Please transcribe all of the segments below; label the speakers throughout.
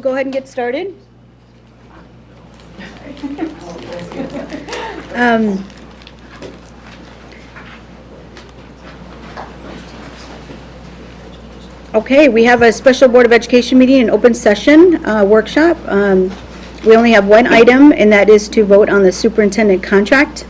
Speaker 1: go ahead and get started. Okay, we have a special Board of Education meeting, an open session workshop. We only have one item, and that is to vote on the superintendent contract.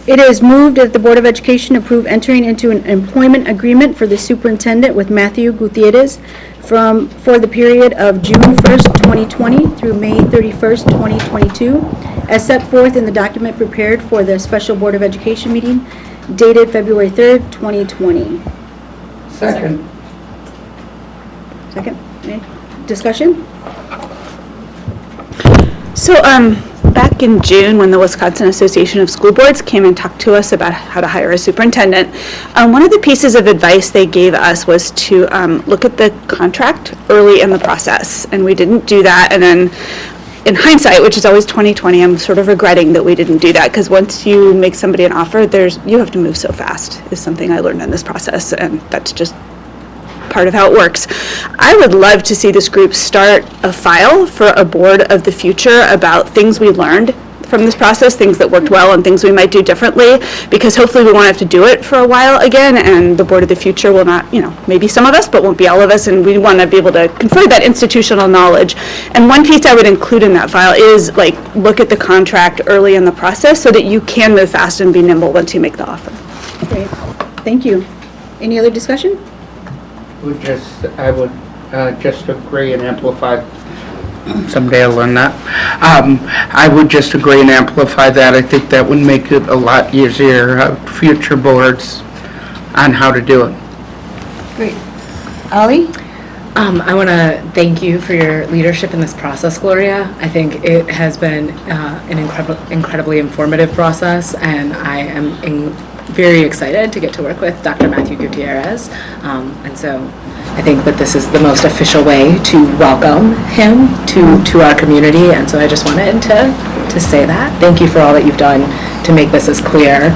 Speaker 1: It is moved that the Board of Education approve entering into an employment agreement for the superintendent with Matthew Gutierrez for the period of June 1st, 2020 through May 31st, 2022, as set forth in the document prepared for the special Board of Education meeting dated February 3rd, 2020.
Speaker 2: Second.
Speaker 1: Second. Any discussion?
Speaker 3: So back in June, when the Wisconsin Association of School Boards came and talked to us about how to hire a superintendent, one of the pieces of advice they gave us was to look at the contract early in the process, and we didn't do that. And then in hindsight, which is always 2020, I'm sort of regretting that we didn't do that, because once you make somebody an offer, you have to move so fast, is something I learned in this process, and that's just part of how it works. I would love to see this group start a file for a board of the future about things we learned from this process, things that worked well and things we might do differently, because hopefully we won't have to do it for a while again, and the board of the future will not, maybe some of us, but won't be all of us, and we want to be able to confer that institutional knowledge. And one piece I would include in that file is look at the contract early in the process so that you can move fast and be nimble once you make the offer.
Speaker 1: Great. Thank you. Any other discussion?
Speaker 2: I would just agree and amplify. Someday I'll learn that. I would just agree and amplify that. I think that would make it a lot easier, future boards, on how to do it.
Speaker 1: Great. Ollie?
Speaker 4: I want to thank you for your leadership in this process, Gloria. I think it has been an incredibly informative process, and I am very excited to get to work with Dr. Matthew Gutierrez. And so I think that this is the most official way to welcome him to our community. And so I just wanted to say that. Thank you for all that you've done to make this as clear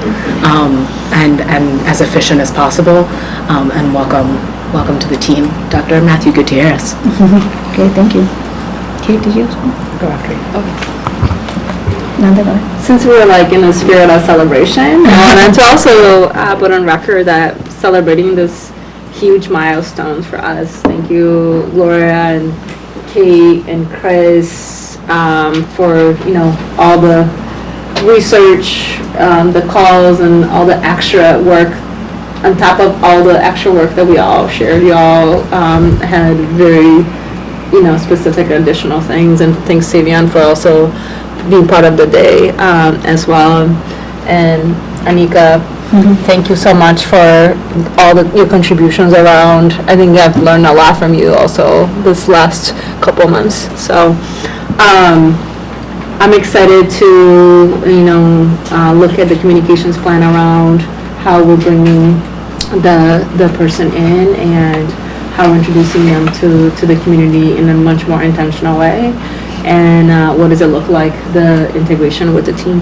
Speaker 4: and as efficient as possible. And welcome to the team, Dr. Matthew Gutierrez.
Speaker 1: Okay, thank you. Kate, did you?
Speaker 4: Go after you. Okay.
Speaker 5: Since we're in the spirit of celebration, I wanted to also put on record that celebrating this huge milestone for us. Thank you, Gloria and Kate and Chris, for all the research, the calls, and all the extra work on top of all the extra work that we all shared. You all had very specific additional things, and thanks Savion for also being part of the day as well. And Anika, thank you so much for all your contributions around. I think I've learned a lot from you also this last couple months. So I'm excited to look at the communications plan around how we're bringing the person in and how we're introducing them to the community in a much more intentional way. And what does it look like, the integration with the team?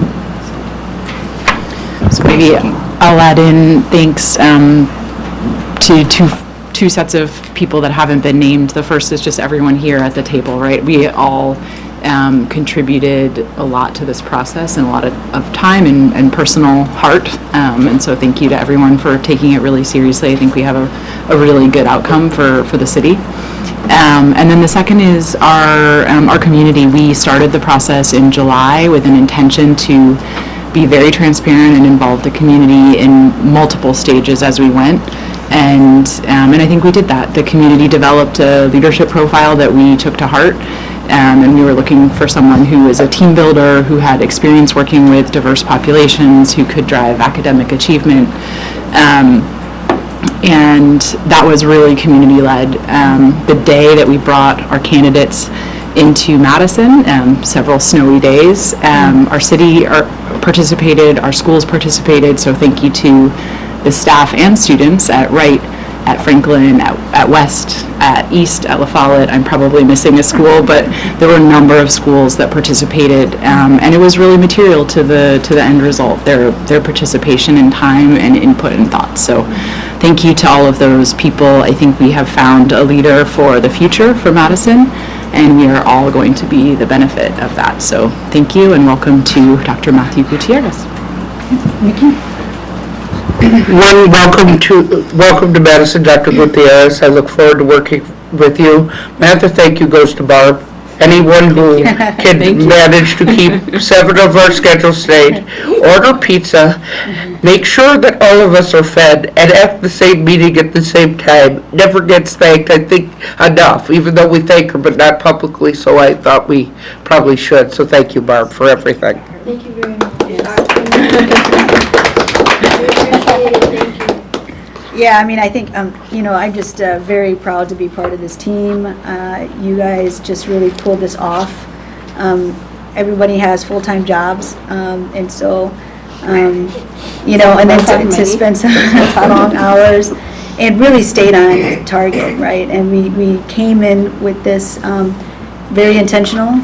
Speaker 6: So maybe I'll add in thanks to two sets of people that haven't been named. The first is just everyone here at the table, right? We all contributed a lot to this process and a lot of time and personal heart. And so thank you to everyone for taking it really seriously. I think we have a really good outcome for the city. And then the second is our community. We started the process in July with an intention to be very transparent and involve the community in multiple stages as we went. And I think we did that. The community developed a leadership profile that we took to heart. And we were looking for someone who was a team builder, who had experience working with diverse populations, who could drive academic achievement. And that was really community-led. The day that we brought our candidates into Madison, several snowy days, our city participated, our schools participated, so thank you to the staff and students at Wright, at Franklin, at West, at East, at La Follette. I'm probably missing a school, but there were a number of schools that participated, and it was really material to the end result, their participation and time and input and thoughts. So thank you to all of those people. I think we have found a leader for the future for Madison, and we are all going to be the benefit of that. So thank you, and welcome to Dr. Matthew Gutierrez.
Speaker 2: Well, welcome to Madison, Dr. Gutierrez. I look forward to working with you. Mather, thank you goes to Barb. Anyone who can manage to keep 7 of our schedules straight, order pizza, make sure that all of us are fed, and at the same meeting at the same time, never gets thanked, I think, enough, even though we thank her, but not publicly, so I thought we probably should. So thank you, Barb, for everything.
Speaker 5: Thank you very much.
Speaker 1: Yeah, I mean, I think, I'm just very proud to be part of this team. You guys just really pulled this off. Everybody has full-time jobs, and so, and then to spend some long hours and really stayed on target, right? And we came in with this very intentional,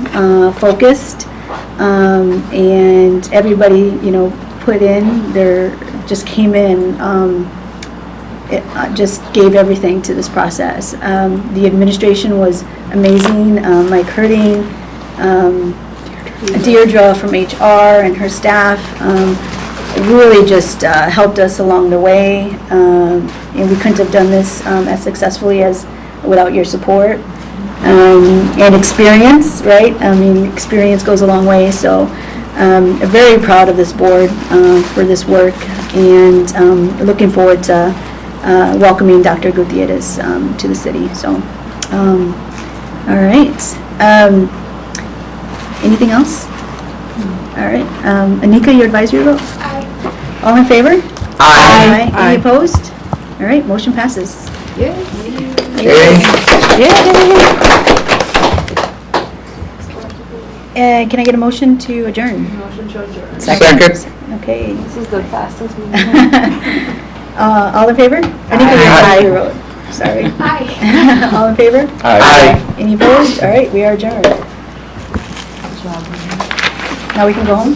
Speaker 1: focused, and everybody, put in, just came in, just gave everything to this process. The administration was amazing. Mike Herding, Deirdre from HR and her staff really just helped us along the way. And we couldn't have done this as successfully as without your support. And experience, right? I mean, experience goes a long way. So I'm very proud of this board for this work, and looking forward to welcoming Dr. Gutierrez to the city. So, all right. Anything else? All right. Anika, your advisory vote? Aye. All in favor?
Speaker 2: Aye.
Speaker 1: Any opposed? All right, motion passes.
Speaker 2: Okay.
Speaker 1: Can I get a motion to adjourn?
Speaker 5: Motion to adjourn.
Speaker 2: Second.
Speaker 1: Okay.
Speaker 5: This is the fastest meeting.
Speaker 1: All in favor? Anika, your advisory vote. Sorry. Aye. All in favor?
Speaker 2: Aye.
Speaker 1: Any opposed? All right, we are adjourned. Now we can go home?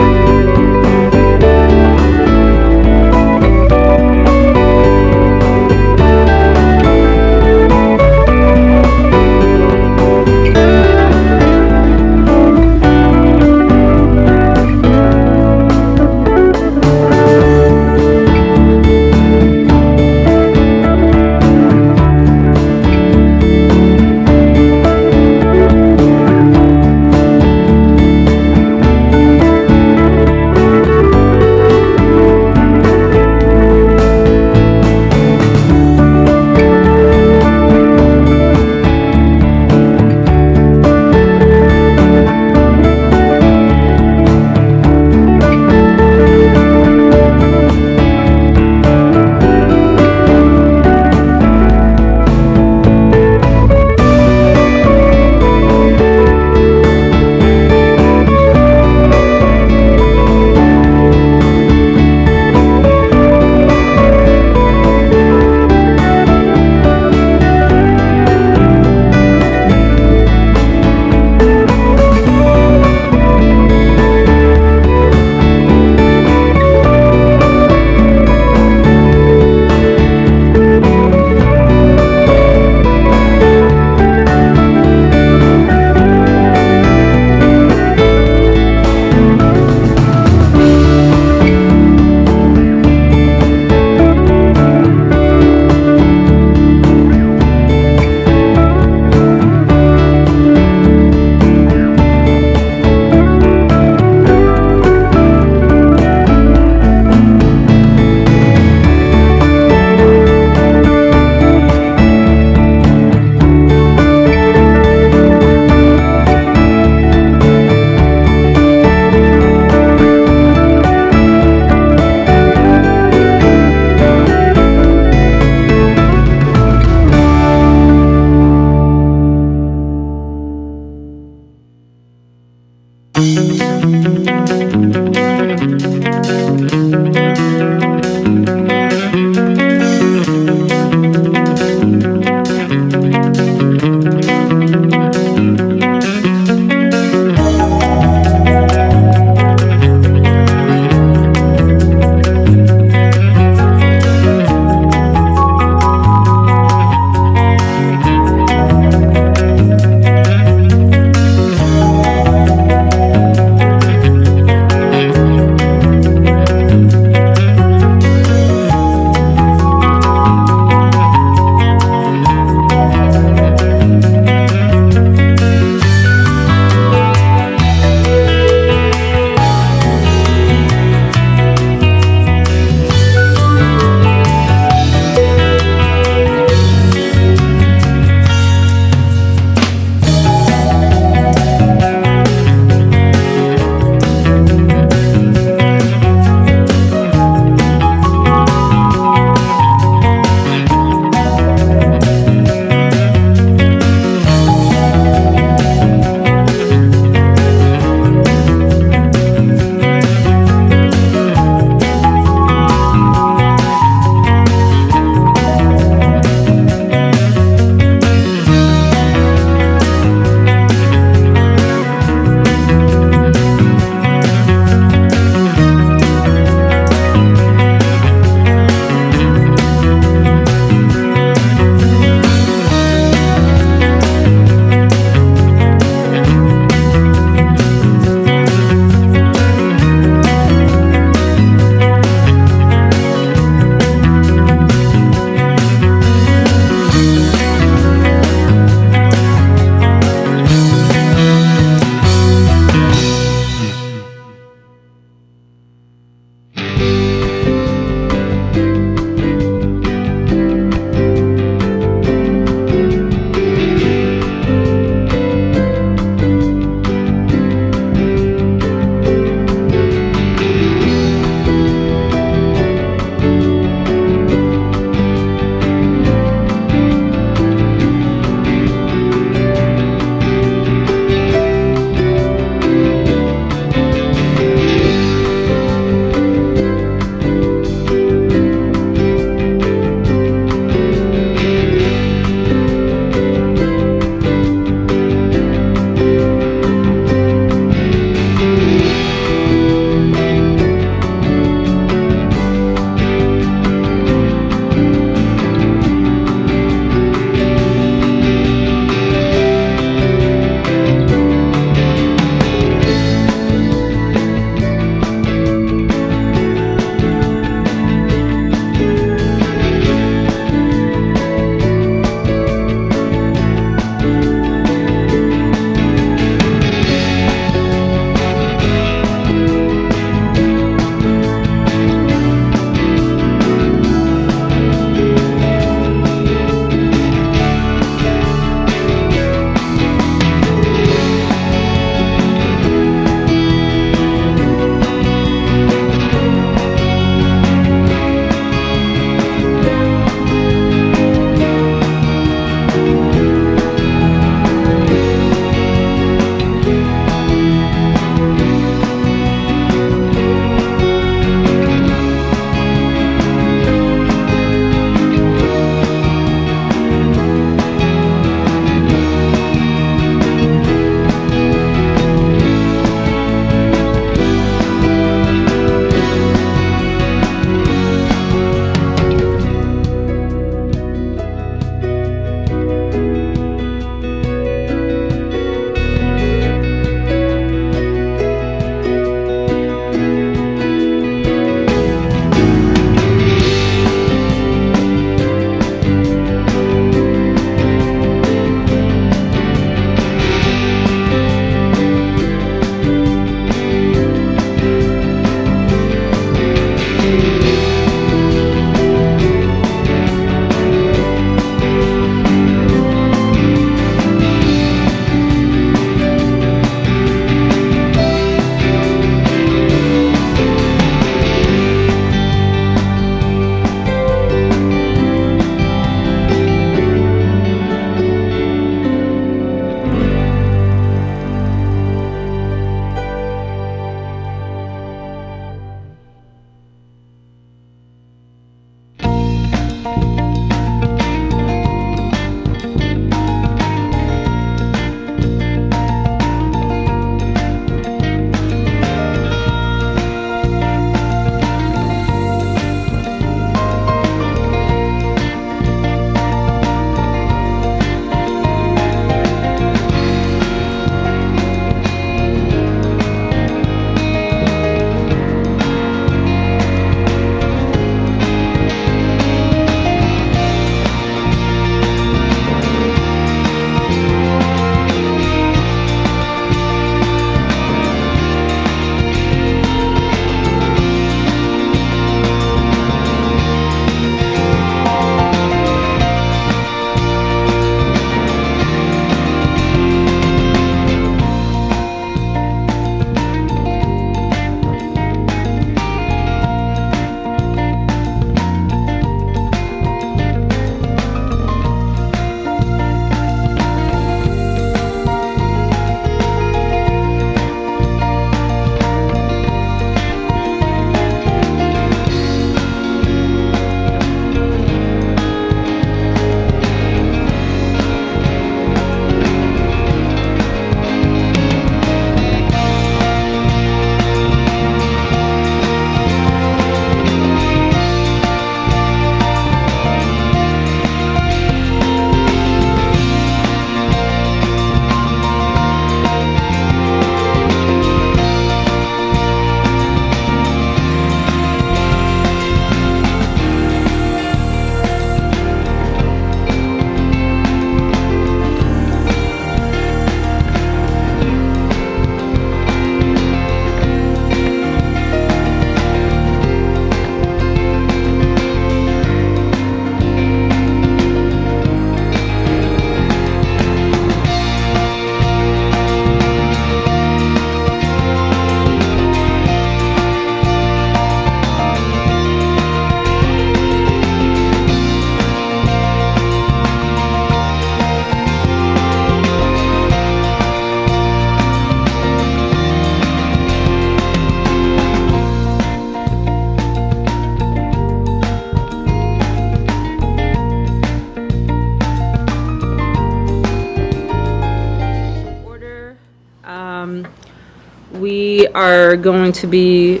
Speaker 5: We are going to be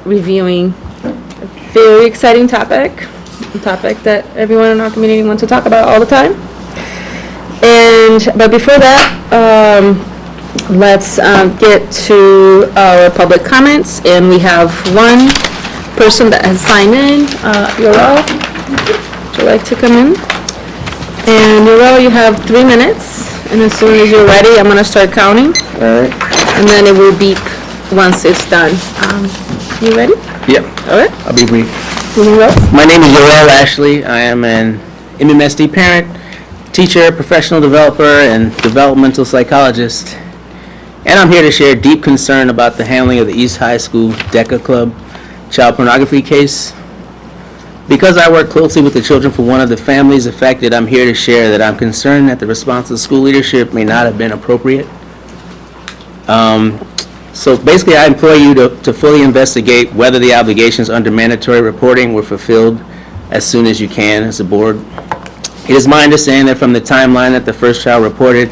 Speaker 5: reviewing a very exciting topic, a topic that everyone in our community wants to talk about all the time. But before that, let's get to our public comments, and we have one person that has signed in. Yorel, would you like to come in? And Yorel, you have 3 minutes, and as soon as you're ready, I'm going to start counting, and then it will beep once it's done. You ready?
Speaker 7: Yep,
Speaker 5: All right.
Speaker 7: I'll be brief.
Speaker 5: Anything else?
Speaker 7: My name is Yoel Ashley. I am an MMSD parent, teacher, professional developer, and developmental psychologist. And I'm here to share deep concern about the handling of the East High School DECA Club child pornography case. Because I work closely with the children for one of the families affected, I'm here to share that I'm concerned that the response of school leadership may not have been appropriate. So basically, I implore you to fully investigate whether the obligations under mandatory reporting were fulfilled as soon as you can as a board. It is my understanding that from the timeline that the first child reported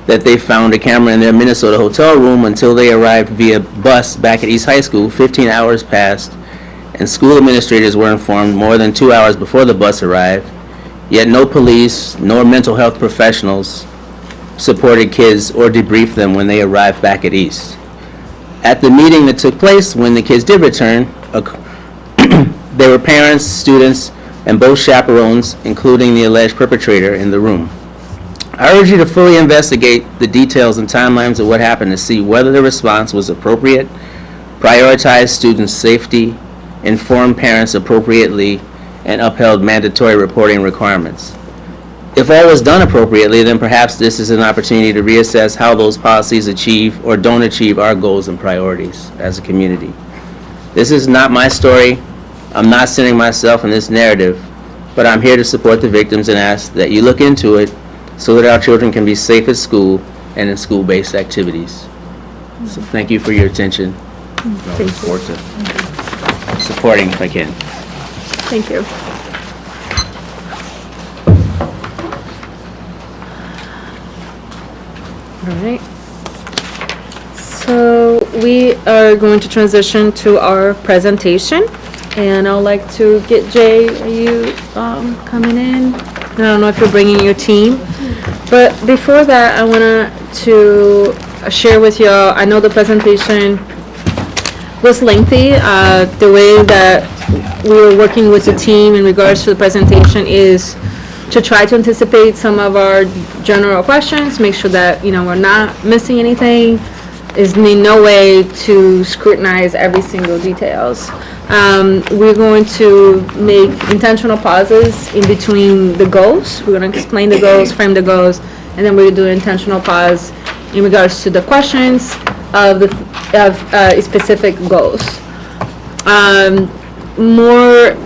Speaker 7: that they found a camera in their Minnesota hotel room until they arrived via bus back at East High School, 15 hours passed, and school administrators were informed more than 2 hours before the bus arrived, yet no police nor mental health professionals supported kids or debriefed them when they arrived back at East. At the meeting that took place when the kids did return, there were parents, students, and both chaperones, including the alleged perpetrator, in the room. I urge you to fully investigate the details and timelines of what happened to see whether the response was appropriate, prioritize students' safety, inform parents appropriately, and upheld mandatory reporting requirements. If all was done appropriately, then perhaps this is an opportunity to reassess how those policies achieve or don't achieve our goals and priorities as a community. This is not my story. I'm not centering myself in this narrative, but I'm here to support the victims and ask that you look into it so that our children can be safe at school and in school-based activities. So thank you for your attention. I look forward to supporting if I can.
Speaker 5: Thank you. All right. So we are going to transition to our presentation, and I'd like to get Jay, are you coming in? I don't know if you're bringing your team, but before that, I wanted to share with you, I know the presentation was lengthy. The way that we were working with the team in regards to the presentation is to try to anticipate some of our general questions, make sure that, we're not missing anything, is in no way to scrutinize every single details. We're going to make intentional pauses in between the goals. We're going to explain the goals, frame the goals, and then we're going to do an intentional pause in regards to the questions of specific goals. More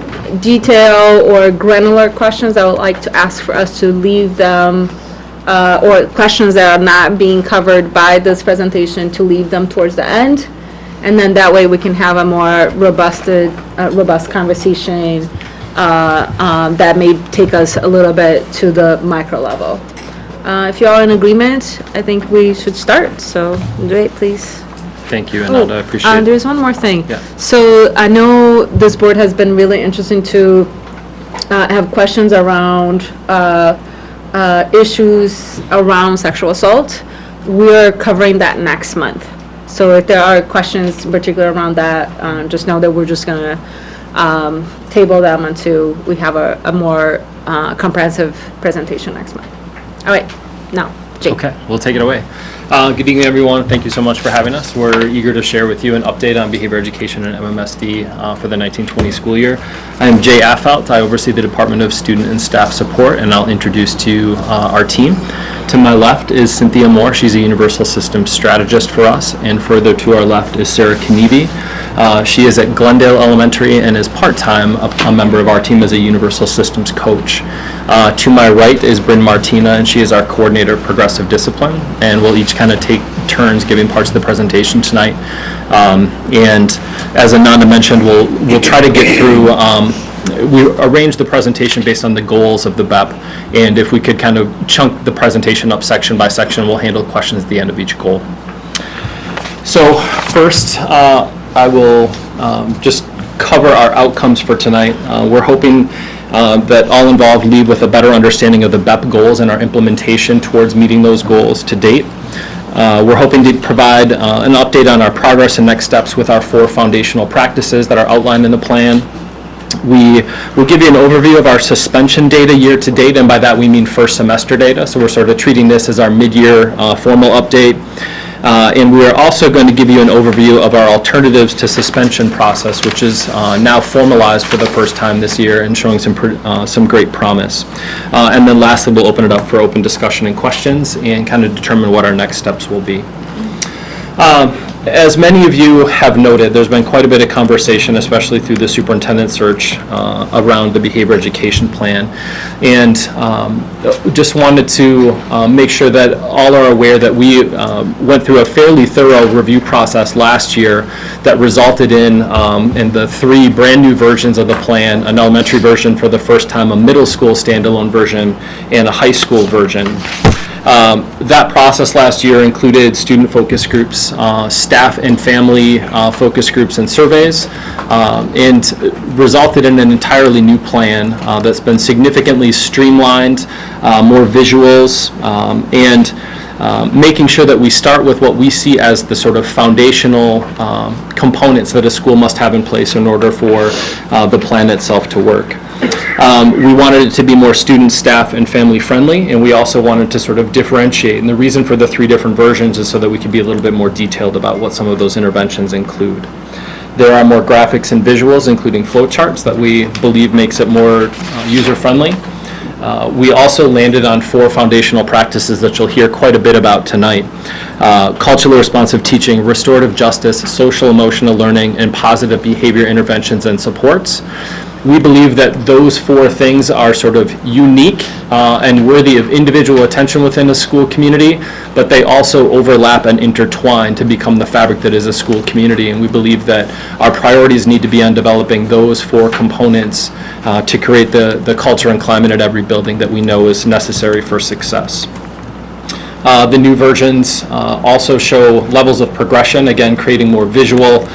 Speaker 5: detail or granular questions, I would like to ask for us to leave them, or questions that are not being covered by this presentation, to leave them towards the end. And then that way we can have a more robust conversation that may take us a little bit to the micro level. If you're all in agreement, I think we should start. So, Jay, please.
Speaker 8: Thank you, and I appreciate it.
Speaker 5: There's one more thing.
Speaker 8: Yeah.
Speaker 5: So I know this board has been really interested to have questions around issues around sexual assault. We're covering that next month. So if there are questions particular around that, just know that we're just going to table them until we have a more comprehensive presentation next month. All right, now, Jake.
Speaker 8: Okay, we'll take it away. Good evening, everyone. Thank you so much for having us. We're eager to share with you an update on behavior education and MMSD for the 1920 school year. I am Jay Affelt. I oversee the Department of Student and Staff Support, and I'll introduce to you our team. To my left is Cynthia Moore. She's a Universal Systems strategist for us, and further to our left is Sarah Kanivi. She is at Glendale Elementary and is part-time a member of our team as a Universal Systems coach. To my right is Bryn Martina, and she is our coordinator of progressive discipline, and we'll each kind of take turns giving parts of the presentation tonight. And as Ananda mentioned, we'll try to get through, we arranged the presentation based on the goals of the BEP, and if we could kind of chunk the presentation up section by section, we'll handle questions at the end of each goal. So first, I will just cover our outcomes for tonight. We're hoping that all involved leave with a better understanding of the BEP goals and our implementation towards meeting those goals to date. We're hoping to provide an update on our progress and next steps with our 4 foundational practices that are outlined in the plan. We will give you an overview of our suspension data year to date, and by that we mean first semester data. So we're sort of treating this as our mid-year formal update. And we are also going to give you an overview of our alternatives to suspension process, which is now formalized for the first time this year and showing some great promise. And then lastly, we'll open it up for open discussion and questions and kind of determine what our next steps will be. As many of you have noted, there's been quite a bit of conversation, especially through the superintendent search, around the behavior education plan. And just wanted to make sure that all are aware that we went through a fairly thorough review process last year that resulted in the 3 brand new versions of the plan: an elementary version for the first time, a middle school standalone version, and a high school version. That process last year included student focus groups, staff and family focus groups and surveys, and resulted in an entirely new plan that's been significantly streamlined, more visuals, and making sure that we start with what we see as the sort of foundational components that a school must have in place in order for the plan itself to work. We wanted it to be more student, staff, and family friendly, and we also wanted to sort of differentiate. And the reason for the 3 different versions is so that we could be a little bit more detailed about what some of those interventions include. There are more graphics and visuals, including flowcharts, that we believe makes it more user-friendly. We also landed on 4 foundational practices that you'll hear quite a bit about tonight. Culturally responsive teaching, restorative justice, social emotional learning, and positive behavior interventions and supports. We believe that those 4 things are sort of unique and worthy of individual attention within a school community, but they also overlap and intertwine to become the fabric that is a school community. And we believe that our priorities need to be on developing those 4 components to create the culture and climate at every building that we know is necessary for success. The new versions also show levels of progression, again creating more visual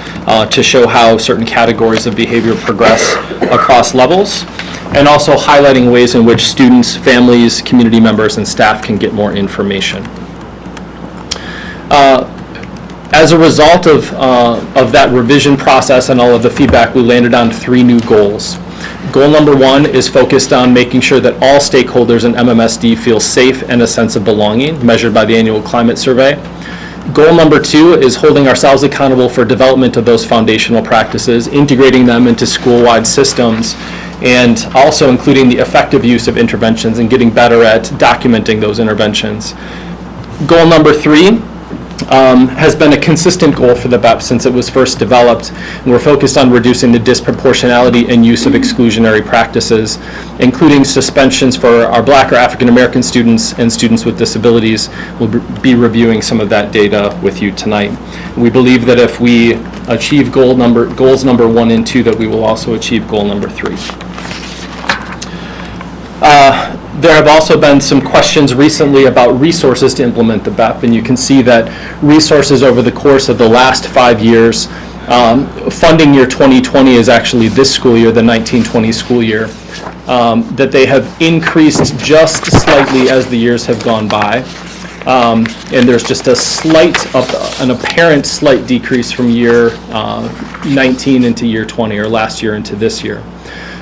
Speaker 8: to show how certain categories of behavior progress across levels, and also highlighting ways in which students, families, community members, and staff can get more information. As a result of that revision process and all of the feedback, we landed on 3 new goals. Goal number 1 is focused on making sure that all stakeholders in MMSD feel safe and a sense of belonging, measured by the annual climate survey. Goal number 2 is holding ourselves accountable for development of those foundational practices, integrating them into school-wide systems, and also including the effective use of interventions and getting better at documenting those interventions. Goal number 3 has been a consistent goal for the BEP since it was first developed, and we're focused on reducing the disproportionality and use of exclusionary practices, including suspensions for our Black or African American students and students with disabilities. We'll be reviewing some of that data with you tonight. We believe that if we achieve goals number 1 and 2, that we will also achieve goal number 3. There have also been some questions recently about resources to implement the BEP, and you can see that resources over the course of the last 5 years, funding year 2020 is actually this school year, the 1920 school year, that they have increased just slightly as the years have gone by. And there's just an apparent slight decrease from year 19 into year 20, or last year into this year.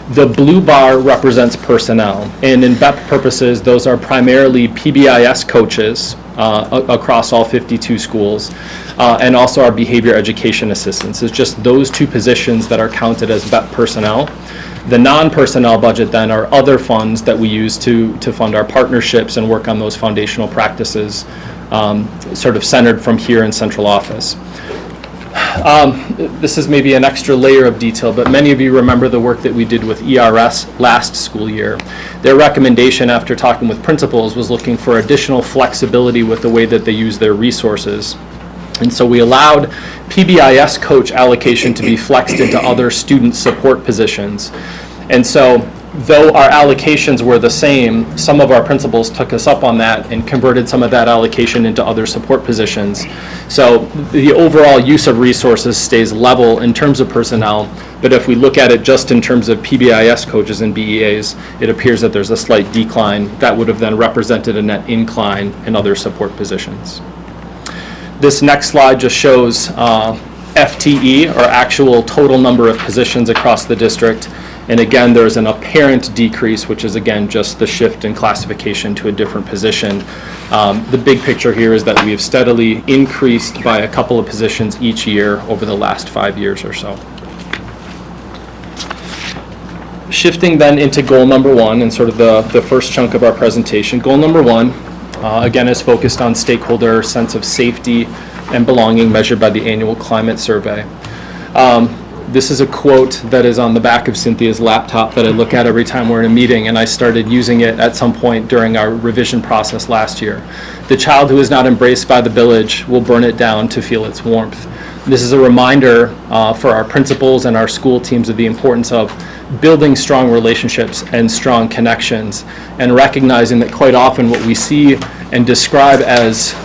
Speaker 8: The blue bar represents personnel, and in BEP purposes, those are primarily PBIS coaches across all 52 schools, and also our behavior education assistants. It's just those 2 positions that are counted as BEP personnel. The non-personnel budget then are other funds that we use to fund our partnerships and work on those foundational practices, sort of centered from here in central office. This is maybe an extra layer of detail, but many of you remember the work that we did with ERS last school year. Their recommendation after talking with principals was looking for additional flexibility with the way that they use their resources. And so we allowed PBIS coach allocation to be flexed into other student support positions. And so though our allocations were the same, some of our principals took us up on that and converted some of that allocation into other support positions. So the overall use of resources stays level in terms of personnel, but if we look at it just in terms of PBIS coaches and BEAs, it appears that there's a slight decline that would have then represented a net incline in other support positions. This next slide just shows FTE, or actual total number of positions across the district. And again, there's an apparent decrease, which is again just the shift in classification to a different position. The big picture here is that we have steadily increased by a couple of positions each year over the last 5 years or so. Shifting then into goal number 1 and sort of the first chunk of our presentation. Goal number 1, again, is focused on stakeholder sense of safety and belonging measured by the annual climate survey. This is a quote that is on the back of Cynthia's laptop that I look at every time we're in a meeting, and I started using it at some point during our revision process last year. The child who is not embraced by the village will burn it down to feel its warmth. This is a reminder for our principals and our school teams of the importance of building strong relationships and strong connections, and recognizing that quite often what we see and describe as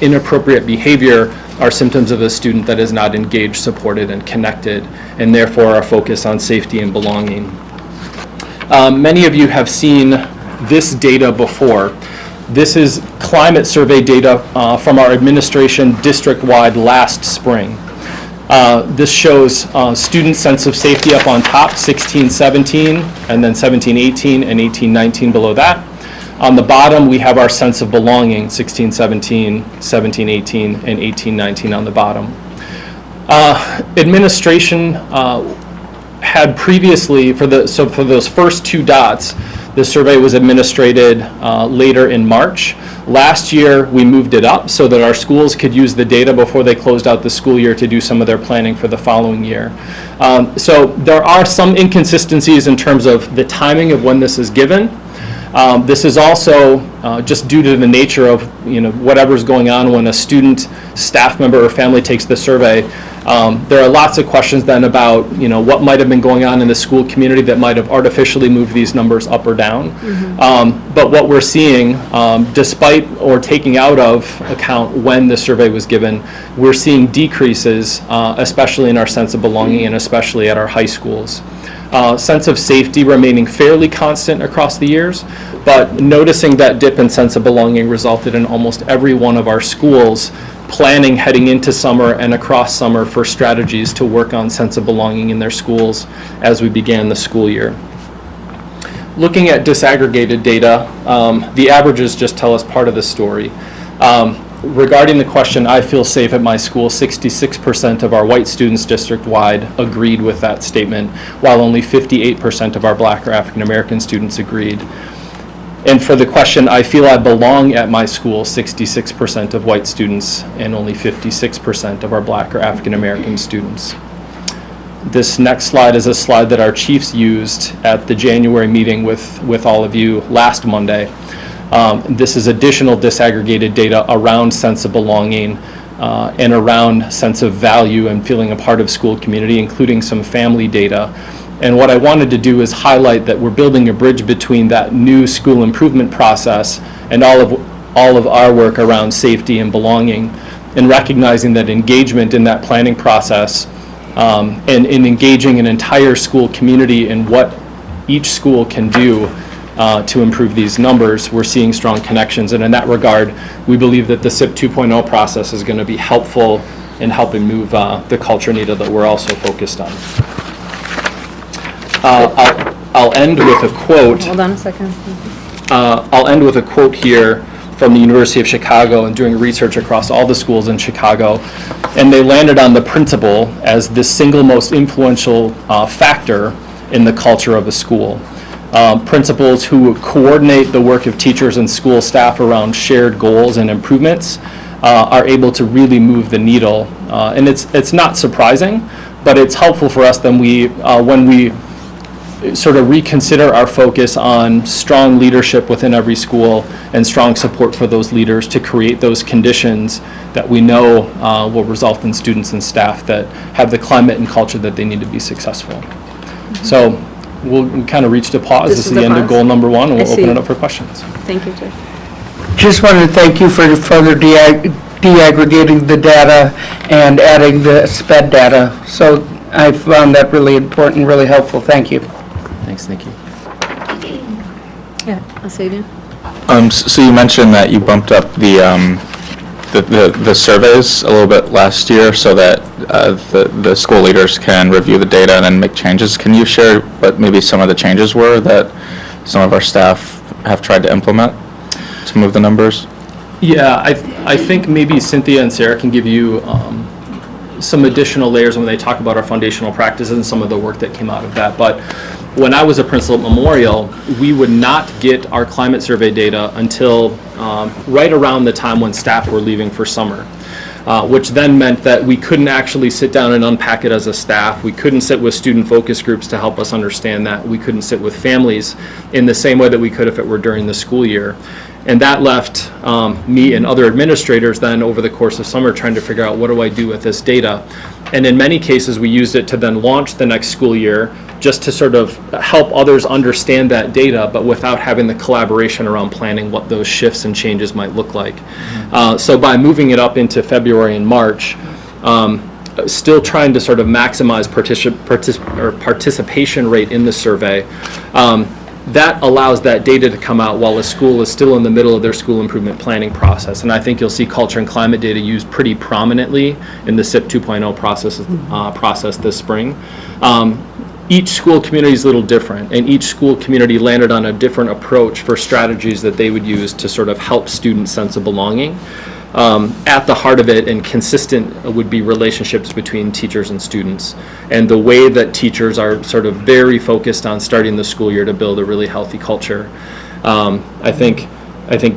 Speaker 8: inappropriate behavior are symptoms of a student that is not engaged, supported, and connected, and therefore our focus on safety and belonging. Many of you have seen this data before. This is climate survey data from our administration district-wide last spring. This shows student sense of safety up on top, 16-17, and then 17-18 and 18-19 below that. On the bottom, we have our sense of belonging, 16-17, 17-18, and 18-19 on the bottom. Administration had previously, for those first 2 dots, the survey was administered later in March. Last year, we moved it up so that our schools could use the data before they closed out the school year to do some of their planning for the following year. So there are some inconsistencies in terms of the timing of when this is given. This is also just due to the nature of whatever's going on when a student, staff member, or family takes the survey. There are lots of questions then about what might have been going on in the school community that might have artificially moved these numbers up or down. But what we're seeing, despite or taking out of account when the survey was given, we're seeing decreases, especially in our sense of belonging and especially at our high schools. Sense of safety remaining fairly constant across the years, but noticing that dip in sense of belonging resulted in almost every one of our schools planning heading into summer and across summer for strategies to work on sense of belonging in their schools as we began the school year. Looking at disaggregated data, the averages just tell us part of the story. Regarding the question, I feel safe at my school, 66% of our white students district-wide agreed with that statement, while only 58% of our Black or African American students agreed. And for the question, I feel I belong at my school, 66% of white students and only 56% of our Black or African American students. This next slide is a slide that our chiefs used at the January meeting with all of you last Monday. This is additional disaggregated data around sense of belonging and around sense of value and feeling a part of school community, including some family data. And what I wanted to do is highlight that we're building a bridge between that new school improvement process and all of our work around safety and belonging, and recognizing that engagement in that planning process and in engaging an entire school community in what each school can do to improve these numbers, we're seeing strong connections. And in that regard, we believe that the SIP 2.0 process is going to be helpful in helping move the culture needle that we're also focused on. I'll end with a quote.
Speaker 5: Hold on a second.
Speaker 8: I'll end with a quote here from the University of Chicago and doing research across all the schools in Chicago. And they landed on the principal as the single most influential factor in the culture of a school. Principals who coordinate the work of teachers and school staff around shared goals and improvements are able to really move the needle. And it's not surprising, but it's helpful for us when we sort of reconsider our focus on strong leadership within every school and strong support for those leaders to create those conditions that we know will result in students and staff that have the climate and culture that they need to be successful. So we'll kind of reached a pause.
Speaker 5: This
Speaker 8: This
Speaker 5: is
Speaker 8: is the
Speaker 5: the
Speaker 8: end of
Speaker 5: pause.
Speaker 8: goal number 1, and
Speaker 5: I
Speaker 8: we'll open
Speaker 5: see.
Speaker 8: it up for questions.
Speaker 5: Thank you, Jay.
Speaker 2: Just wanted to thank you for the further deaggregating the data and adding the SPED data. So I found that really important, really helpful. Thank you.
Speaker 8: Thanks, Nikki.
Speaker 5: Yeah, Asadia?
Speaker 9: So you mentioned that you bumped up the surveys a little bit last year so that the school leaders can review the data and then make changes. Can you share what maybe some of the changes were that some of our staff have tried to implement to move the numbers?
Speaker 8: Yeah, I think maybe Cynthia and Sarah can give you some additional layers when they talk about our foundational practices and some of the work that came out of that. But when I was a principal at Memorial, we would not get our climate survey data until right around the time when staff were leaving for summer, which then meant that we couldn't actually sit down and unpack it as a staff. We couldn't sit with student focus groups to help us understand that. We couldn't sit with families in the same way that we could if it were during the school year. And that left me and other administrators then over the course of summer trying to figure out what do I do with this data. And in many cases, we used it to then launch the next school year just to sort of help others understand that data, but without having the collaboration around planning what those shifts and changes might look like. So by moving it up into February and March, still trying to sort of maximize participation rate in the survey, that allows that data to come out while a school is still in the middle of their school improvement planning process. And I think you'll see culture and climate data used pretty prominently in the SIP 2.0 process this spring. Each school community is a little different, and each school community landed on a different approach for strategies that they would use to sort of help students' sense of belonging. At the heart of it and consistent would be relationships between teachers and students, and the way that teachers are sort of very focused on starting the school year to build a really healthy culture. I think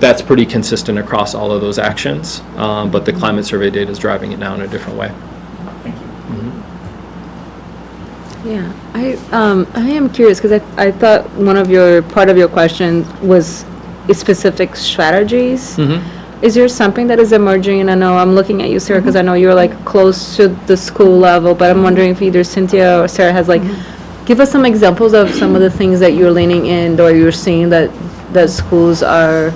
Speaker 8: that's pretty consistent across all of those actions, but the climate survey data is driving it now in a different way.
Speaker 5: Yeah, I am curious because I thought part of your question was specific strategies. Is there something that is emerging? And I know I'm looking at you, Sarah, because I know you're like close to the school level, but I'm wondering if either Cynthia or Sarah has give us some examples of some of the things that you're leaning in or you're seeing that schools are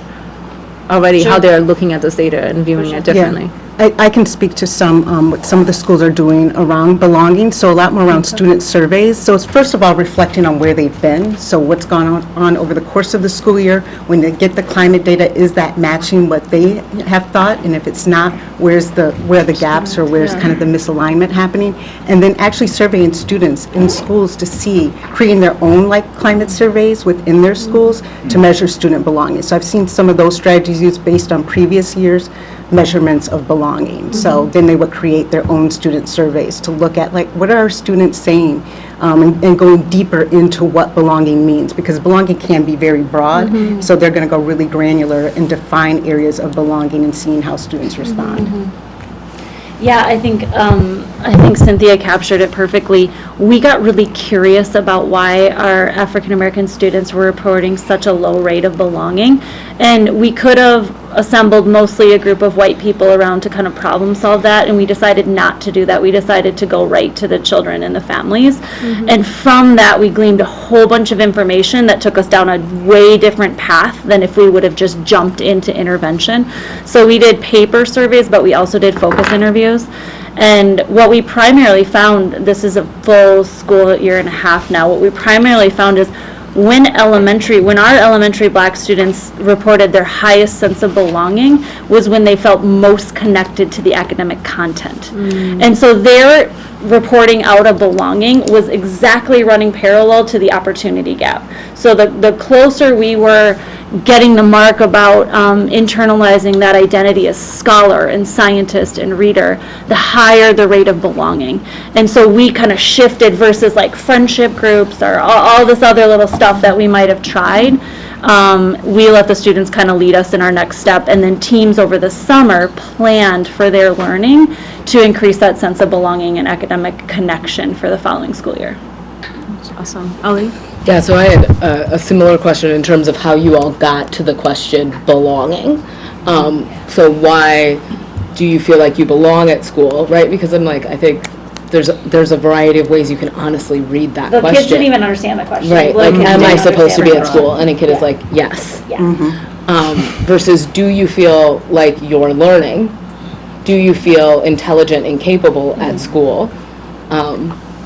Speaker 5: already, how they're looking at this data and viewing it differently.
Speaker 10: I can speak to what some of the schools are doing around belonging, so a lot more around student surveys. So it's first of all reflecting on where they've been, so what's gone on over the course of the school year. When they get the climate data, is that matching what they have thought? And if it's not, where are the gaps or where's kind of the misalignment happening? And then actually surveying students in schools to see, creating their own climate surveys within their schools to measure student belonging. So I've seen some of those strategies used based on previous years' measurements of belonging. So then they would create their own student surveys to look at what are our students saying, and going deeper into what belonging means, because belonging can be very broad. So they're going to go really granular and define areas of belonging and seeing how students respond.
Speaker 11: Yeah, I think Cynthia captured it perfectly. We got really curious about why our African American students were reporting such a low rate of belonging, and we could have assembled mostly a group of white people around to kind of problem solve that, and we decided not to do that. We decided to go right to the children and the families, and from that we gleaned a whole bunch of information that took us down a way different path than if we would have just jumped into intervention. So we did paper surveys, but we also did focus interviews. And what we primarily found, this is a full school year and a half now, what we primarily found is when our elementary Black students reported their highest sense of belonging was when they felt most connected to the academic content. And so their reporting out of belonging was exactly running parallel to the opportunity gap. So the closer we were getting the mark about internalizing that identity as scholar and scientist and reader, the higher the rate of belonging. And so we kind of shifted versus friendship groups or all this other little stuff that we might have tried. We let the students kind of lead us in our next step, and then teams over the summer planned for their learning to increase that sense of belonging and academic connection for the following school year.
Speaker 5: Awesome. Ali?
Speaker 4: Yeah, so I had a similar question in terms of how you all got to the question belonging. So why do you feel like you belong at school, right? Because I think there's a variety of ways you can honestly read that
Speaker 11: The
Speaker 4: question.
Speaker 11: kids didn't even understand the question.
Speaker 4: Right, like,
Speaker 11: kids
Speaker 4: am I
Speaker 11: didn't
Speaker 4: supposed to be at
Speaker 11: understand.
Speaker 4: school? And a kid is
Speaker 11: Yeah.
Speaker 4: like, yes.
Speaker 11: Yeah.
Speaker 4: Versus, do you feel like you're learning? Do you feel intelligent and capable at school?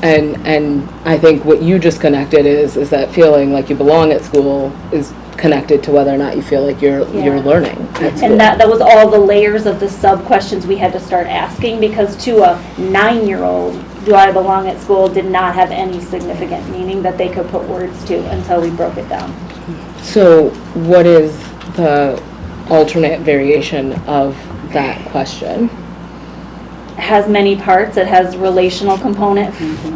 Speaker 4: And I think what you just connected is that feeling like you belong at school is connected to whether or not you feel like you're
Speaker 11: Yeah.
Speaker 4: learning at school.
Speaker 11: And that was all the layers of the sub-questions we had to start asking, because to a 9-year-old, do I belong at school, did not have any significant meaning that they could put words to until we broke it down.
Speaker 4: So what is the alternate variation of that question?
Speaker 11: Has many parts. It has relational component.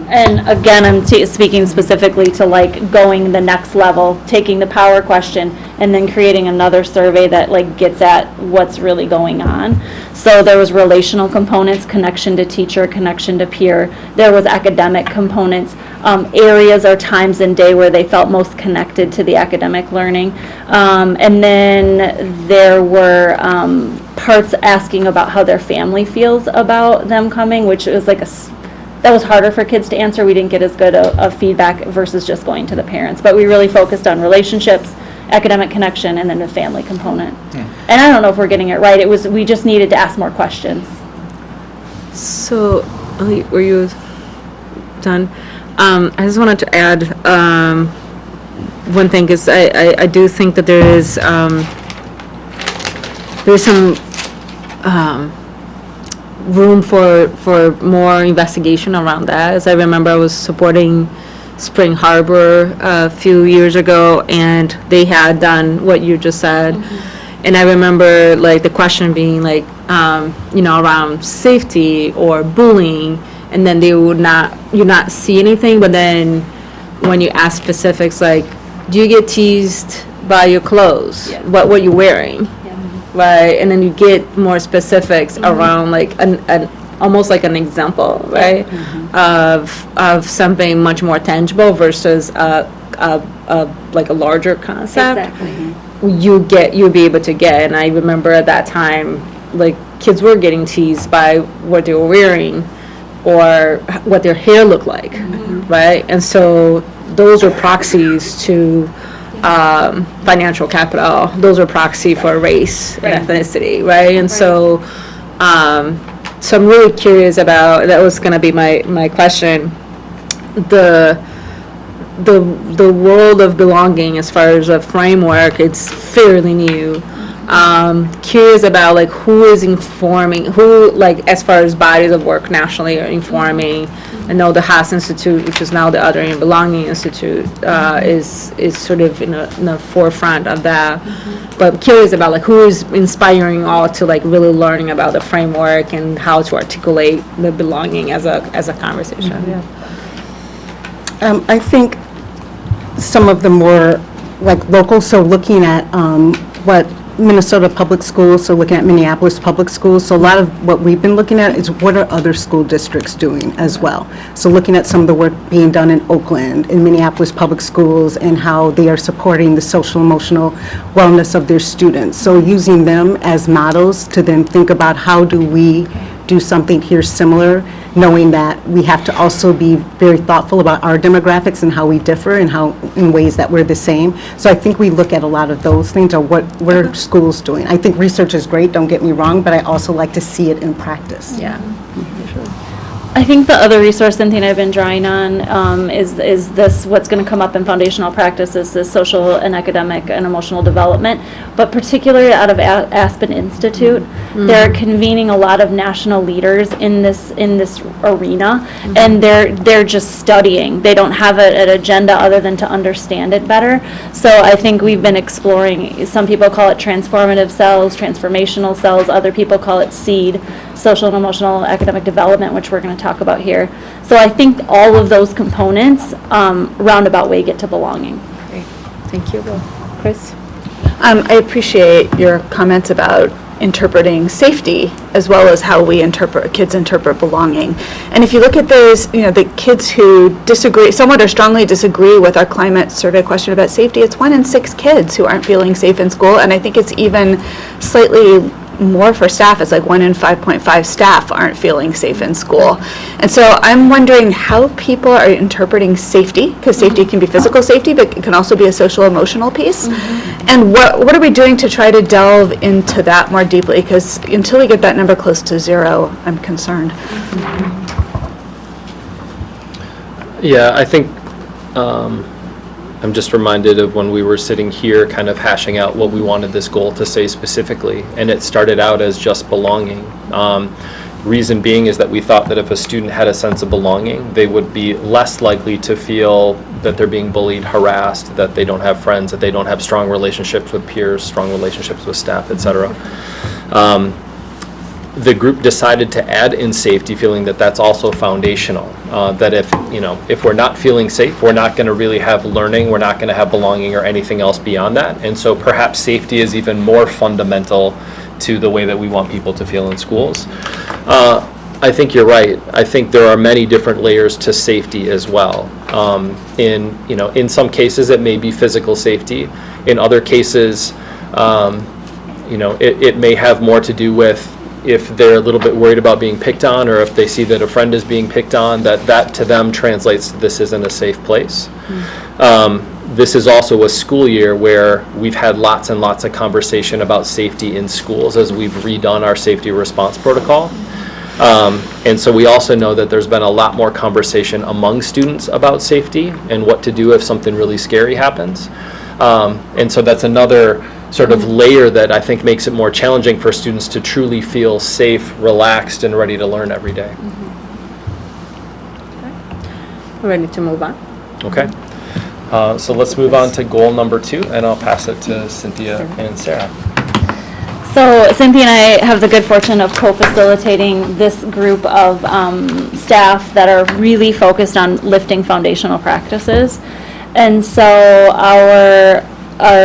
Speaker 11: And again, I'm speaking specifically to like going the next level, taking the power question and then creating another survey that like gets at what's really going on. So there was relational components, connection to teacher, connection to peer. There was academic components, areas or times in day where they felt most connected to the academic learning. And then there were parts asking about how their family feels about them coming, which was like that was harder for kids to answer. We didn't get as good of feedback versus just going to the parents. But we really focused on relationships, academic connection, and then the family component. And I don't know if we're getting it right. We just needed to ask more questions.
Speaker 5: So, were you done? I just wanted to add one thing, is I do think that there's some room for more investigation around that. As I remember, I was supporting Spring Harbor a few years ago, and they had done what you just said. And I remember like the question being like, around safety or bullying, and then they would not see anything, but then when you ask specifics like, do you get teased by your clothes?
Speaker 11: Yeah.
Speaker 5: What you're wearing? Right, and then you get more specifics around like an almost like an example, right, of something much more tangible versus like a larger concept.
Speaker 11: Exactly.
Speaker 5: You'll be able to get. And I remember at that time, like kids were getting teased by what they were wearing or what their hair looked like, right? And so those are proxies to financial capital. Those are proxy for race and ethnicity, right? And so I'm really curious about, that was going to be my question, the world of belonging as far as a framework. It's fairly new. Curious about like who is informing, who, like as far as bodies of work nationally are informing. I know the Haas Institute, which is now the Other and Belonging Institute, is sort of in the forefront of that. But I'm curious about like who is inspiring all to like really learning about the framework and how to articulate the belonging as a conversation.
Speaker 10: I think some of the more like local, so looking at what Minnesota Public Schools, so looking at Minneapolis Public Schools, so a lot of what we've been looking at is what are other school districts doing as well. So looking at some of the work being done in Oakland, in Minneapolis Public Schools, and how they are supporting the social emotional wellness of their students. So using them as models to then think about how do we do something here similar, knowing that we have to also be very thoughtful about our demographics and how we differ and how in ways that we're the same. So I think we look at a lot of those things, or what are schools doing. I think research is great, don't get me wrong, but I also like to see it in practice.
Speaker 11: Yeah. I think the other resource, something I've been drawing on, is this, what's going to come up in foundational practice is this social and academic and emotional development, but particularly out of Aspen Institute. They're convening a lot of national leaders in this arena, and they're just studying. They don't have an agenda other than to understand it better. So I think we've been exploring, some people call it transformative cells, transformational cells, other people call it SEED, social and emotional academic development, which we're going to talk about here. So I think all of those components roundabout way get to belonging.
Speaker 5: Great. Thank you. Chris?
Speaker 3: I appreciate your comments about interpreting safety as well as how kids interpret belonging. And if you look at those, the kids who disagree, somewhat or strongly disagree with our climate survey question about safety, it's 1 in 6 kids who aren't feeling safe in school. And I think it's even slightly more for staff. It's like 1 in 5.5 staff aren't feeling safe in school. And so I'm wondering how people are interpreting safety, because safety can be physical safety, but it can also be a social emotional piece. And what are we doing to try to delve into that more deeply? Because until we get that number close to 0, I'm concerned.
Speaker 8: Yeah, I think I'm just reminded of when we were sitting here kind of hashing out what we wanted this goal to say specifically, and it started out as just belonging. Reason being is that we thought that if a student had a sense of belonging, they would be less likely to feel that they're being bullied, harassed, that they don't have friends, that they don't have strong relationships with peers, strong relationships with staff, etc. The group decided to add in safety, feeling that that's also foundational. That if we're not feeling safe, we're not going to really have learning, we're not going to have belonging or anything else beyond that. And so perhaps safety is even more fundamental to the way that we want people to feel in schools. I think you're right. I think there are many different layers to safety as well. In some cases, it may be physical safety. In other cases, it may have more to do with if they're a little bit worried about being picked on, or if they see that a friend is being picked on, that to them translates to this isn't a safe place. This is also a school year where we've had lots and lots of conversation about safety in schools as we've redone our safety response protocol. And so we also know that there's been a lot more conversation among students about safety and what to do if something really scary happens. And so that's another sort of layer that I think makes it more challenging for students to truly feel safe, relaxed, and ready to learn every day.
Speaker 5: Ready to move on?
Speaker 8: Okay. So let's move on to goal number 2, and I'll pass it to Cynthia and Sarah.
Speaker 11: So Cynthia and I have the good fortune of co-facilitating this group of staff that are really focused on lifting foundational practices. And so our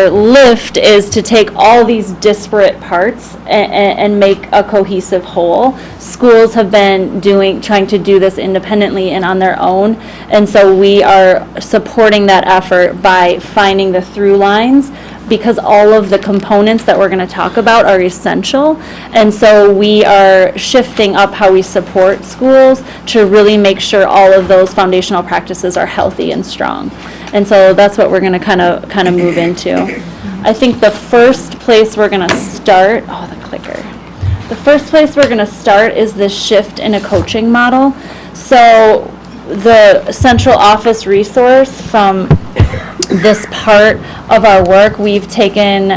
Speaker 11: lift is to take all these disparate parts and make a cohesive whole. Schools have been trying to do this independently and on their own, and so we are supporting that effort by finding the through lines, because all of the components that we're going to talk about are essential. And so we are shifting up how we support schools to really make sure all of those foundational practices are healthy and strong. And so that's what we're going to kind of move into. I think the first place we're going to start, the first place we're going to start is this shift in a coaching model. So the central office resource from this part of our work, we've taken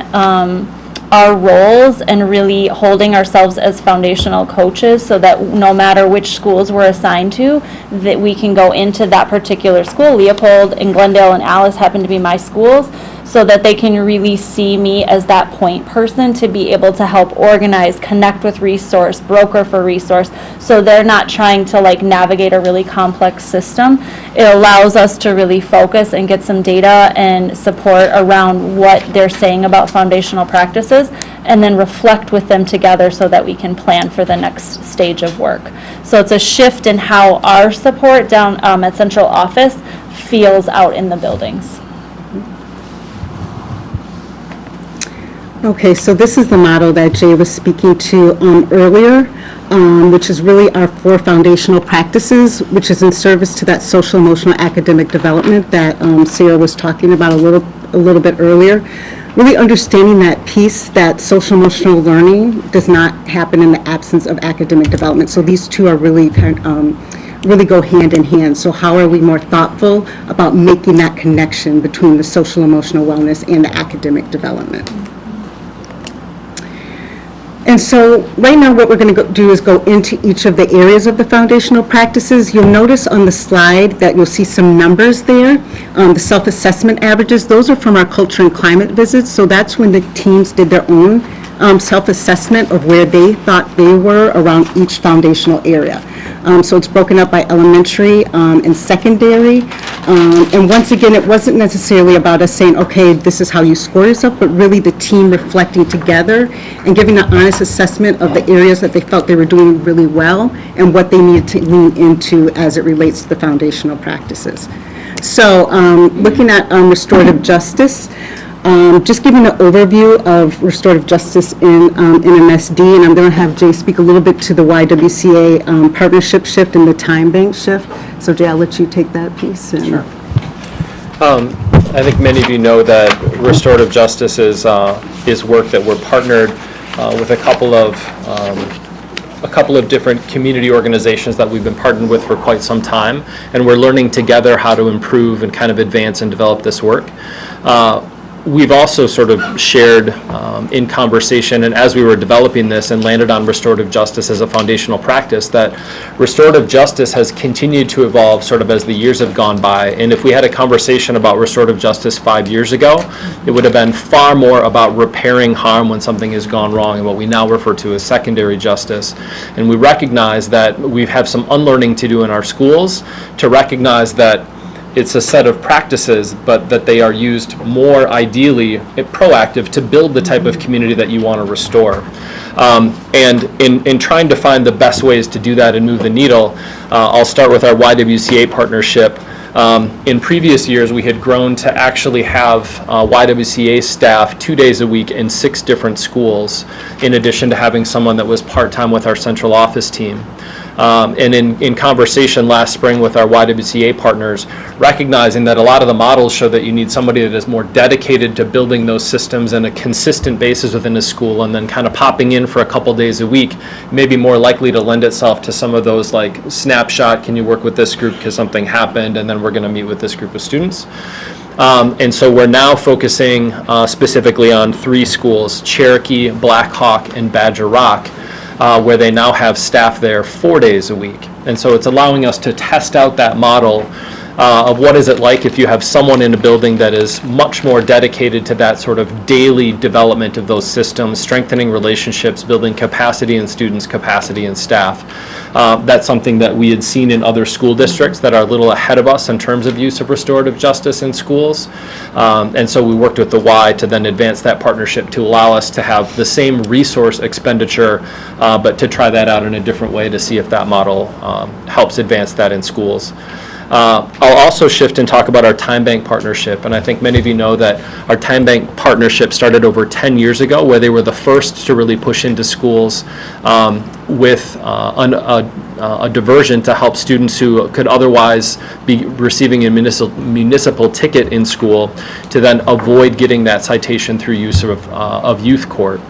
Speaker 11: our roles and really holding ourselves as foundational coaches, so that no matter which schools we're assigned to, that we can go into that particular school. Leopold and Glendale and Alice happen to be my schools, so that they can really see me as that point person to be able to help organize, connect with resource, broker for resource, so they're not trying to navigate a really complex system. It allows us to really focus and get some data and support around what they're saying about foundational practices, and then reflect with them together so that we can plan for the next stage of work. So it's a shift in how our support down at central office feels out in the buildings.
Speaker 10: Okay, so this is the model that Jay was speaking to earlier, which is really our 4 foundational practices, which is in service to that social, emotional, academic development that Sarah was talking about a little bit earlier. Really understanding that piece, that social, emotional learning does not happen in the absence of academic development. So these two are really really go hand in hand. So how are we more thoughtful about making that connection between the social, emotional wellness and the academic development? And so right now what we're going to do is go into each of the areas of the foundational practices. You'll notice on the slide that you'll see some numbers there. The self-assessment averages, those are from our culture and climate visits. So that's when the teams did their own self-assessment of where they thought they were around each foundational area. So it's broken up by elementary and secondary. And once again, it wasn't necessarily about us saying, okay, this is how you score yourself, but really the team reflecting together and giving an honest assessment of the areas that they felt they were doing really well and what they needed to lean into as it relates to the foundational practices. So looking at restorative justice, just giving an overview of restorative justice in MSD, and I'm going to have Jay speak a little bit to the YWCA partnership shift and the time bank shift. So Jay, I'll let you take that piece. Sure.
Speaker 8: I think many of you know that restorative justice is work that we're partnered with a couple of different community organizations that we've been partnered with for quite some time, and we're learning together how to improve and kind of advance and develop this work. We've also sort of shared in conversation, and as we were developing this and landed on restorative justice as a foundational practice, that restorative justice has continued to evolve sort of as the years have gone by. And if we had a conversation about restorative justice 5 years ago, it would have been far more about repairing harm when something has gone wrong, and what we now refer to as secondary justice. And we recognize that we have some unlearning to do in our schools to recognize that it's a set of practices, but that they are used more ideally proactive to build the type of community that you want to restore. And in trying to find the best ways to do that and move the needle, I'll start with our YWCA partnership. In previous years, we had grown to actually have YWCA staff 2 days a week in 6 different schools, in addition to having someone that was part-time with our central office team. And in conversation last spring with our YWCA partners, recognizing that a lot of the models show that you need somebody that is more dedicated to building those systems on a consistent basis within a school, and then kind of popping in for a couple days a week may be more likely to lend itself to some of those like snapshot, can you work with this group because something happened, and then we're going to meet with this group of students. And so we're now focusing specifically on 3 schools, Cherokee, Black Hawk, and Badger Rock, where they now have staff there 4 days a week. And so it's allowing us to test out that model of what is it like if you have someone in a building that is much more dedicated to that sort of daily development of those systems, strengthening relationships, building capacity in students, capacity in staff. That's something that we had seen in other school districts that are a little ahead of us in terms of use of restorative justice in schools. And so we worked with the Y to then advance that partnership to allow us to have the same resource expenditure, but to try that out in a different way to see if that model helps advance that in schools. I'll also shift and talk about our time bank partnership, and I think many of you know that our time bank partnership started over 10 years ago, where they were the first to really push into schools with a diversion to help students who could otherwise be receiving a municipal ticket in school to then avoid getting that citation through use of youth court.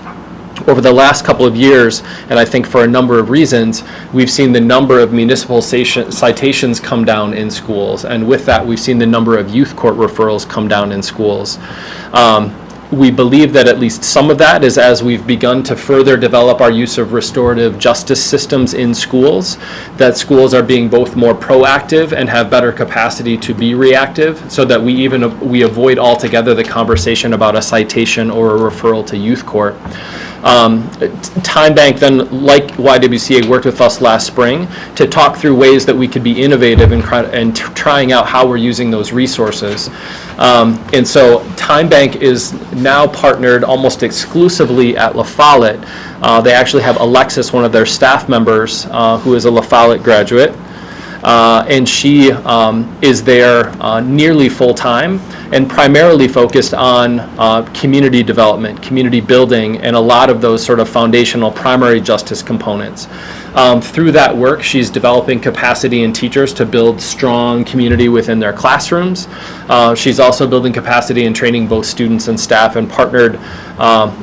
Speaker 8: Over the last couple of years, and I think for a number of reasons, we've seen the number of municipal citations come down in schools, and with that we've seen the number of youth court referrals come down in schools. We believe that at least some of that is as we've begun to further develop our use of restorative justice systems in schools, that schools are being both more proactive and have better capacity to be reactive, so that we avoid altogether the conversation about a citation or a referral to youth court. Time Bank then, like YWCA, worked with us last spring to talk through ways that we could be innovative and trying out how we're using those resources. And so Time Bank is now partnered almost exclusively at La Follette. They actually have Alexis, one of their staff members, who is a La Follette graduate. And she is there nearly full-time and primarily focused on community development, community building, and a lot of those sort of foundational primary justice components. Through that work, she's developing capacity in teachers to build strong community within their classrooms. She's also building capacity and training both students and staff, and partnered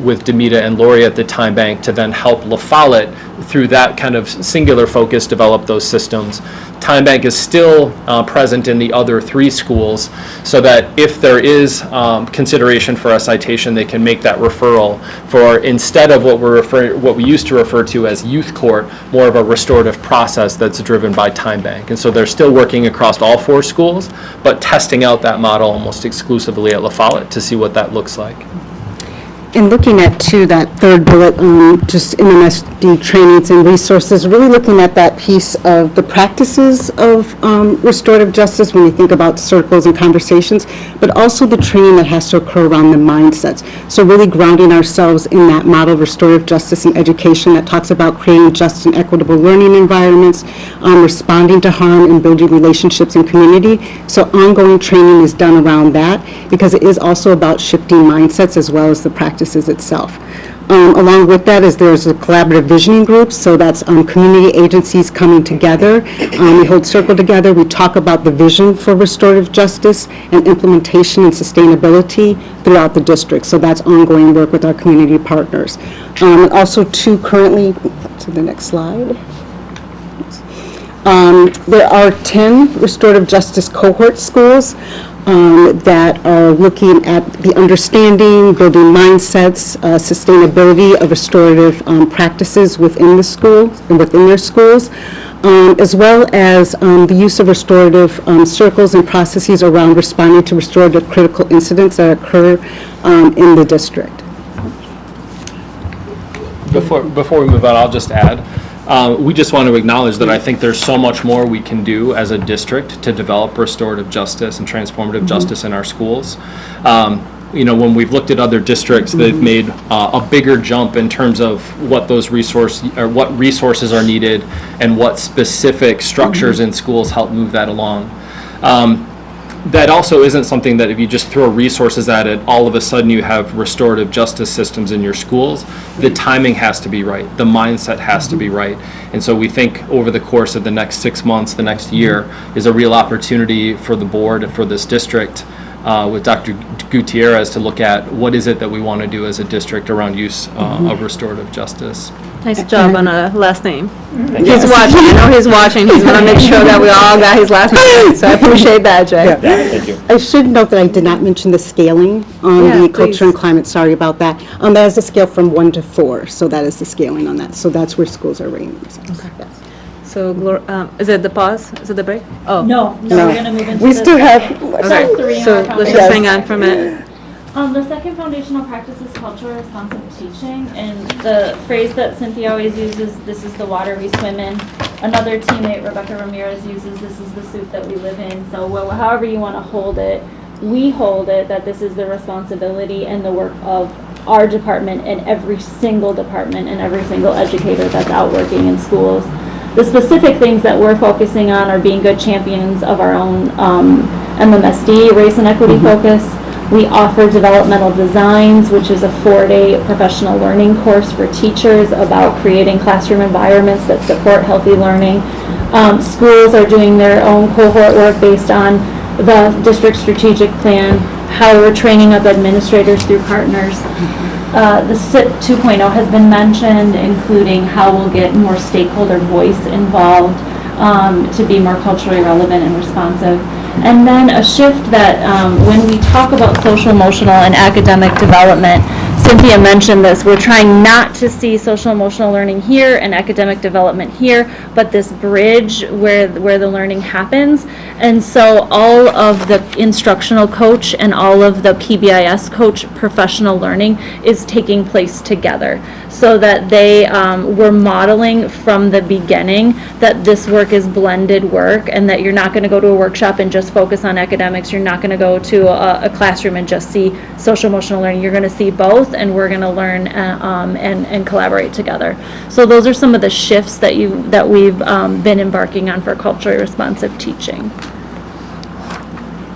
Speaker 8: with Demita and Lori at the Time Bank to then help La Follette through that kind of singular focus develop those systems. Time Bank is still present in the other 3 schools, so that if there is consideration for a citation, they can make that referral for, instead of what we used to refer to as youth court, more of a restorative process that's driven by Time Bank. And so they're still working across all 4 schools, but testing out that model almost exclusively at La Follette to see what that looks like.
Speaker 10: And looking at, too, that third bullet, just MMSD trainings and resources, really looking at that piece of the practices of restorative justice when you think about circles and conversations, but also the training that has to occur around the mindsets. So really grounding ourselves in that model of restorative justice in education that talks about creating just and equitable learning environments, responding to harm, and building relationships and community. So ongoing training is done around that because it is also about shifting mindsets as well as the practices itself. Along with that is there's a collaborative visioning group, so that's community agencies coming together. We hold circle together, we talk about the vision for restorative justice and implementation and sustainability throughout the district, so that's ongoing work with our community partners. Also too, currently, to the next slide. There are 10 restorative justice cohort schools that are looking at the understanding, building mindsets, sustainability of restorative practices within the school and within their schools, as well as the use of restorative circles and processes around responding to restorative critical incidents that occur in the district.
Speaker 8: Before we move on, I'll just add, we just want to acknowledge that I think there's so much more we can do as a district to develop restorative justice and transformative justice in our schools. When we've looked at other districts, they've made a bigger jump in terms of what those what resources are needed and what specific structures in schools help move that along. That also isn't something that if you just throw resources at it, all of a sudden you have restorative justice systems in your schools. The timing has to be right. The mindset has to be right. And so we think over the course of the next 6 months, the next year, is a real opportunity for the board and for this district with Dr. Gutierrez to look at what is it that we want to do as a district around use of restorative justice.
Speaker 5: Nice job on a last name. He's watching. I know he's watching. He's going to make sure that we all got his last name. So I appreciate that, Jay.
Speaker 8: Thank you.
Speaker 10: I should note that I did not mention the scaling on
Speaker 5: Yeah,
Speaker 10: the
Speaker 5: please.
Speaker 10: culture and climate. Sorry about that. That is a scale from 1 to 4, so that is the scaling on that. So that's where schools are rating themselves. Yes.
Speaker 5: So, is it the pause? Is it the break? Oh.
Speaker 11: No, we're gonna move into
Speaker 10: We
Speaker 11: the
Speaker 10: still have,
Speaker 5: Okay.
Speaker 11: three in
Speaker 5: So
Speaker 11: our
Speaker 5: let's
Speaker 11: foundation.
Speaker 5: just hang on for a minute.
Speaker 11: The second foundational practice is cultural responsive teaching, and the phrase that Cynthia always uses, this is the water we swim in. Another teammate, Rebecca Ramirez, uses this is the soup that we live in. So however you want to hold it, we hold it that this is the responsibility and the work of our department and every single department and every single educator that's out working in schools. The specific things that we're focusing on are being good champions of our own MMSD, race and equity focus. We offer developmental designs, which is a 4-day professional learning course for teachers about creating classroom environments that support healthy learning. Schools are doing their own cohort work based on the district strategic plan, how we're training up administrators through partners. The SIP 2.0 has been mentioned, including how we'll get more stakeholder voice involved to be more culturally relevant and responsive. And then a shift that when we talk about social, emotional, and academic development, Cynthia mentioned this, we're trying not to see social emotional learning here and academic development here, but this bridge where the learning happens. And so all of the instructional coach and all of the PBIS coach professional learning is taking place together, so that they were modeling from the beginning that this work is blended work and that you're not going to go to a workshop and just focus on academics. You're not going to go to a classroom and just see social emotional learning. You're going to see both, and we're going to learn and collaborate together. So those are some of the shifts that we've been embarking on for culturally responsive teaching.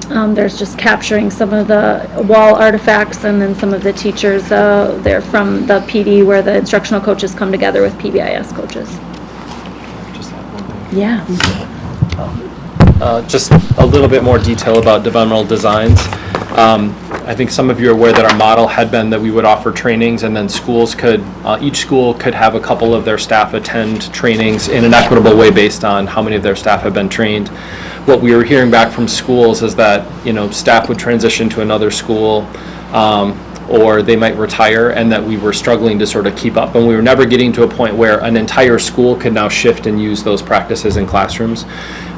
Speaker 11: There's just capturing some of the wall artifacts and then some of the teachers, they're from the PD where the instructional coaches come together with PBIS coaches.
Speaker 8: Just add one thing.
Speaker 11: Yeah.
Speaker 8: Just a little bit more detail about developmental designs. I think some of you are aware that our model had been that we would offer trainings, and then schools could, each school could have a couple of their staff attend trainings in an equitable way based on how many of their staff have been trained. What we were hearing back from schools is that, staff would transition to another school, or they might retire, and that we were struggling to sort of keep up, and we were never getting to a point where an entire school could now shift and use those practices in classrooms.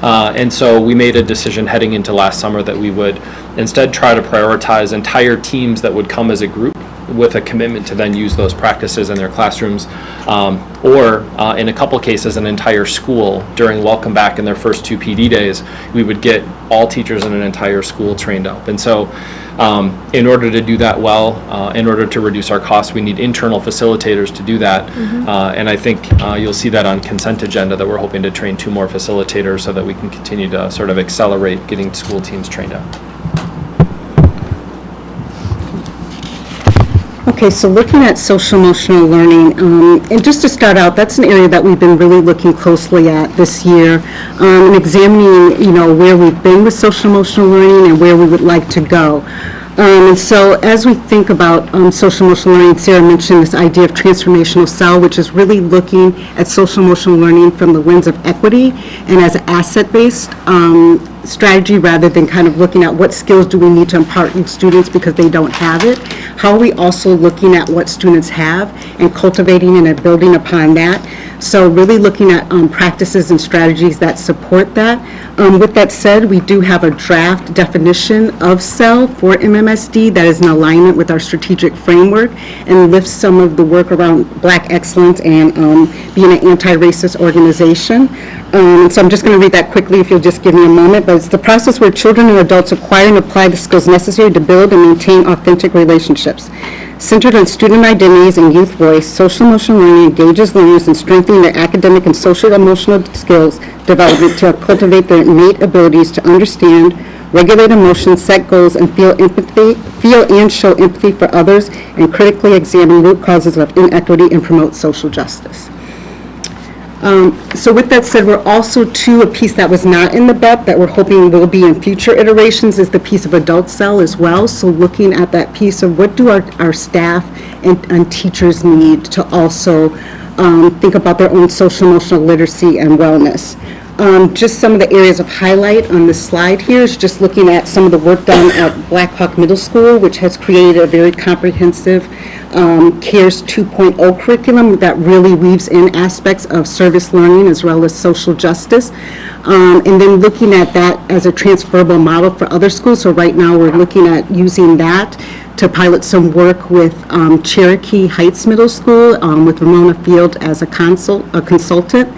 Speaker 8: And so we made a decision heading into last summer that we would instead try to prioritize entire teams that would come as a group, with a commitment to then use those practices in their classrooms, or in a couple cases, an entire school during welcome back in their first 2 PD days, we would get all teachers in an entire school trained up. And so in order to do that well, in order to reduce our costs, we need internal facilitators to do that. And I think you'll see that on consent agenda, that we're hoping to train 2 more facilitators so that we can continue to sort of accelerate getting school teams trained up.
Speaker 10: Okay, so looking at social emotional learning, and just to start out, that's an area that we've been really looking closely at this year, and examining, where we've been with social emotional learning and where we would like to go. And so as we think about social emotional learning, Sarah mentioned this idea of transformational SEL, which is really looking at social emotional learning from the lens of equity and as an asset-based strategy, rather than kind of looking at what skills do we need to impart in students because they don't have it. How are we also looking at what students have and cultivating and building upon that? So really looking at practices and strategies that support that. With that said, we do have a draft definition of SEL for MMSD that is in alignment with our strategic framework and lifts some of the work around Black excellence and being an anti-racist organization. So I'm just going to read that quickly if you'll just give me a moment. But it's the process where children and adults acquire and apply the skills necessary to build and maintain authentic relationships. Centered on student identities and youth voice, social emotional learning engages learners in strengthening their academic and social emotional skills development to cultivate their innate abilities to understand, regulate emotions, set goals, and feel and show empathy for others, and critically examine root causes of inequity and promote social justice. So with that said, we're also a piece that was not in the BEP that we're hoping will be in future iterations is the piece of adult SEL as well. So looking at that piece of what do our staff and teachers need to also think about their own social emotional literacy and wellness. Just some of the areas of highlight on this slide here is just looking at some of the work done at Black Hawk Middle School, which has created a very comprehensive CARES 2.0 curriculum that really weaves in aspects of service learning as well as social justice. And then looking at that as a transferable model for other schools. So right now we're looking at using that to pilot some work with Cherokee Heights Middle School with Ramona Field as a consultant.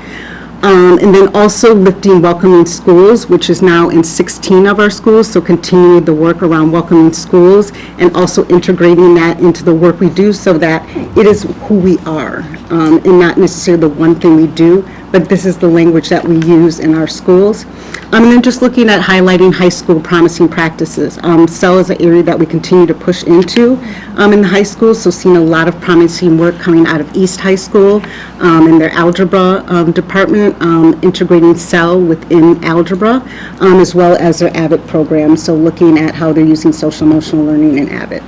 Speaker 10: And then also lifting welcoming schools, which is now in 16 of our schools, so continuing the work around welcoming schools and also integrating that into the work we do so that it is who we are and not necessarily the one thing we do, but this is the language that we use in our schools. And then just looking at highlighting high school promising practices. SEL is an area that we continue to push into in the high school, so seeing a lot of promising work coming out of East High School in their algebra department, integrating SEL within algebra, as well as their AVID program, so looking at how they're using social emotional learning in AVID.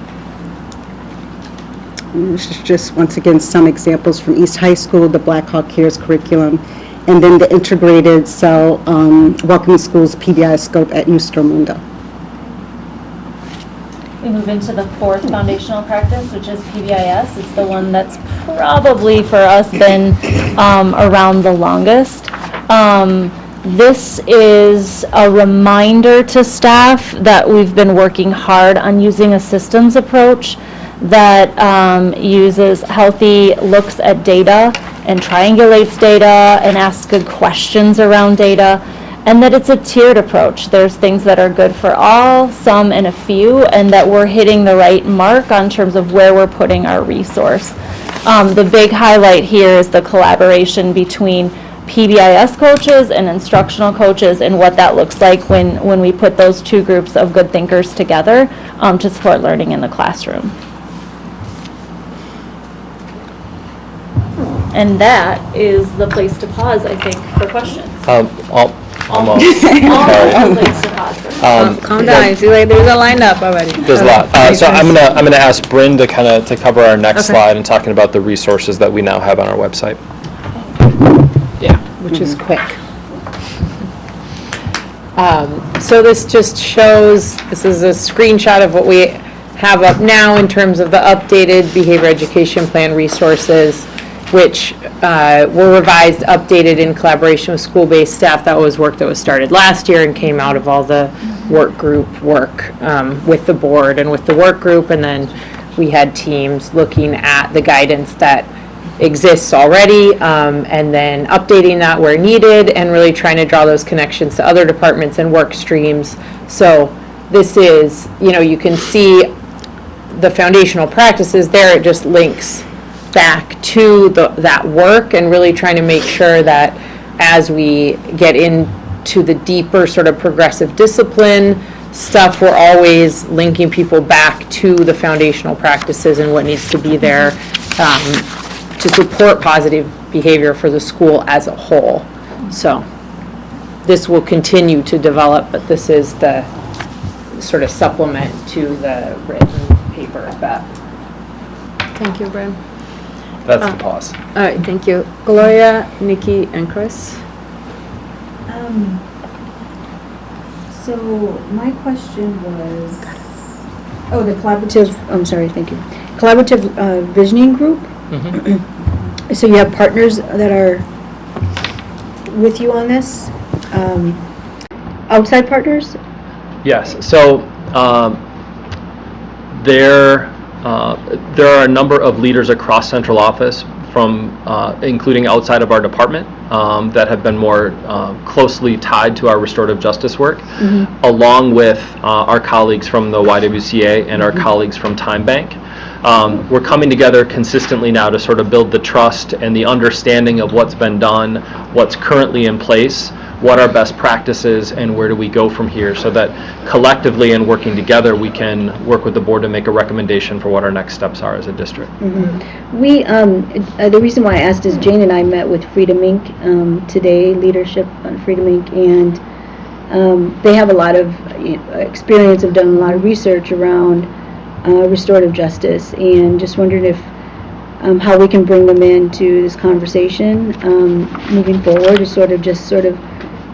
Speaker 10: And this is just, once again, some examples from East High School, the Black Hawk CARES curriculum, and then the integrated SEL Welcoming Schools PBI scope at U Stormunda.
Speaker 11: We move into the 4th foundational practice, which is PBIS. It's the one that's probably for us been around the longest. This is a reminder to staff that we've been working hard on using a systems approach that uses healthy looks at data and triangulates data and asks good questions around data, and that it's a tiered approach. There's things that are good for all, some and a few, and that we're hitting the right mark on terms of where we're putting our resource. The big highlight here is the collaboration between PBIS coaches and instructional coaches and what that looks like when we put those 2 groups of good thinkers together to support learning in the classroom. And that is the place to pause, I think, for questions.
Speaker 8: Almost.
Speaker 11: The place to pause for questions.
Speaker 5: Calm down, you see like there's a lineup already.
Speaker 8: There's a lot. So I'm gonna ask Bryn to cover our next slide and talking about the resources that we now have on our website.
Speaker 12: Yeah, which is quick. So this just shows, this is a screenshot of what we have up now in terms of the updated behavior education plan resources, which were revised, updated in collaboration with school-based staff. That was work that was started last year and came out of all the work group work with the board and with the work group, and then we had teams looking at the guidance that exists already, and then updating that where needed, and really trying to draw those connections to other departments and work streams. So this is, you can see the foundational practices there. It just links back to that work, and really trying to make sure that as we get into the deeper sort of progressive discipline stuff, we're always linking people back to the foundational practices and what needs to be there to support positive behavior for the school as a whole. So this will continue to develop, but this is the sort of supplement to the written paper.
Speaker 5: Thank you, Brian.
Speaker 8: That's the pause.
Speaker 5: All right, thank you. Gloria, Nikki, and Chris.
Speaker 1: So my question was, the collaborative, I'm sorry, thank you. Collaborative visioning group. So you have partners that are with you on this? Outside partners?
Speaker 8: Yes, so there are a number of leaders across central office from, including outside of our department, that have been more closely tied to our restorative justice work, along with our colleagues from the YWCA and our colleagues from Time Bank. We're coming together consistently now to sort of build the trust and the understanding of what's been done, what's currently in place, what are best practices, and where do we go from here, so that collectively and working together we can work with the board to make a recommendation for what our next steps are as a district.
Speaker 1: We, the reason why I asked is Jane and I met with Freedom Inc. Today, leadership on Freedom Inc. And they have a lot of experience, have done a lot of research around restorative justice, and just wondered if how we can bring them into this conversation moving forward, is sort of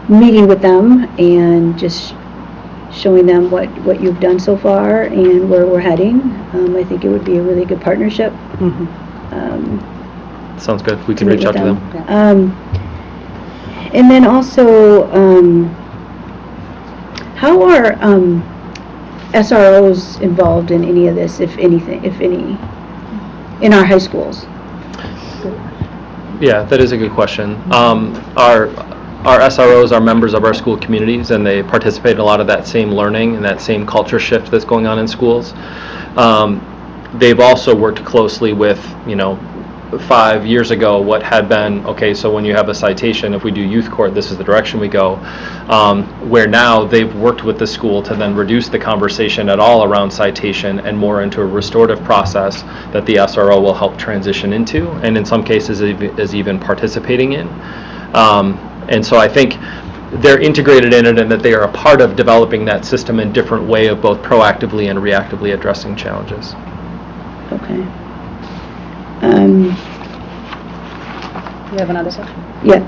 Speaker 1: meeting with them and just showing them what you've done so far and where we're heading. I think it would be a really good partnership.
Speaker 8: Sounds good. We can reach out to them.
Speaker 1: And then also, how are SROs involved in any of this, if anything, if any, in our high schools?
Speaker 8: Yeah, that is a good question. Our SROs are members of our school communities, and they participate in a lot of that same learning and that same culture shift that's going on in schools. They've also worked closely with, 5 years ago, what had been, okay, so when you have a citation, if we do youth court, this is the direction we go. Where now they've worked with the school to then reduce the conversation at all around citation and more into a restorative process that the SRO will help transition into, and in some cases is even participating in. And so I think they're integrated in it, and that they are a part of developing that system in different way of both proactively and reactively addressing challenges.
Speaker 1: Okay.
Speaker 5: You have another question?
Speaker 1: Yeah,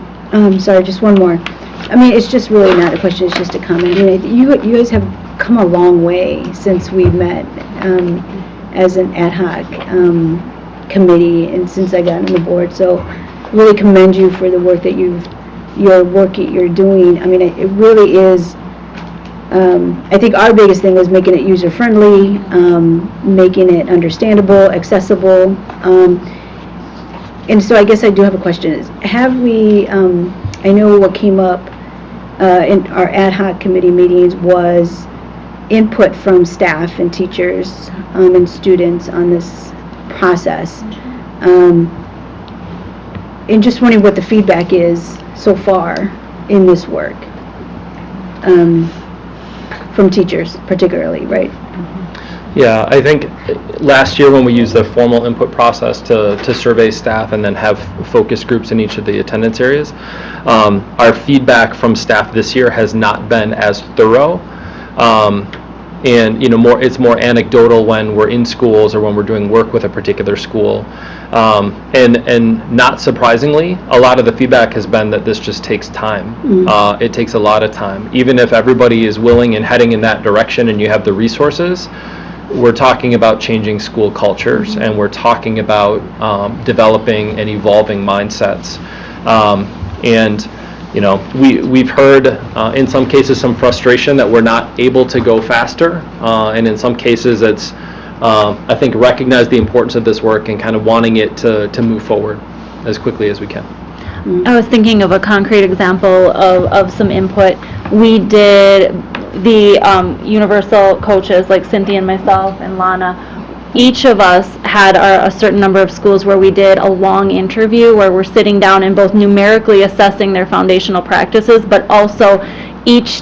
Speaker 1: sorry, just one more. I mean, it's just really not a question, it's just a comment. I mean, you guys have come a long way since we met as an ad hoc committee, and since I got on the board. So really commend you for the work that you're doing. I mean, it really is, I think our biggest thing was making it user-friendly, making it understandable, accessible. And so I guess I do have a question. Is, have we, I know what came up in our ad hoc committee meetings was input from staff and teachers and students on this process. And just wondering what the feedback is so far in this work from teachers particularly, right?
Speaker 8: Yeah, I think last year when we used the formal input process to survey staff and then have focus groups in each of the attendance areas, our feedback from staff this year has not been as thorough. And it's more anecdotal when we're in schools or when we're doing work with a particular school. And not surprisingly, a lot of the feedback has been that this just takes time. It takes a lot of time. Even if everybody is willing and heading in that direction and you have the resources, we're talking about changing school cultures, and we're talking about developing and evolving mindsets. We've heard in some cases some frustration that we're not able to go faster, and in some cases it's I think recognize the importance of this work and kind of wanting it to move forward as quickly as we can.
Speaker 11: I was thinking of a concrete example of some input. We did the universal coaches, like Cynthia and myself and Lana. Each of us had a certain number of schools where we did a long interview where we're sitting down and both numerically assessing their foundational practices, but also each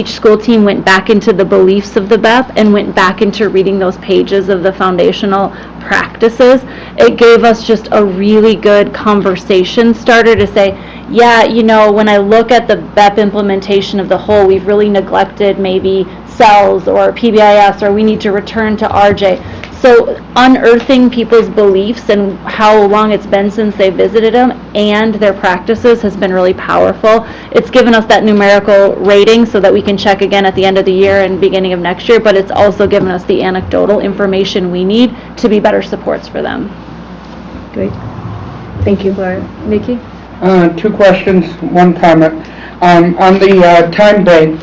Speaker 11: school team went back into the beliefs of the BEP and went back into reading those pages of the foundational practices. It gave us just a really good conversation starter to say, yeah, you know, when I look at the BEP implementation of the whole, we've really neglected maybe cells or PBIS, or we need to return to RJ. So unearthing people's beliefs and how long it's been since they visited them and their practices has been really powerful. It's given us that numerical rating so that we can check again at the end of the year and beginning of next year, but it's also given us the anecdotal information we need to be better supports for them.
Speaker 5: Great. Thank you, Laura. Nikki?
Speaker 2: 2 questions, 1 comment. On the time bank,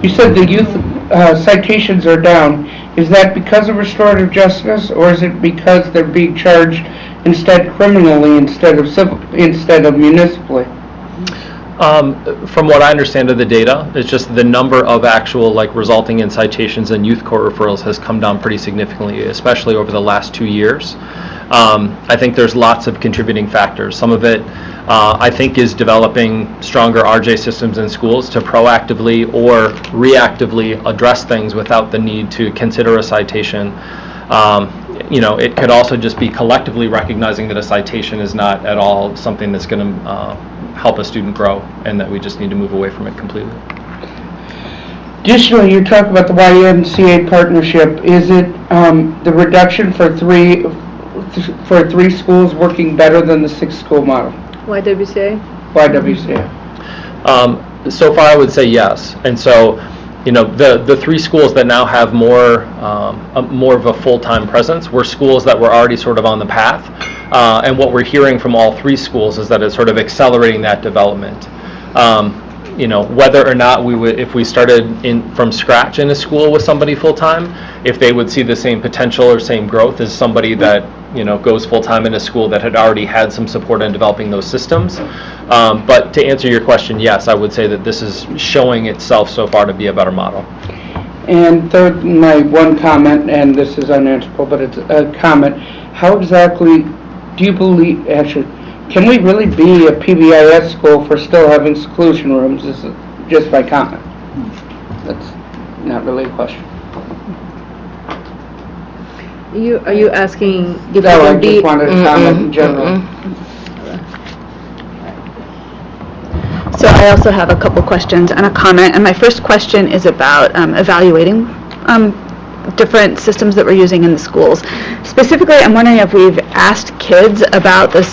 Speaker 2: you said the youth citations are down. Is that because of restorative justice, or is it because they're being charged instead criminally instead of municipally?
Speaker 8: From what I understand of the data, it's just the number of actual resulting in citations and youth court referrals has come down pretty significantly, especially over the last 2 years. I think there's lots of contributing factors. Some of it, I think, is developing stronger RJ systems in schools to proactively or reactively address things without the need to consider a citation. It could also just be collectively recognizing that a citation is not at all something that's going to help a student grow, and that we just need to move away from it completely.
Speaker 2: Additionally, you talk about the YMCA partnership. Is it the reduction for three schools working better than the 6-school model?
Speaker 5: YWCA?
Speaker 2: YWCA.
Speaker 8: So far, I would say yes. And so, the 3 schools that now have more of a full-time presence were schools that were already sort of on the path. And what we're hearing from all 3 schools is that it's sort of accelerating that development. Whether or not if we started from scratch in a school with somebody full-time, if they would see the same potential or same growth as somebody that goes full-time in a school that had already had some support in developing those systems. But to answer your question, yes, I would say that this is showing itself so far to be a better model.
Speaker 2: And third, my 1 comment, and this is unanswerable, but it's a comment. How exactly do you believe, actually, can we really be a PBIS school for still having seclusion rooms? This is just my comment. That's not really a question.
Speaker 5: Are you asking if
Speaker 2: No, I
Speaker 5: it would be?
Speaker 2: just wanted to comment in general.
Speaker 3: So I also have a couple questions and a comment, and my first question is about evaluating different systems that we're using in the schools. Specifically, I'm wondering if we've asked kids about the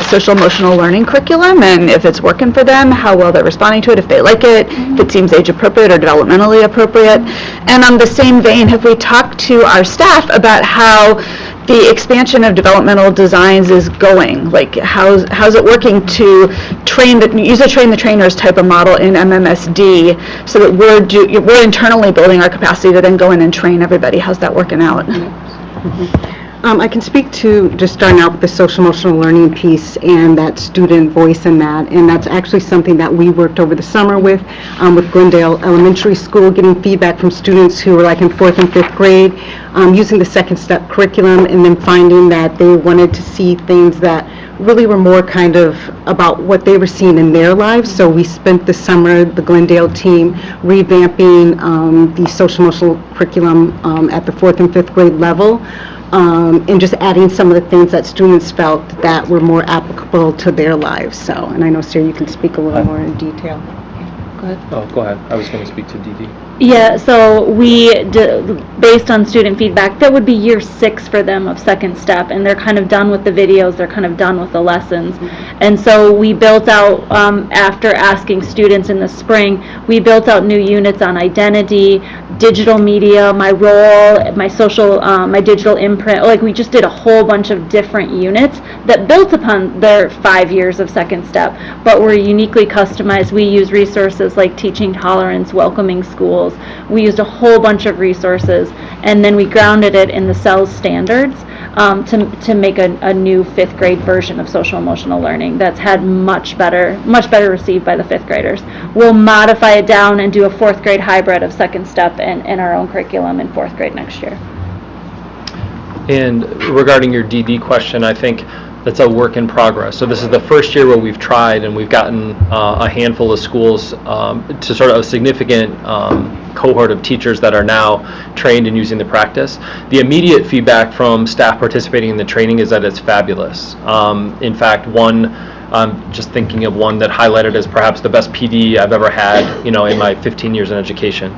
Speaker 3: social emotional learning curriculum and if it's working for them, how well they're responding to it, if they like it, if it seems age appropriate or developmentally appropriate. And on the same vein, have we talked to our staff about how the expansion of developmental designs is going? Like, how's it working to use a train the trainers type of model in MMSD so that we're internally building our capacity to then go in and train everybody? How's that working out?
Speaker 10: I can speak to just starting out with the social emotional learning piece and that student voice in that, and that's actually something that we worked over the summer with Glendale Elementary School, getting feedback from students who were like in 4th and 5th grade, using the second step curriculum, and then finding that they wanted to see things that really were more kind of about what they were seeing in their lives. So we spent the summer, the Glendale team, revamping the social emotional curriculum at the 4th and 5th grade level. And just adding some of the things that students felt that were more applicable to their lives. So, and I know, Sarah, you can speak a little more in detail.
Speaker 5: Go ahead.
Speaker 8: Oh, go ahead. I was going to speak to Dee Dee.
Speaker 11: Yeah, so based on student feedback, that would be year 6 for them of second step, and they're kind of done with the videos, they're kind of done with the lessons. And so we built out, after asking students in the spring, we built out new units on identity, digital media, my role, my social, my digital imprint. Like, we just did a whole bunch of different units that built upon their 5 years of second step, but were uniquely customized. We use resources resources like teaching tolerance, welcoming schools. We used a whole bunch of resources, and then we grounded it in the CELS standards to make a new 5th grade version of social emotional learning that's had much better received by the 5th graders. We'll modify it down and do a 4th grade hybrid of Second Step in our own curriculum in 4th grade next year.
Speaker 8: And regarding your DD question, I think that's a work in progress. So this is the first year where we've tried, and we've gotten a handful of schools to sort of a significant cohort of teachers that are now trained in using the practice. The immediate feedback from staff participating in the training is that it's fabulous. In fact, I'm just thinking of one that highlighted as perhaps the best PD I've ever had, in my 15 years in education.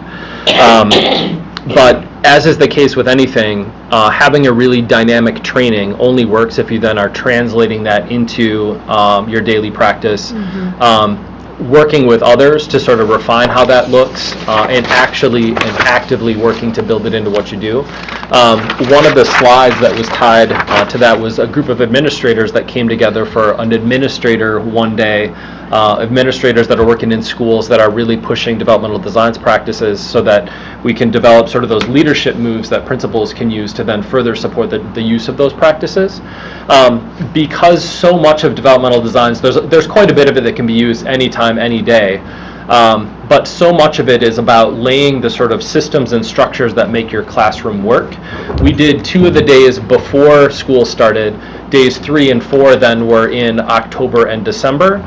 Speaker 8: But as is the case with anything, having a really dynamic training only works if you then are translating that into your daily practice, working with others to sort of refine how that looks, and actively working to build it into what you do. One of the slides that was tied to that was a group of administrators that came together for an administrator one day, administrators that are working in schools that are really pushing developmental designs practices so that we can develop sort of those leadership moves that principals can use to then further support the use of those practices. Because so much of developmental designs, there's quite a bit of it that can be used anytime, any day. But so much of it is about laying the sort of systems and structures that make your classroom work. We did 2 of the days before school started. Days 3 and 4 then were in October and December.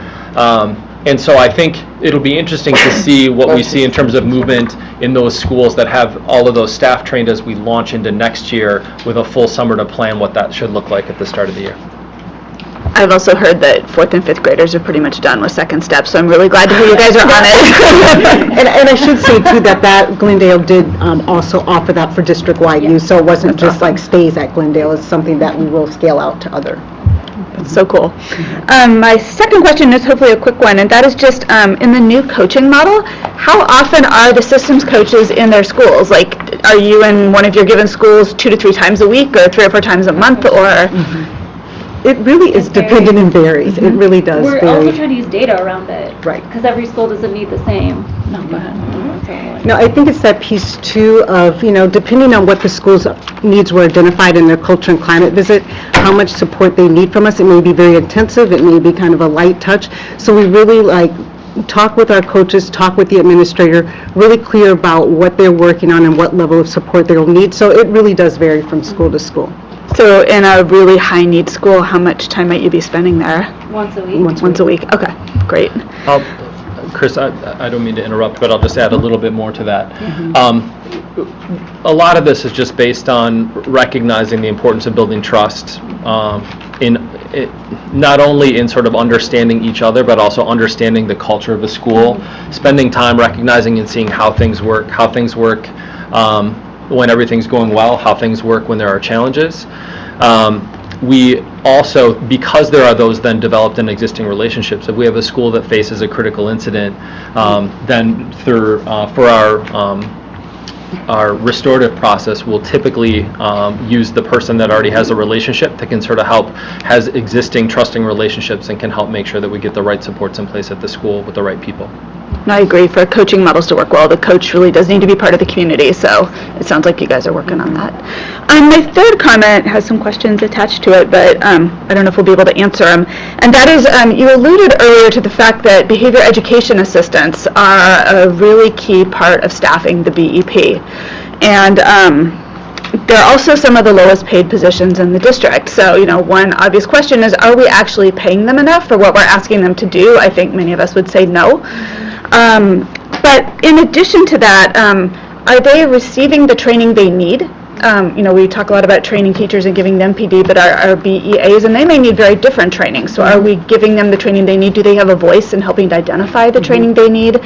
Speaker 8: And so I think it'll be interesting to see what we see in terms of movement in those schools that have all of those staff trained as we launch into next year with a full summer to plan what that should look like at the start of the year.
Speaker 3: I've also heard that 4th and 5th graders are pretty much done with Second Step, so I'm really glad to hear you guys are on it.
Speaker 10: And I should say too that Glendale did also offer that for district-wide use, so it wasn't just like stays at Glendale. It's something that we will scale out to other.
Speaker 3: That's so cool. My second question is hopefully a quick one, and that is just in the new coaching model, how often are the systems coaches in their schools? Like, are you in one of your given schools 2 to 3 times a week, or 3 or 4 times a month, or?
Speaker 10: It really is dependent and varies. It really does
Speaker 11: We're
Speaker 10: vary.
Speaker 11: also trying to use data around it.
Speaker 10: Right.
Speaker 11: Because every school doesn't need the same. No, go ahead.
Speaker 10: No, I think it's that piece too of, depending on what the school's needs were identified in their culture and climate visit, how much support they need from us. It may be very intensive, it may be kind of a light touch. So we really talk with our coaches, talk with the administrator, really clear about what they're working on and what level of support they'll need. So it really does vary from school to school.
Speaker 3: So in a really high-need school, how much time might you be spending there?
Speaker 11: Once a week.
Speaker 3: Once a week. Okay, great.
Speaker 8: Chris, I don't mean to interrupt, but I'll just add a little bit more to that. A lot of this is just based on recognizing the importance of building trust not only in sort of understanding each other, but also understanding the culture of the school, spending time recognizing and seeing how things work when everything's going well, how things work when there are challenges. We also, because there are those then developed in existing relationships, if we have a school that faces a critical incident, then for our restorative process, we'll typically use the person that already has a relationship that can sort of help, has existing trusting relationships and can help make sure that we get the right supports in place at the school with the right people.
Speaker 3: And I agree, for coaching models to work well, the coach really does need to be part of the community, so it sounds like you guys are working on that. My third comment has some questions attached to it, but I don't know if we'll be able to answer them. And that is, you alluded earlier to the fact that behavior education assistants are a really key part of staffing the BEP. And they're also some of the lowest paid positions in the district. So, one obvious question is, are we actually paying them enough for what we're asking them to do? I think many of us would say no. But in addition to that, are they receiving the training they need? We talk a lot about training teachers and giving them PD, but our BEAs, and they may need very different training. So are we giving them the training they need? Do they have a voice in helping to identify the training they need?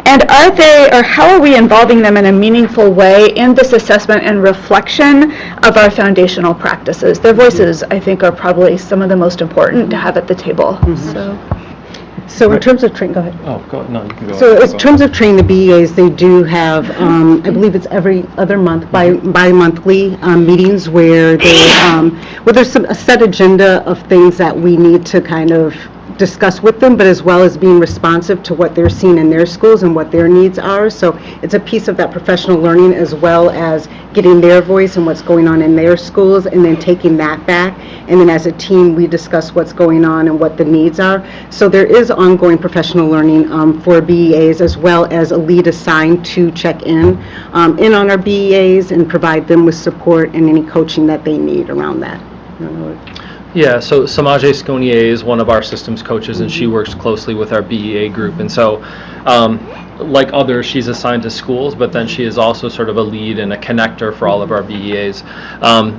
Speaker 3: And how are we involving them in a meaningful way in this assessment and reflection of our foundational practices? Their voices, I think, are probably some of the most important to have at the table.
Speaker 10: So in terms of training, go ahead.
Speaker 8: Oh, go ahead. No, you can go
Speaker 10: So
Speaker 8: ahead.
Speaker 10: in terms of training the BEAs, they do have, I believe it's every other month, bi-monthly meetings where they, there's a set agenda of things that we need to kind of discuss with them, but as well as being responsive to what they're seeing in their schools and what their needs are. So it's a piece of that professional learning as well as getting their voice and what's going on in their schools, and then taking that back. And then as a team, we discuss what's going on and what the needs are. So there is ongoing professional learning for BEAs, as well as a lead assigned to check in on our BEAs and provide them with support and any coaching that they need around that. I don't know what-
Speaker 8: Yeah, so Samaje Sconier is one of our systems coaches, and she works closely with our BEA group. And so, like others, she's assigned to schools, but then she is also sort of a lead and a connector for all of our BEAs.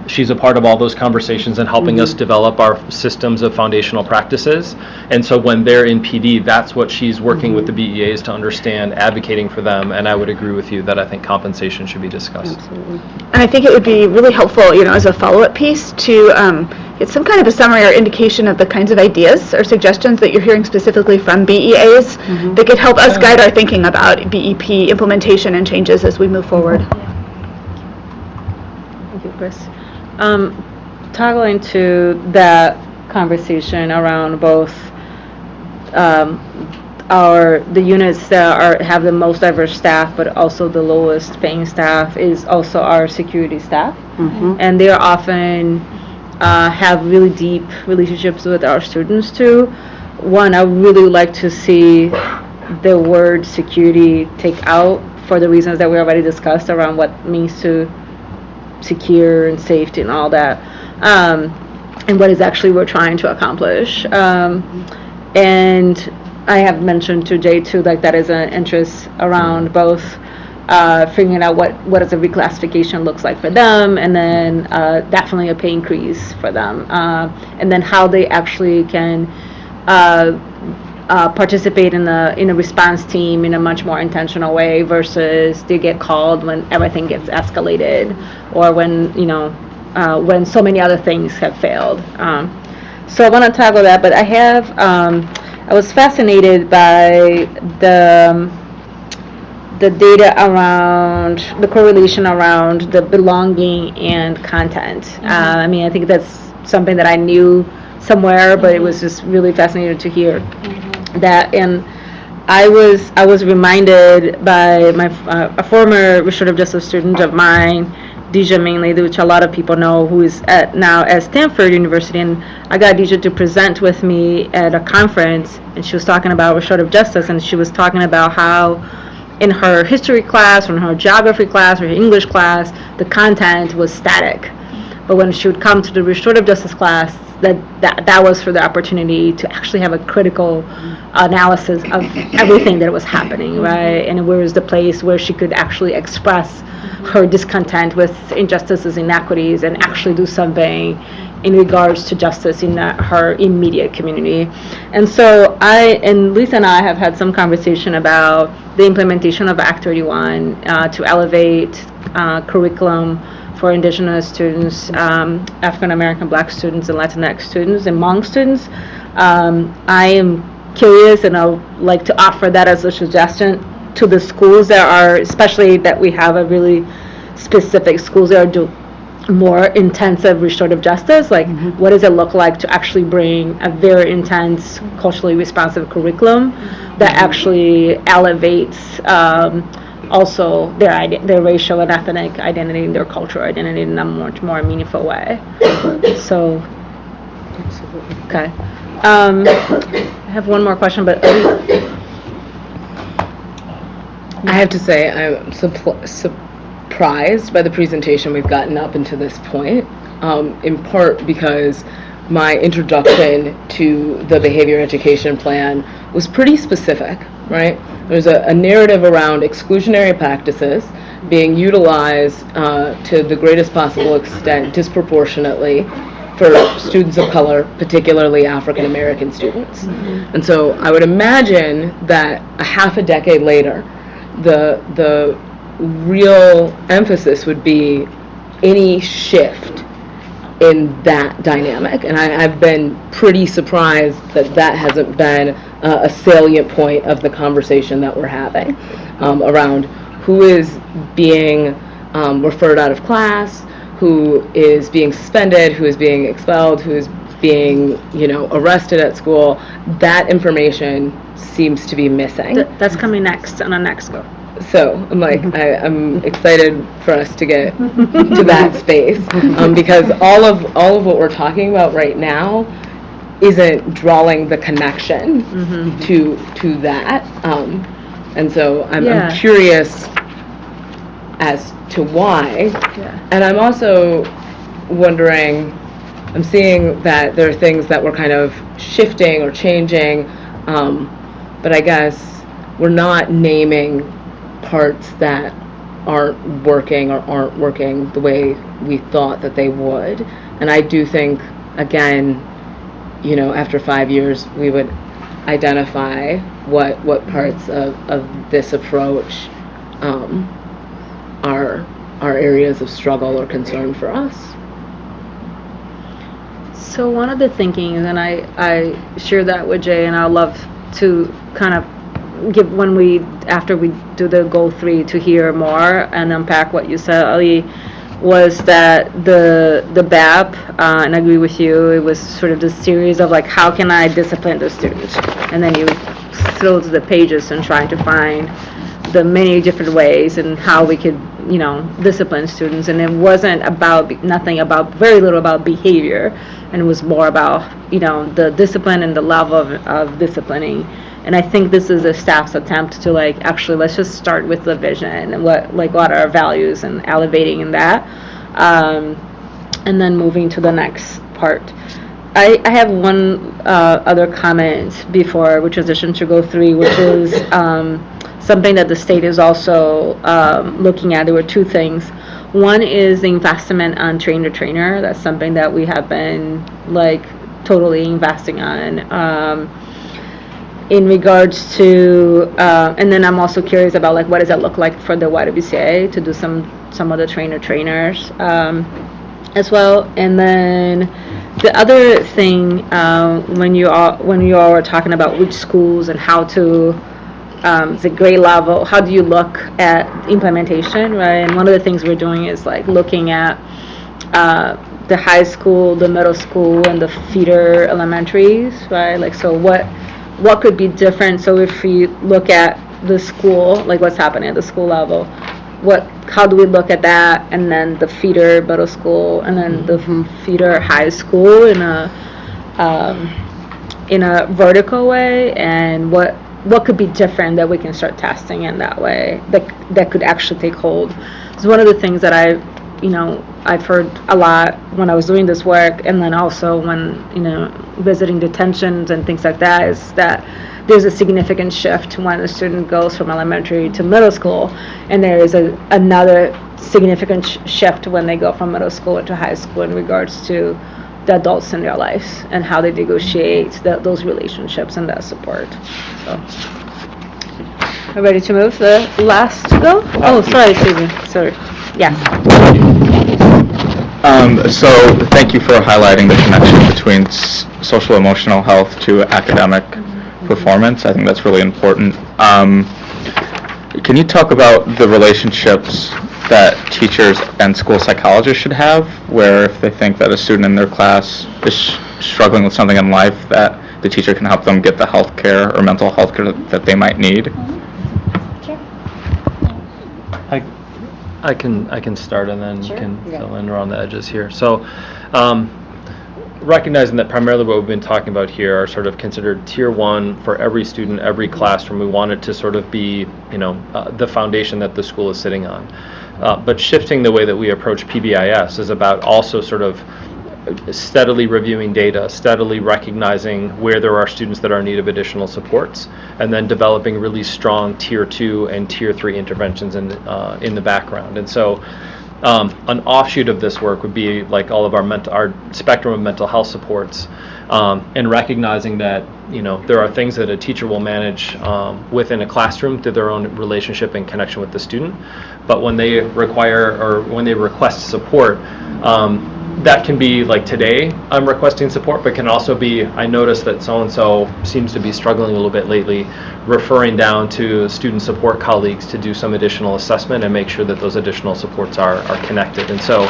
Speaker 8: She's a part of all those conversations and helping us develop our systems of foundational practices. And so when they're in PD, that's what she's working with the BEAs to understand, advocating for them. And I would agree with you that I think compensation should be discussed.
Speaker 3: And I think it would be really helpful, as a follow-up piece to get some kind of a summary or indication of the kinds of ideas or suggestions that you're hearing specifically from BEAs that could help us guide our thinking about BEP implementation and changes as we move forward.
Speaker 5: Thank you, Chris. Toggling to that conversation around both the units that have the most diverse staff, but also the lowest paying staff, is also our security staff, and they are often have really deep relationships with our students too. One, I really would like to see the word security take out for the reasons that we already discussed around what it means to secure and safety and all that, and what is actually we're trying to accomplish. And I have mentioned to Jay too, like that is an interest around both figuring out what does a reclassification looks like for them, and then definitely a pay increase for them, and then how they actually can participate in a response team in a much more intentional way versus they get called when everything gets escalated or when so many other things have failed. So I want to tackle that, but I was fascinated by the data around the correlation around the belonging and content. I think that's something that I knew somewhere, but it was just really fascinating to hear that. And I was reminded by a former restorative justice student of mine, Deja Mainley, which a lot of people know, who is now at Stanford University, and I got Deja to present with me at a conference, and she was talking about restorative justice, and she was talking about how in her history class, or in her geography class, or her English class, the content was static. But when she would come to the restorative justice class, that was for the opportunity to actually have a critical analysis of everything that was happening, right? And where was the place where she could actually express her discontent with injustices, inequities, and actually do something in regards to justice in her immediate community. And so Lisa and I have had some conversation about the implementation of Act 31 to elevate curriculum for Indigenous students, African American, Black students, and Latinx students, and Hmong students. I am curious, and I would like to offer that as a suggestion to the schools that are, especially that we have a really specific schools that are doing more intensive restorative justice. Like, what does it look like to actually bring a very intense, culturally responsive curriculum that actually elevates also their racial and ethnic identity and their cultural identity in a much more meaningful way. So, okay. I have one more question, but
Speaker 4: I have to say I'm surprised by the presentation we've gotten up until this point, in part because my introduction to the behavior education plan was pretty specific, right? There's a narrative around exclusionary practices being utilized to the greatest possible extent disproportionately for students of color, particularly African American students. And so I would imagine that a half a decade later, the real emphasis would be any shift in that dynamic. And I've been pretty surprised that hasn't been a salient point of the conversation that we're having around who is being referred out of class, who is being suspended, who is being expelled, who is being, arrested at school, that information seems to be missing.
Speaker 5: That's coming next on our next go.
Speaker 4: So I'm like, I'm excited for us to get to that space, because all of what we're talking about right now isn't drawing the connection to that, and so I'm curious as to why, and I'm also wondering. I'm seeing that there are things that we're kind of shifting or changing, but I guess we're not naming parts that aren't working the way we thought that they would. And I do think, again, after 5 years, we would identify what parts of this approach are areas of struggle or concern for us.
Speaker 5: So one of the thinkings, and I share that with Jay, and I'd love to kind of give after we do the goal 3 to hear more and unpack what you said, Ali, was that the BAP, and I agree with you, it was sort of the series of like, how can I discipline the students? And then you throw to the pages and trying to find the many different ways and how we could, discipline students. And it wasn't very little about behavior, and it was more about, the discipline and the level of disciplining. And I think this is a staff's attempt to actually, let's just start with the vision and what are our values and elevating in that, and then moving to the next part. I have one other comment before we transition to goal 3, which is something that the state is also looking at. There were 2 things. One is the investment on trainer. That's something that we have been totally investing on. In regards to, and then I'm also curious about what does it look like for the YWCA to do some of the trainers as well. And then the other thing, when you all were talking about which schools and how to, the grade level, how do you look at implementation, right? And one of the things we're doing is looking at the high school, the middle school, and the feeder elementaries, right? So what could be different? So if you look at the school, what's happening at the school level, how do we look at that? And then the feeder middle school, and then the feeder high school in a vertical way, and what could be different that we can start testing in that way that could actually take hold. It's one of the things that I've heard a lot when I was doing this work, and then also when, visiting detentions and things like that, is that there's a significant shift when a student goes from elementary to middle school, and there is another significant shift when they go from middle school to high school in regards to the adults in their lives and how they negotiate those relationships and that support. So, we're ready to move the last to go? Oh, sorry, Susan. Sorry. Yeah.
Speaker 9: So thank you for highlighting the connection between social emotional health to academic performance. I think that's really important. Can you talk about the relationships that teachers and school psychologists should have, where if they think that a student in their class is struggling with something in life, that the teacher can help them get the health care or mental health care that they might need?
Speaker 8: I can start, and then you can fill in around the edges here. So, recognizing that primarily what we've been talking about here are sort of considered tier 1 for every student, every classroom. We want it to sort of be, the foundation that the school is sitting on. But shifting the way that we approach PBIS is about also sort of steadily reviewing data, steadily recognizing where there are students that are in need of additional supports, and then developing really strong tier 2 and tier 3 interventions in the background. And so an offshoot of this work would be all of our spectrum of mental health supports, and recognizing that there are things that a teacher will manage within a classroom through their own relationship and connection with the student, but when they require or when they request support, that can be like today, I'm requesting support, but can also be, I noticed that so-and-so seems to be struggling a little bit lately, referring down to student support colleagues to do some additional assessment and make sure that those additional supports are connected. And so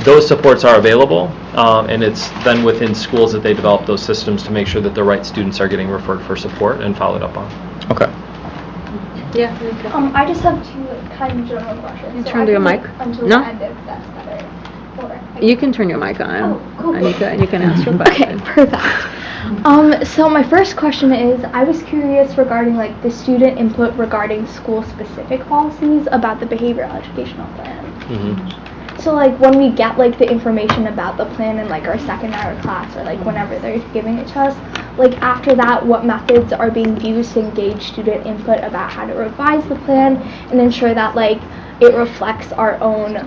Speaker 8: those supports are available, and it's then within schools that they develop those systems to make sure that the right students are getting referred for support and followed up on.
Speaker 9: Okay.
Speaker 5: Yeah.
Speaker 13: I just have two kind of general questions.
Speaker 5: You
Speaker 13: So
Speaker 5: turn
Speaker 13: I
Speaker 5: to your
Speaker 13: can
Speaker 5: mic?
Speaker 13: wait until
Speaker 5: No?
Speaker 13: the end if that's better. Or I
Speaker 5: You can turn your mic on.
Speaker 13: Oh, cool.
Speaker 5: And you can ask your
Speaker 13: Okay,
Speaker 5: question.
Speaker 13: perfect. So my first question is, I was curious regarding like the student input regarding school-specific policies about the behavioral educational plan. So like when we get like the information about the plan in like our second hour class or like whenever they're giving it to us, like after that, what methods are being used to engage student input about how to revise the plan and ensure that like it reflects our own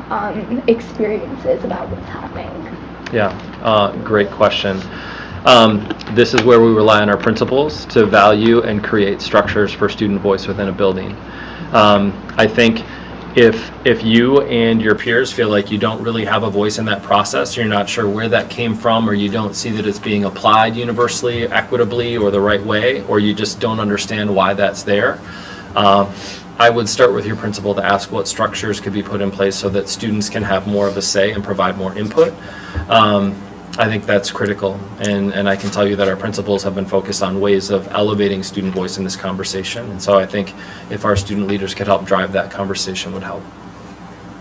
Speaker 13: experiences about what's happening?
Speaker 8: Yeah, great question. This is where we rely on our principals to value and create structures for student voice within a building. I think if you and your peers feel like you don't really have a voice in that process, you're not sure where that came from, or you don't see that it's being applied universally, equitably, or the right way, or you just don't understand why that's there, I would start with your principal to ask what structures could be put in place so that students can have more of a say and provide more input. I think that's critical, and I can tell you that our principals have been focused on ways of elevating student voice in this conversation, and so I think if our student leaders could help drive that conversation would help.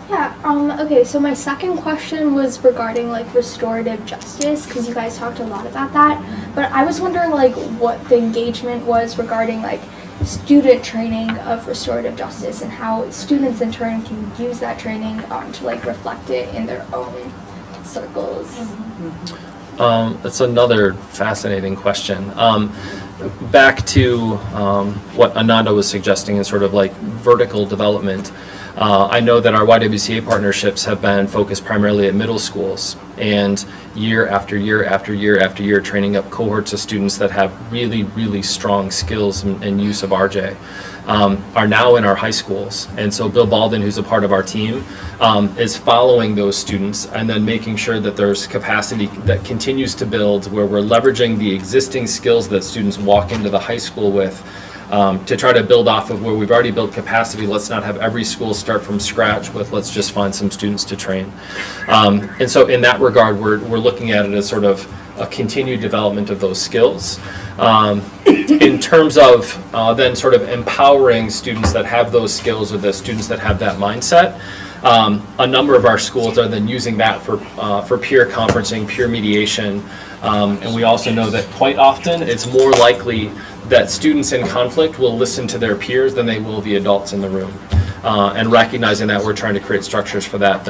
Speaker 13: Yeah, okay, so my second question was regarding like restorative justice, because you guys talked a lot about that, but I was wondering like what the engagement was regarding like student training of restorative justice and how students in turn can use that training to like reflect it in their own circles.
Speaker 8: That's another fascinating question. Back to what Ananda was suggesting in sort of like vertical development. I know that our YWCA partnerships have been focused primarily at middle schools, and year after year after year after year training up cohorts of students that have really, really strong skills and use of RJ are now in our high schools. And so Bill Baldwin, who's a part of our team, is following those students and then making sure that there's capacity that continues to build, where we're leveraging the existing skills that students walk into the high school with, to try to build off of where we've already built capacity. Let's not have every school start from scratch with, let's just find some students to train. And so in that regard, we're looking at it as sort of a continued development of those skills. In terms of then sort of empowering students that have those skills, or the students that have that mindset, a number of our schools are then using that for peer conferencing, peer mediation, and we also know that quite often it's more likely that students in conflict will listen to their peers than they will the adults in the room. And recognizing that, we're trying to create structures for that,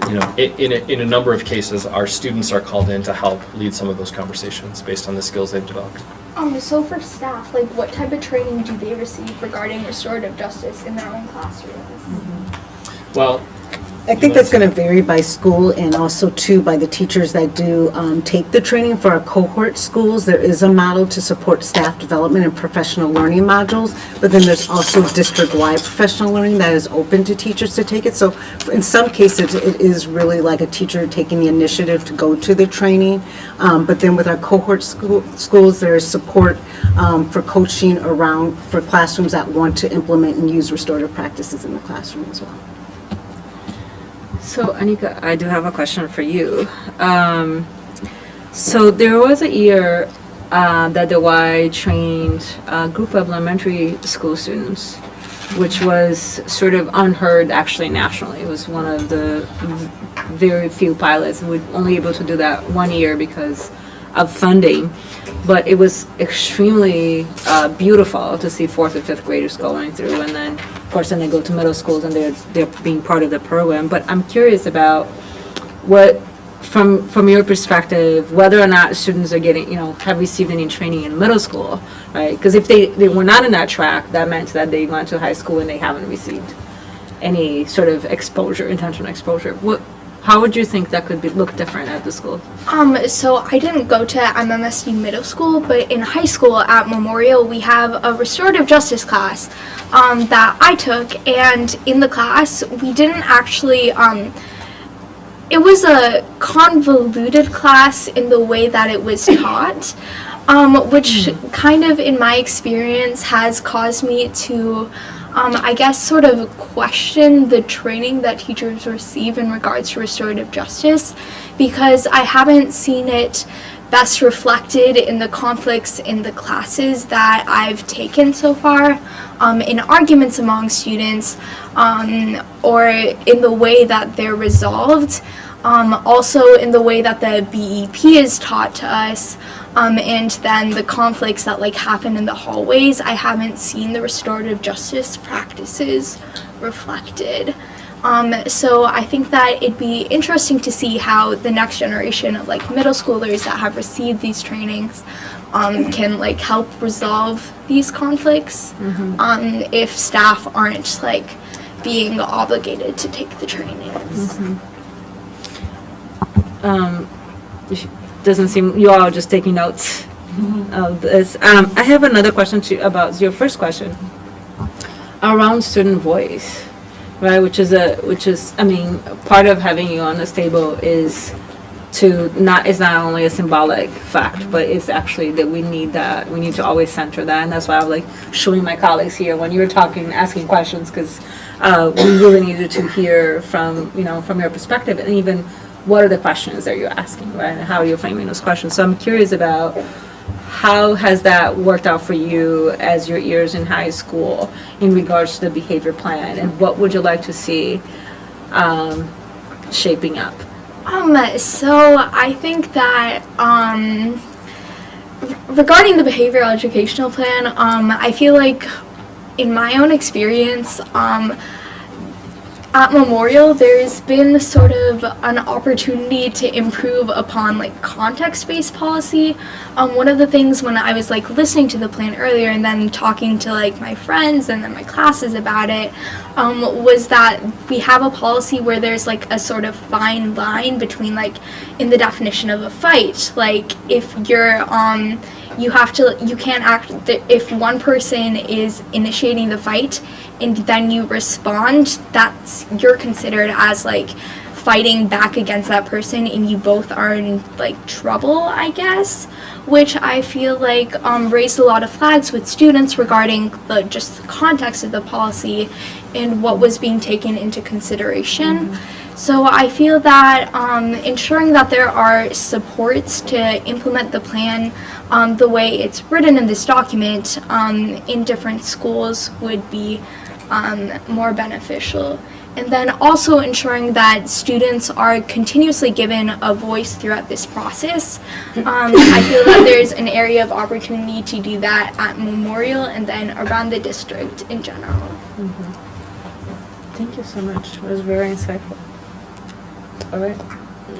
Speaker 8: you know, in a number of cases, our students are called in to help lead some of those conversations based on the skills they've developed.
Speaker 13: So for staff, like what type of training do they receive regarding restorative justice in their own classrooms?
Speaker 8: Well,
Speaker 10: I think that's going to vary by school, and also too by the teachers that do take the training. For our cohort schools, there is a model to support staff development and professional learning modules, but then there's also district-wide professional learning that is open to teachers to take it. So in some cases, it is really like a teacher taking the initiative to go to the training. But then with our cohort schools, there is support for coaching around for classrooms that want to implement and use restorative practices in the classroom as well.
Speaker 5: So Anika, I do have a question for you. So there was a year that the Y trained a group of elementary school students, which was sort of unheard actually nationally. It was one of the very few pilots. We were only able to do that 1 year because of funding. But it was extremely beautiful to see 4th and 5th graders going through, and then of course then they go to middle schools and they're being part of the program. But I'm curious about what, from your perspective, whether or not students are getting, have received any training in middle school, right? Because if they were not in that track, that meant that they went to high school and they haven't received any sort of exposure, intentional exposure. How would you think that could look different at the school?
Speaker 13: So I didn't go to MMSD middle school, but in high school at Memorial, we have a restorative justice class that I took, and in the class, we didn't actually it was a convoluted class in the way that it was taught, which kind of, in my experience, has caused me to, I guess, sort of question the training that teachers receive in regards to restorative justice, because I haven't seen it best reflected in the conflicts in the classes that I've taken so far, in arguments among students, or in the way that they're resolved, also in the way that the BEP is taught to us, and then the conflicts that like happen in the hallways. I haven't seen the restorative justice practices reflected. So I think that it'd be interesting to see how the next generation of like middle schoolers that have received these trainings can like help resolve these conflicts, if staff aren't like being obligated to take the trainings.
Speaker 5: Doesn't seem, you all are just taking notes of this. I have another question to about your first question around student voice, right? Which is I mean, part of having you on this table is not only a symbolic fact, but it's actually that we need to always center that, and that's why I'm like showing my colleagues here when you were talking, asking questions, because we really needed to hear from your perspective, and even what are the questions that you're asking, right? And how you're framing those questions. So I'm curious about how has that worked out for you as your years in high school in regards to the behavior plan, and what would you like to see shaping up?
Speaker 13: So I think that regarding the behavioral educational plan, I feel like in my own experience, at Memorial, there's been sort of an opportunity to improve upon like context-based policy. One of the things when I was like listening to the plan earlier and then talking to like my friends and then my classes about it, was that we have a policy where there's like a sort of fine line between like in the definition of a fight, like if you're you can't act if one person is initiating the fight and then you respond, you're considered as like fighting back against that person and you both are in like trouble, I guess, which I feel like raised a lot of flags with students regarding just the context of the policy and what was being taken into consideration. So I feel that ensuring that there are supports to implement the plan the way it's written in this document in different schools would be more beneficial. And then also ensuring that students are continuously given a voice throughout this process. I feel that there's an area of opportunity to do that at Memorial and then around the district in general.
Speaker 5: Thank you so much. It was very insightful. All right,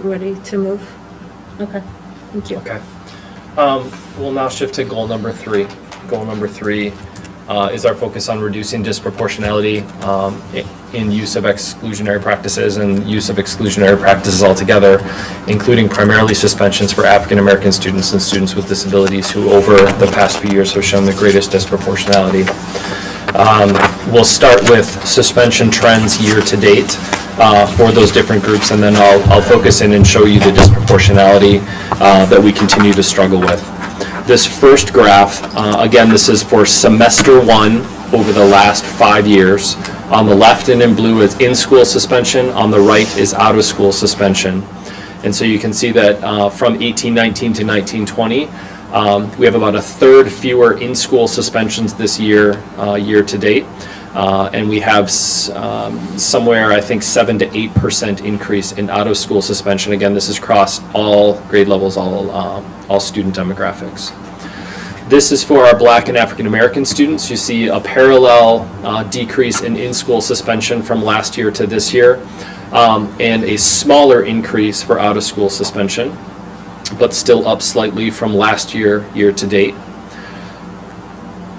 Speaker 5: ready to move? Okay, thank you.
Speaker 8: Okay. We'll now shift to goal number 3. Goal number 3 is our focus on reducing disproportionality in use of exclusionary practices and use of exclusionary practices altogether, including primarily suspensions for African American students and students with disabilities who over the past few years have shown the greatest disproportionality. We'll start with suspension trends year to date for those different groups, and then I'll focus in and show you the disproportionality that we continue to struggle with. This first graph, again, this is for semester 1 over the last 5 years. On the left and in blue is in-school suspension, on the right is out-of-school suspension. And so you can see that from 1819 to 1920, we have about a third fewer in-school suspensions this year, year to date. And we have somewhere, I think, 7 to 8% increase in out-of-school suspension. Again, this is across all grade levels, all student demographics. This is for our Black and African American students. You see a parallel decrease in-school suspension from last year to this year, and a smaller increase for out-of-school suspension, but still up slightly from last year, year to date.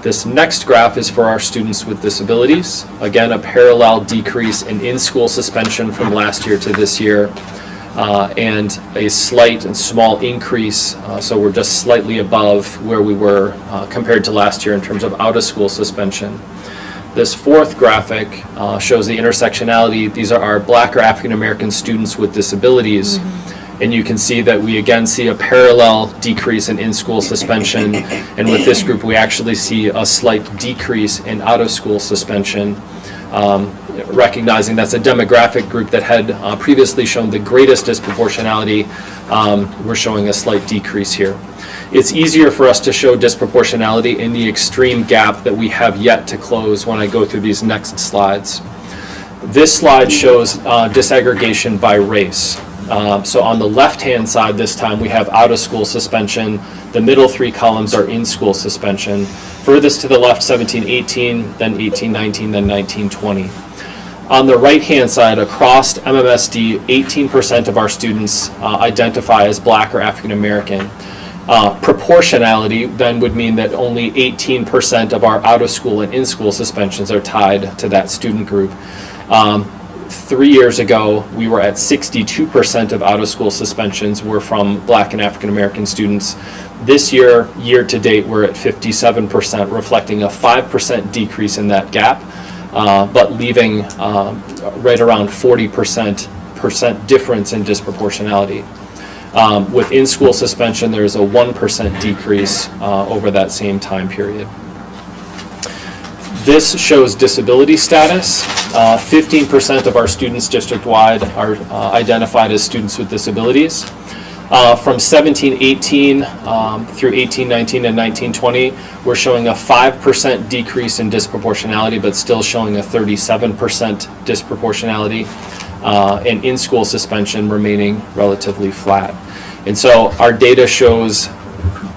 Speaker 8: This next graph is for our students with disabilities. Again, a parallel decrease in-school suspension from last year to this year, and a slight and small increase, so we're just slightly above where we were compared to last year in terms of out-of-school suspension. This fourth graphic shows the intersectionality. These are our Black or African American students with disabilities. And you can see that we again see a parallel decrease in in-school suspension. And with this group, we actually see a slight decrease in out-of-school suspension, recognizing that's a demographic group that had previously shown the greatest disproportionality. We're showing a slight decrease here. It's easier for us to show disproportionality in the extreme gap that we have yet to close when I go through these next slides. This slide shows disaggregation by race. So on the left-hand side this time, we have out-of-school suspension. The middle three columns are in-school suspension. Furthest to the left, 17-18, then 18-19, then 19-20. On the right-hand side, across MMSD, 18% of our students identify as Black or African American. Proportionality then would mean that only 18% of our out-of-school and in-school suspensions are tied to that student group. 3 years ago, we were at 62% of out-of-school suspensions were from Black and African American students. This year, year to date, we're at 57%, reflecting a 5% decrease in that gap, but leaving right around 40% difference in disproportionality. With in-school suspension, there's a 1% decrease over that same time period. This shows disability status. 15% of our students district-wide are identified as students with disabilities. From 17-18 through 18-19 and 19-20, we're showing a 5% decrease in disproportionality, but still showing a 37% disproportionality, and in-school suspension remaining relatively flat. And so our data shows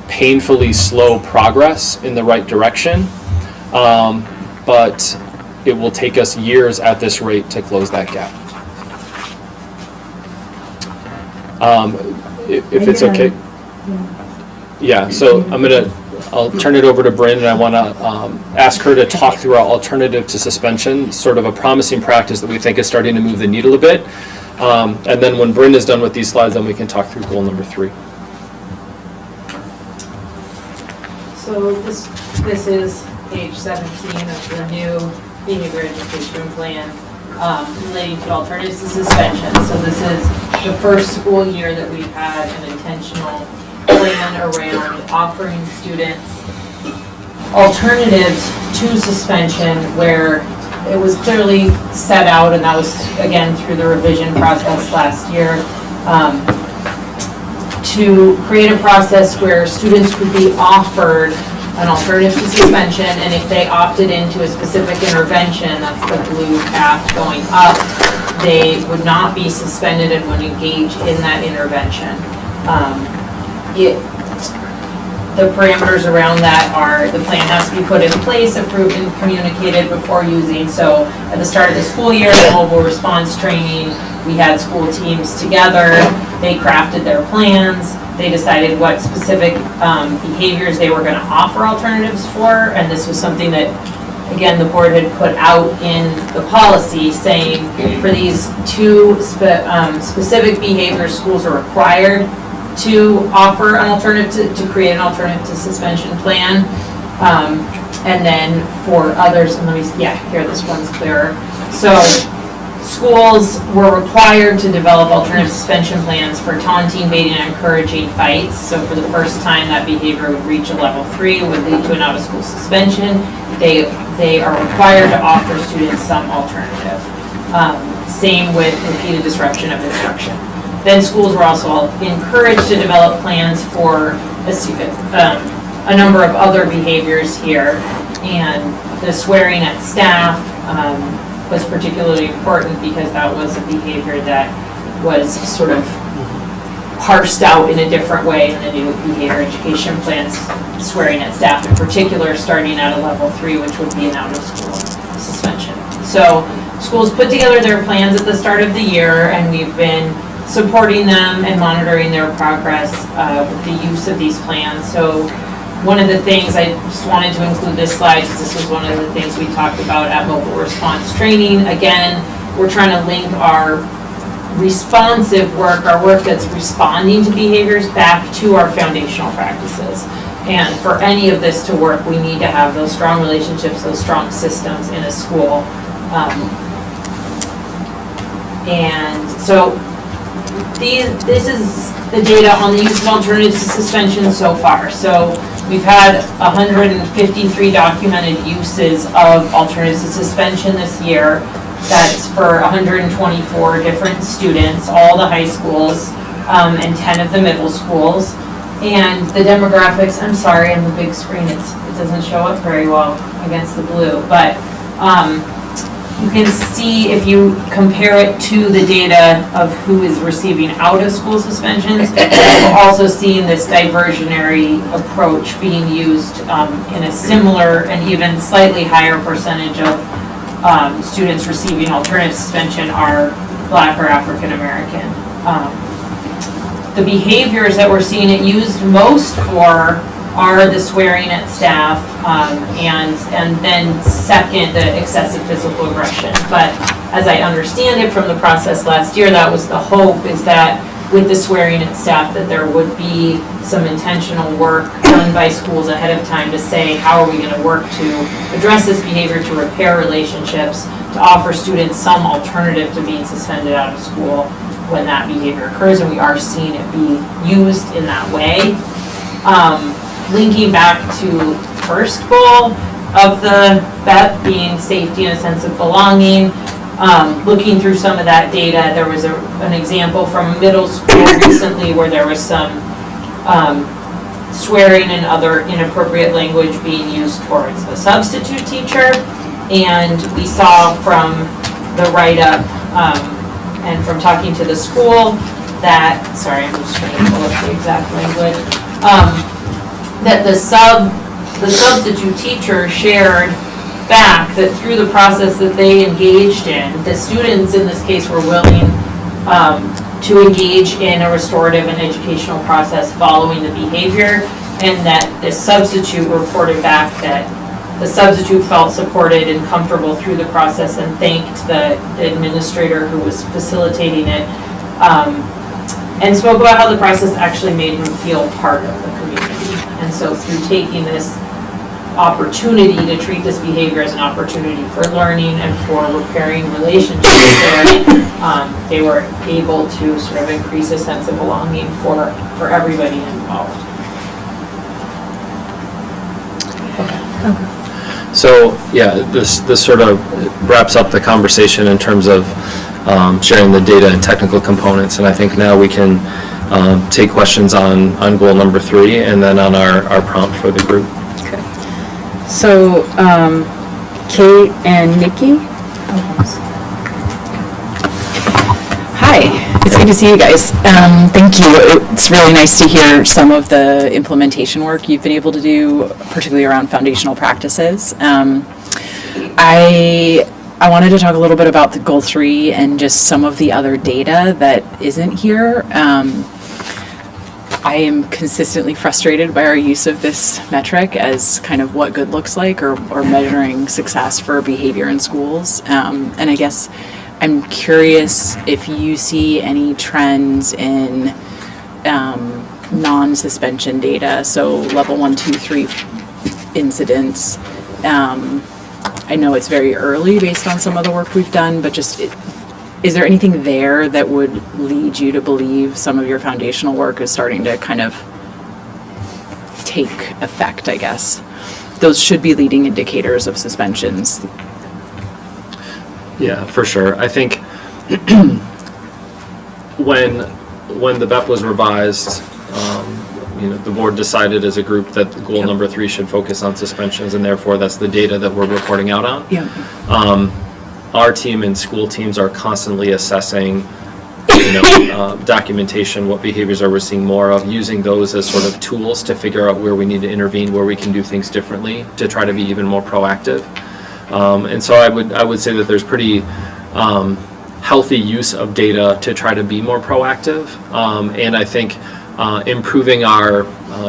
Speaker 8: painfully slow progress in the right direction, but it will take us years at this rate to close that gap. If it's okay. Yeah, so I'll turn it over to Bryn, and I want to ask her to talk through our alternative to suspension, sort of a promising practice that we think is starting to move the needle a bit. And then when Bryn is done with these slides, then we can talk through goal number 3.
Speaker 12: So this is page 17 of the new behavior education plan relating to alternatives to suspension. So this is the first school year that we've had an intentional plan around offering students alternatives to suspension where it was clearly set out, and that was again through the revision process last year, to create a process where students could be offered an alternative to suspension, and if they opted into a specific intervention, that's the blue path going up, they would not be suspended and would engage in that intervention. The parameters around that are the plan has to be put in place, approved and communicated before using. So at the start of the school year, the mobile response training, we had school teams together, they crafted their plans, they decided what specific behaviors they were going to offer alternatives for, and this was something that, again, the board had put out in the policy saying for these two specific behaviors, schools are required to offer an alternative to create an alternative to suspension plan. And then for others, and here this one's clearer. So schools were required to develop alternative suspension plans for taunting, baiting, and encouraging fights. So for the first time, that behavior would reach a level 3, would lead to an out-of-school suspension. They are required to offer students some alternative. Same with repeated disruption of instruction. Then schools were also encouraged to develop plans for a number of other behaviors here, and the swearing at staff was particularly important because that was a behavior that was sort of parsed out in a different way in the new behavior education plans, swearing at staff in particular, starting at a level 3, which would be an out-of-school suspension. So schools put together their plans at the start of the year, and we've been supporting them and monitoring their progress with the use of these plans. So one of the things, I just wanted to include this slide because this was one of the things we talked about at mobile response training. Again, we're trying to link our responsive work, our work that's responding to behaviors, back to our foundational practices.
Speaker 14: And for any of this to work, we need to have those strong relationships, those strong systems in a school. And so this is the data on the use of alternatives to suspension so far. So we've had 153 documented uses of alternatives to suspension this year. That's for 124 different students, all the high schools, and 10 of the middle schools. And the demographics, I'm sorry, on the big screen, it doesn't show up very well against the blue, but you can see if you compare it to the data of who is receiving out-of-school suspensions, we're also seeing this diversionary approach being used in a similar and even slightly higher percentage of students receiving alternative suspension are Black or African American. The behaviors that we're seeing it used most for are the swearing at staff, and then second, the excessive physical aggression. But as I understand it from the process last year, that was the hope, is that with the swearing at staff, that there would be some intentional work done by schools ahead of time to say, how are we going to work to address this behavior, to repair relationships, to offer students some alternative to being suspended out of school when that behavior occurs, and we are seeing it be used in that way. Linking back to first goal of the BEP being safety and a sense of belonging, looking through some of that data, there was an example from middle school recently where there was some swearing and other inappropriate language being used towards the substitute teacher, and we saw from the write-up and from talking to the school that, sorry, I'm just trying to pull up the exact language, that the substitute teacher shared back that through the process that they engaged in, the students in this case were willing to engage in a restorative and educational process following the behavior, and that the substitute reported back that the substitute felt supported and comfortable through the process and thanked the administrator who was facilitating it, and spoke about how the process actually made him feel part of the community. And so through taking this opportunity to treat this behavior as an opportunity for learning and for repairing relationships there, they were able to sort of increase a sense of belonging for everybody involved.
Speaker 8: So, yeah, this sort of wraps up the conversation in terms of sharing the data and technical components, and I think now we can take questions on goal number 3 and then on our prompt for the group.
Speaker 12: So, Kate and Nikki?
Speaker 6: Hi, it's good to see you guys. Thank you. It's really nice to hear some of the implementation work you've been able to do, particularly around foundational practices. I wanted to talk a little bit about the goal 3 and just some of the other data that isn't here. I am consistently frustrated by our use of this metric as kind of what good looks like or measuring success for behavior in schools. And I guess I'm curious if you see any trends in non-suspension data, so level 1, 2, 3 incidents. I know it's very early based on some of the work we've done, but just is there anything there that would lead you to believe some of your foundational work is starting to kind of take effect, I guess? Those should be leading indicators of suspensions.
Speaker 8: Yeah, for sure. I think when the BEP was revised, the board decided as a group that goal number 3 should focus on suspensions, and therefore that's the data that we're reporting out on.
Speaker 6: Yeah.
Speaker 8: Our team and school teams are constantly assessing, documentation, what behaviors are we seeing more of, using those as sort of tools to figure out where we need to intervene, where we can do things differently to try to be even more proactive. And so I would say that there's pretty healthy use of data to try to be more proactive. And I think improving our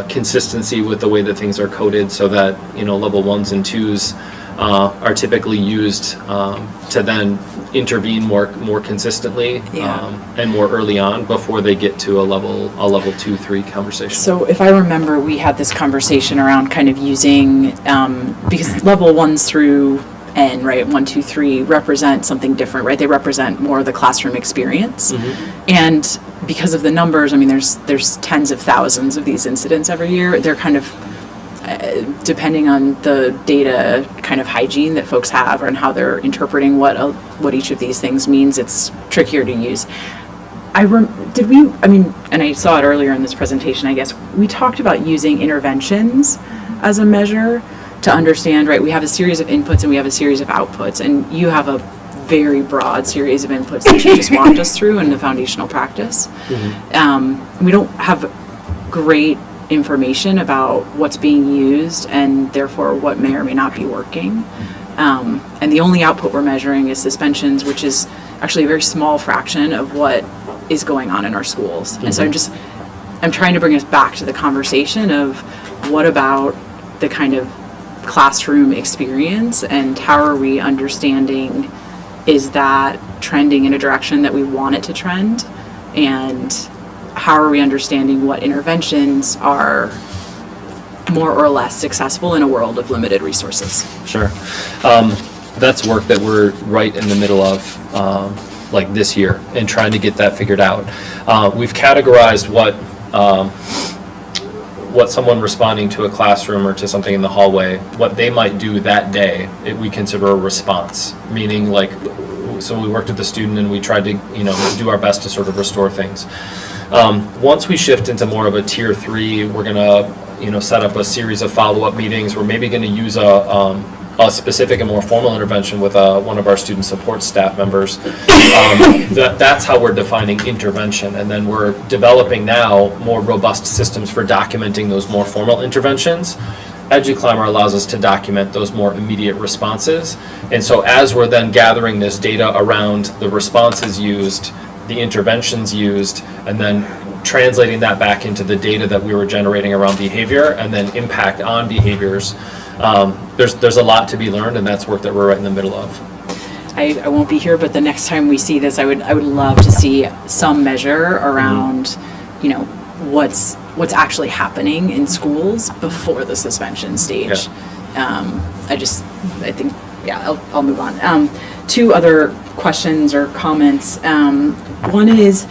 Speaker 8: consistency with the way that things are coded so that, level 1s and 2s are typically used to then intervene more consistently and more early on before they get to a level 2-3 conversation.
Speaker 6: So if I remember, we had this conversation around kind of using, because level 1s through N, right, 1, 2, 3 represent something different, right? They represent more of the classroom experience. And because of the numbers, I mean, there's tens of thousands of these incidents every year. They're kind of, depending on the data kind of hygiene that folks have and how they're interpreting what each of these things means, it's trickier to use. And I saw it earlier in this presentation, I guess, we talked about using interventions as a measure to understand, right, we have a series of inputs and we have a series of outputs, and you have a very broad series of inputs that you just walked us through in the foundational practice. We don't have great information about what's being used and therefore what may or may not be working. And the only output we're measuring is suspensions, which is actually a very small fraction of what is going on in our schools. And so I'm trying to bring us back to the conversation of what about the kind of classroom experience and how are we understanding, is that trending in a direction that we want it to trend, and how are we understanding what interventions are more or less successful in a world of limited resources?
Speaker 8: Sure. That's work that we're right in the middle of, like this year, and trying to get that figured out. We've categorized what someone responding to a classroom or to something in the hallway, what they might do that day, we consider a response. Meaning, like, so we worked with the student and we tried to, do our best to sort of restore things. Once we shift into more of a tier 3, we're gonna, set up a series of follow-up meetings. We're maybe gonna use a specific and more formal intervention with one of our student support staff members. That's how we're defining intervention, and then we're developing now more robust systems for documenting those more formal interventions. EduClimber allows us to document those more immediate responses, and so as we're then gathering this data around the responses used, the interventions used, and then translating that back into the data that we were generating around behavior and then impact on behaviors, there's a lot to be learned, and that's work that we're right in the middle of.
Speaker 6: I won't be here, but the next time we see this, I would love to see some measure around, what's actually happening in schools before the suspension stage. I'll move on. Two other questions or comments. One is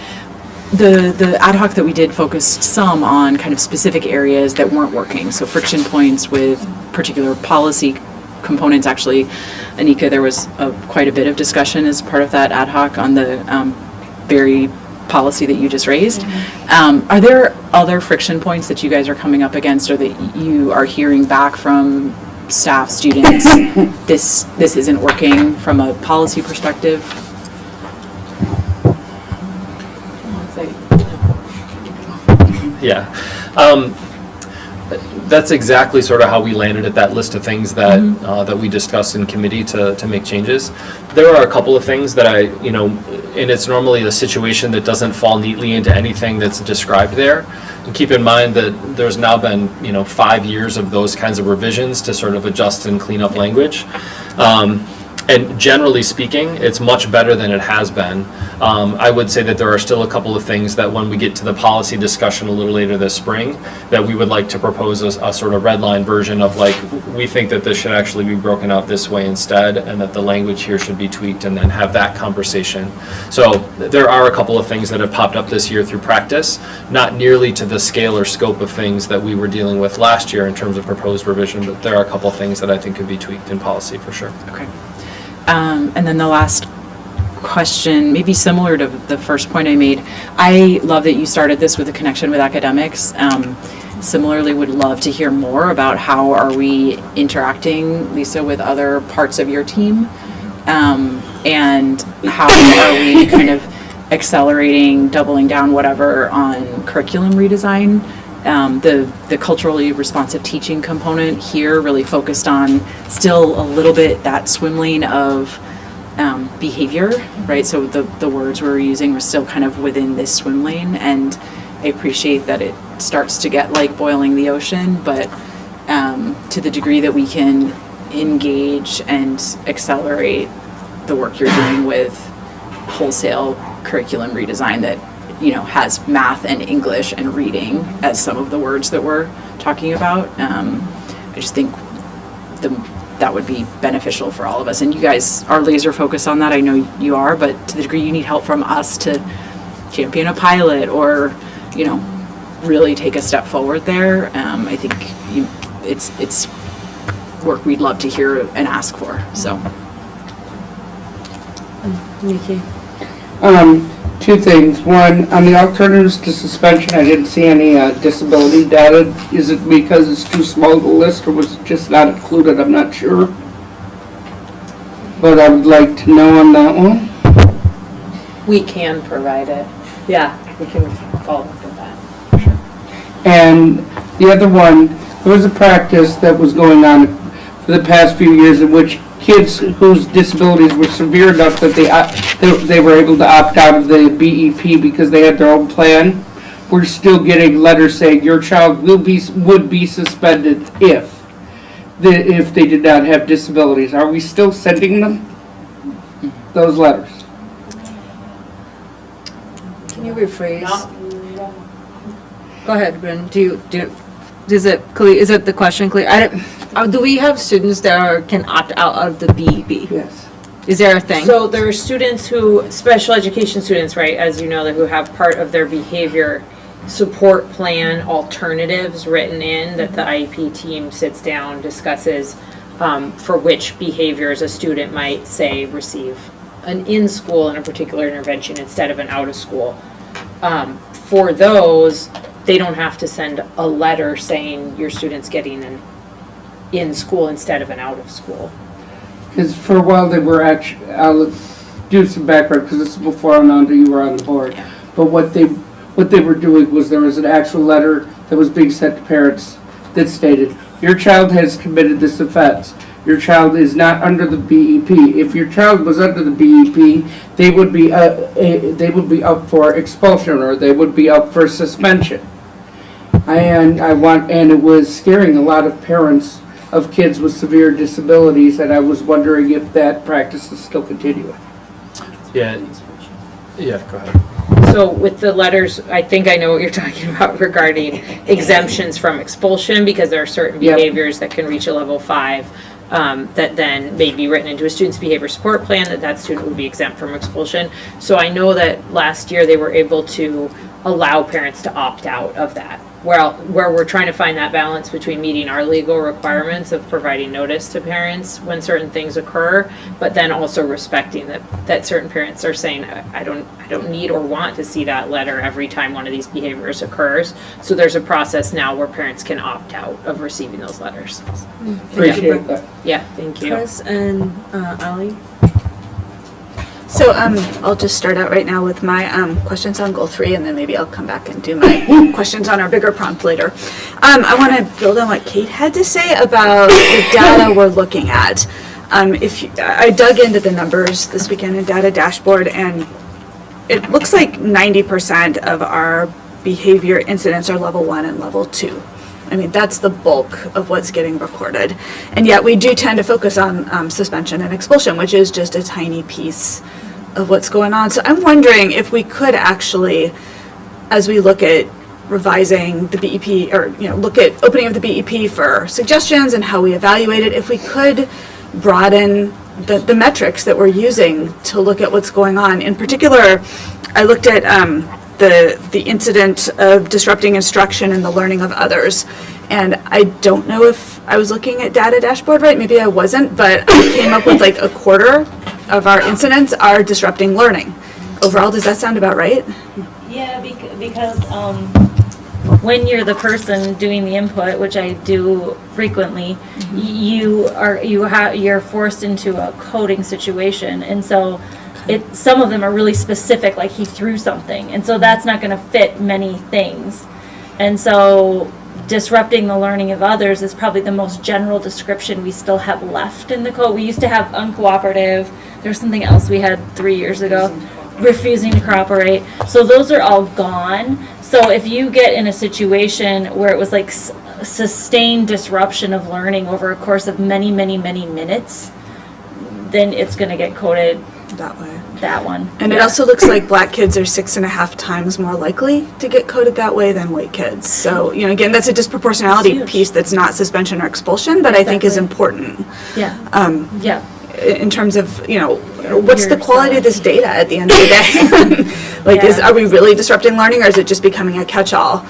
Speaker 6: the ad hoc that we did focused some on kind of specific areas that weren't working. So friction points with particular policy components. Actually, Anika, there was quite a bit of discussion as part of that ad hoc on the very policy that you just raised. Are there other friction points that you guys are coming up against, or that you are hearing back from staff, students, this isn't working from a policy perspective?
Speaker 8: Yeah. That's exactly sort of how we landed at that list of things that that we discussed in committee to make changes. There are a couple of things that and it's normally a situation that doesn't fall neatly into anything that's described there. And keep in mind that there's now been 5 years of those kinds of revisions to sort of adjust and clean up language. And generally speaking, it's much better than it has been. I would say that there are still a couple of things that when we get to the policy discussion a little later this spring, that we would like to propose a sort of red line version of, like, we think that this should actually be broken out this way instead, and that the language here should be tweaked, and then have that conversation. So there are a couple of things that have popped up this year through practice, not nearly to the scale or scope of things that we were dealing with last year in terms of proposed revision, but there are a couple of things that I think could be tweaked in policy for sure.
Speaker 6: Okay. And then the last question, maybe similar to the first point I made. I love that you started this with a connection with academics. Similarly, would love to hear more about how are we interacting, Lisa, with other parts of your team, and how are we kind of accelerating, doubling down, whatever, on curriculum redesign. The culturally responsive teaching component here really focused on still a little bit that swim lane of behavior, right? So the words we were using were still kind of within this swim lane, and I appreciate that it starts to get like boiling the ocean, but to the degree that we can engage and accelerate the work you're doing with wholesale curriculum redesign that, has math and English and reading as some of the words that we're talking about. I just think that would be beneficial for all of us. And you guys are laser focused on that. I know you are, but to the degree you need help from us to champion a pilot or, really take a step forward there, I think it's work we'd love to hear and ask for, so.
Speaker 5: Nikki?
Speaker 2: Two things. One, on the alternatives to suspension, I didn't see any disability data. Is it because it's too small to list, or was it just not included? I'm not sure. But I would like to know on that one.
Speaker 12: We can provide it. Yeah, we can follow up with that.
Speaker 2: And the other one, there was a practice that was going on for the past few years in which kids whose disabilities were severe enough that they were able to opt out of the BEP because they had their own plan, we're still getting letters saying your child would be suspended if they did not have disabilities. Are we still sending them those letters?
Speaker 5: Can you rephrase? Go ahead, Bryn. Is it clear? Is it the question clear? Do we have students that can opt out of the BEP?
Speaker 2: Yes.
Speaker 5: Is there a thing?
Speaker 12: So there are students special education students, right, as you know, who have part of their behavior support plan alternatives written in that the IEP team sits down, discusses for which behaviors a student might, say, receive an in-school in a particular intervention instead of an out-of-school. For those, they don't have to send a letter saying your student's getting an in-school instead of an out-of-school.
Speaker 2: Because for a while they were actually, I'll do some background because this is before you were on the board. But what they were doing was there was an actual letter that was being sent to parents that stated, your child has committed this offense. Your child is not under the BEP. If your child was under the BEP, they would be up for expulsion or they would be up for suspension. And it was scaring a lot of parents of kids with severe disabilities, and I was wondering if that practice is still continuing.
Speaker 8: Yeah, go ahead.
Speaker 12: So with the letters, I think I know what you're talking about regarding exemptions from expulsion, because there are certain behaviors that can reach a level 5 that then may be written into a student's behavior support plan that student would be exempt from expulsion. So I know that last year they were able to allow parents to opt out of that. Where we're trying to find that balance between meeting our legal requirements of providing notice to parents when certain things occur, but then also respecting that certain parents are saying, I don't need or want to see that letter every time one of these behaviors occurs. So there's a process now where parents can opt out of receiving those letters.
Speaker 2: Appreciate that.
Speaker 12: Yeah, thank you.
Speaker 5: Chris and Ali?
Speaker 3: So I'll just start out right now with my questions on goal 3, and then maybe I'll come back and do my questions on our bigger prompt later. I want to build on what Kate had to say about the data we're looking at. I dug into the numbers this weekend in Data Dashboard, and it looks like 90% of our behavior incidents are level 1 and level 2. I mean, that's the bulk of what's getting recorded. And yet we do tend to focus on suspension and expulsion, which is just a tiny piece of what's going on. So I'm wondering if we could actually, as we look at revising the BEP, or look at opening of the BEP for suggestions and how we evaluate it, if we could broaden the metrics that we're using to look at what's going on. In particular, I looked at the incident of disrupting instruction and the learning of others. And I don't know if I was looking at Data Dashboard right, maybe I wasn't, but I came up with like a quarter of our incidents are disrupting learning. Overall, does that sound about right?
Speaker 11: Yeah, because when you're the person doing the input, which I do frequently, you're forced into a coding situation, and so some of them are really specific, like he threw something, and so that's not going to fit many things, and so disrupting the learning of others is probably the most general description we still have left in the code. We used to have uncooperative. There's something else we had 3 years ago, refusing to cooperate. So those are all gone. So if you get in a situation where it was like sustained disruption of learning over a course of many, many, many minutes, then it's going to get coded
Speaker 3: That way.
Speaker 11: that one.
Speaker 3: And it also looks like black kids are 6.5 times more likely to get coded that way than white kids. So, you know, again, that's a disproportionality piece that's not suspension or expulsion, but I think is important.
Speaker 11: Yeah. Yeah.
Speaker 3: In terms of, you know, what's the quality of this data at the end of the day? Like,
Speaker 11: Yeah.
Speaker 3: are we really disrupting learning, or is it just becoming a catch-all?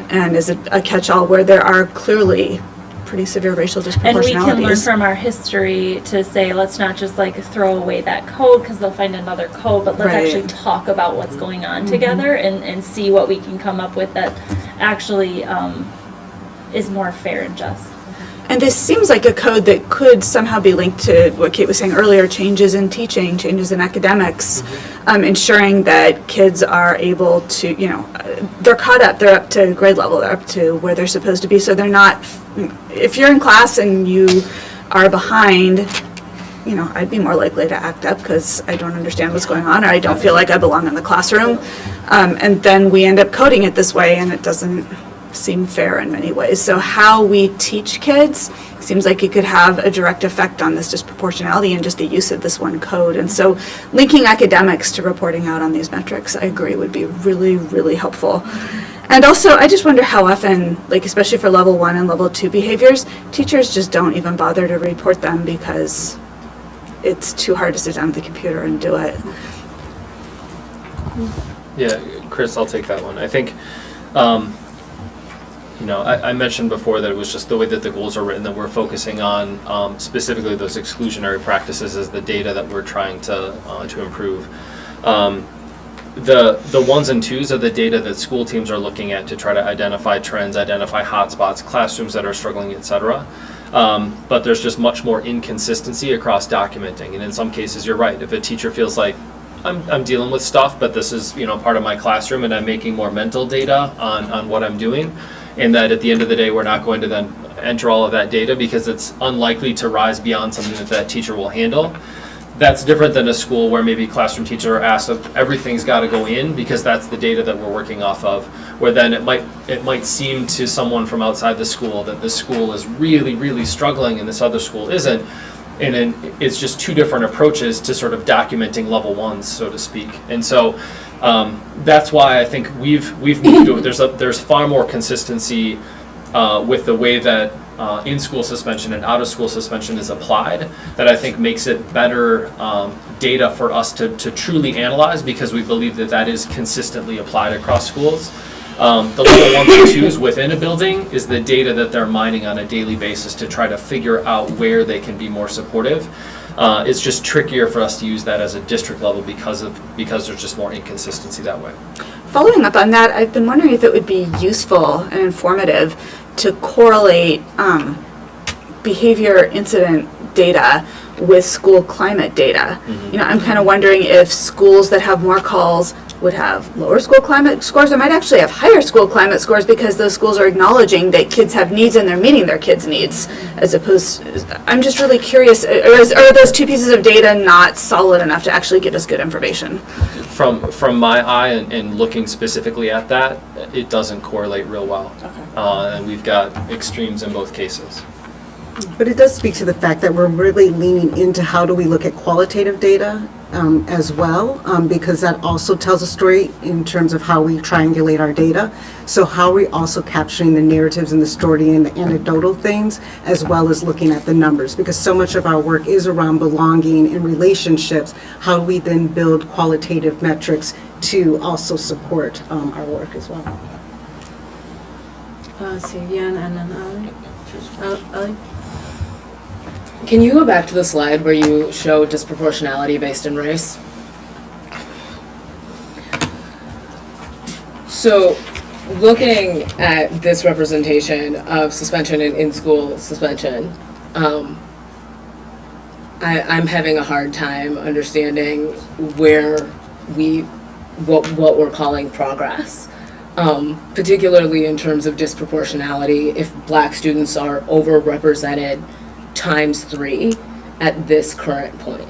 Speaker 3: And is it a catch-all where there are clearly pretty severe racial disproportionalities?
Speaker 11: And we can learn from our history to say, let's not just like throw away that code because they'll find another code, but let's
Speaker 3: Right.
Speaker 11: actually talk about what's going on together and see what we can come up with that actually is more fair and just.
Speaker 3: And this seems like a code that could somehow be linked to what Kate was saying earlier, changes in teaching, changes in academics, ensuring that kids are able to, you know, they're caught up, they're up to grade level, they're up to where they're supposed to be, so they're not, if you're in class and you are behind, you know, I'd be more likely to act up because I don't understand what's going on, or I don't feel like I belong in the classroom. And then we end up coding it this way, and it doesn't seem fair in many ways. So how we teach kids seems like it could have a direct effect on this disproportionality and just the use of this one code. And so linking academics to reporting out on these metrics, I agree, would be really, really helpful. And also, I just wonder how often, like especially for level 1 and level 2 behaviors, teachers just don't even bother to report them because it's too hard to sit down at the computer and do it.
Speaker 8: Yeah, Chris, I'll take that one. I think, you know, I mentioned before that it was just the way that the goals are written that we're focusing on specifically those exclusionary practices as the data that we're trying to improve. The ones and twos are the data that school teams are looking at to try to identify trends, identify hotspots, classrooms that are struggling, et cetera. But there's just much more inconsistency across documenting. And in some cases, you're right. If a teacher feels like, I'm dealing with stuff, but this is, you know, part of my classroom and I'm making more mental data on what I'm doing, and that at the end of the day, we're not going to then enter all of that data because it's unlikely to rise beyond something that that teacher will handle. That's different than a school where maybe classroom teachers are asked if everything's got to go in because that's the data that we're working off of, where then it might seem to someone from outside the school that this school is really, really struggling and this other school isn't. And then it's just two different approaches to sort of documenting level ones, so to speak. And so that's why I think we've moved to it. There's far more consistency with the way that in-school suspension and out-of-school suspension is applied that I think makes it better data for us to truly analyze, because we believe that that is consistently applied across schools. The level 1s and 2s within a building is the data that they're mining on a daily basis to try to figure out where they can be more supportive. It's just trickier for us to use that as a district level because there's just more inconsistency that way.
Speaker 3: Following up on that, I've been wondering if it would be useful and informative to correlate behavior incident data with school climate data. You know, I'm kind of wondering if schools that have more calls would have lower school climate scores, or might actually have higher school climate scores because those schools are acknowledging that kids have needs and they're meeting their kids' needs, as opposed, I'm just really curious, are those two pieces of data not solid enough to actually give us good information?
Speaker 8: From my eye and looking specifically at that, it doesn't correlate real well. And we've got extremes in both cases.
Speaker 10: But it does speak to the fact that we're really leaning into how do we look at qualitative data as well, because that also tells a story in terms of how we triangulate our data. So how are we also capturing the narratives and the story and the anecdotal things, as well as looking at the numbers? Because so much of our work is around belonging and relationships. How do we then build qualitative metrics to also support our work as well?
Speaker 5: Sylvian and then Ali.
Speaker 4: Can you go back to the slide where you show disproportionality based in race? So, looking at this representation of suspension and in-school suspension, I'm having a hard time understanding where what we're calling progress. Particularly in terms of disproportionality, if Black students are overrepresented ×3 at this current point.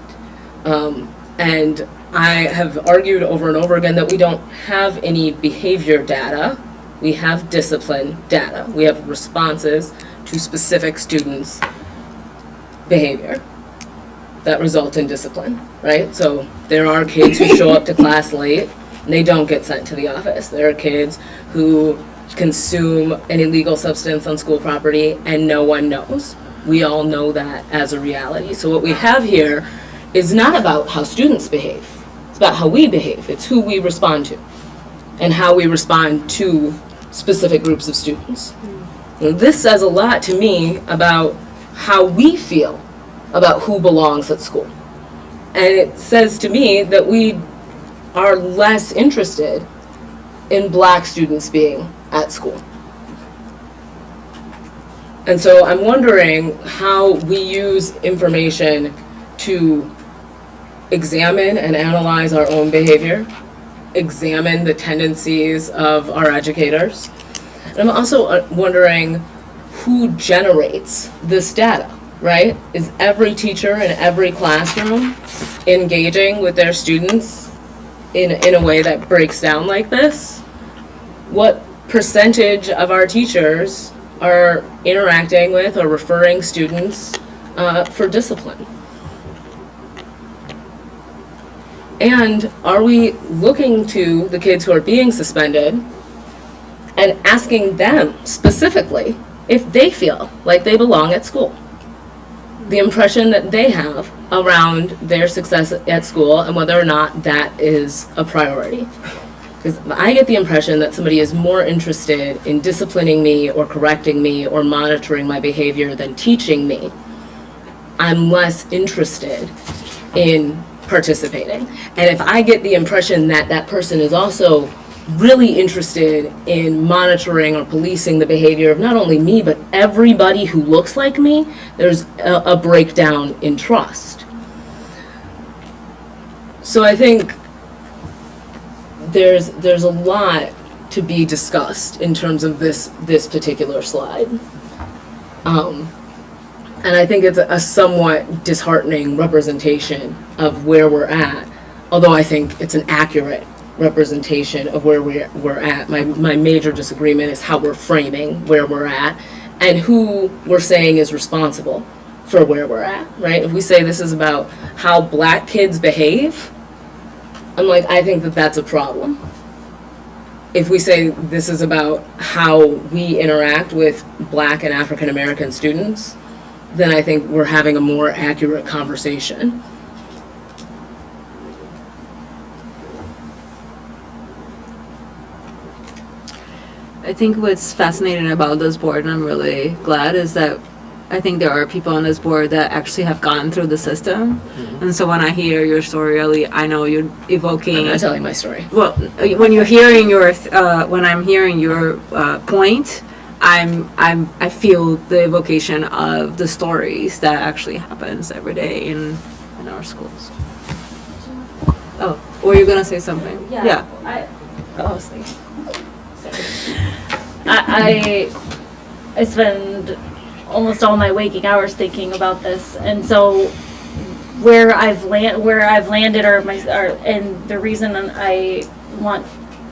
Speaker 4: And I have argued over and over again that we don't have any behavior data we have discipline data. We have responses to specific students' behavior that result in discipline, right? So there are kids who show up to class late and they don't get sent to the office. There are kids who consume an illegal substance on school property and no one knows. We all know that as a reality. So what we have here is not about how students behave. It's about how we behave. It's who we respond to and how we respond to specific groups of students. And this says a lot to me about how we feel about who belongs at school. And it says to me that we are less interested in Black students being at school. And so I'm wondering how we use information to examine and analyze our own behavior, examine the tendencies of our educators. And I'm also wondering who generates this data, right? Is every teacher in every classroom engaging with their students in a way that breaks down like this? What percentage of our teachers are interacting with or referring students for discipline? And are we looking to the kids who are being suspended and asking them specifically if they feel like they belong at school? The impression that they have around their success at school and whether or not that is a priority. Because I get the impression that somebody is more interested in disciplining me or correcting me or monitoring my behavior than teaching me, I'm less interested in participating. And if I get the impression that that person is also really interested in monitoring or policing the behavior of not only me, but everybody who looks like me, there's a breakdown in trust. So I think there's a lot to be discussed in terms of this particular slide. And I think it's a somewhat disheartening representation of where we're at, although I think it's an accurate representation of where we're at. My major disagreement is how we're framing where we're at and who we're saying is responsible for where we're at, right? If we say this is about how Black kids behave, I'm like, I think that that's a problem. If we say this is about how we interact with Black and African American students, then I think we're having a more accurate conversation.
Speaker 5: I think what's fascinating about this board, and I'm really glad, is that I think there are people on this board that actually have gone through the system. And so when I hear your story, Ellie, I know you're evoking...
Speaker 4: I'm not telling my story.
Speaker 5: Well, when you're hearing your, when I'm hearing your point, I feel the evocation of the stories that actually happens every day in our schools. Oh, were you gonna say something?
Speaker 11: Yeah. I spend almost all my waking hours thinking about this, and so where I've landed and the reason I want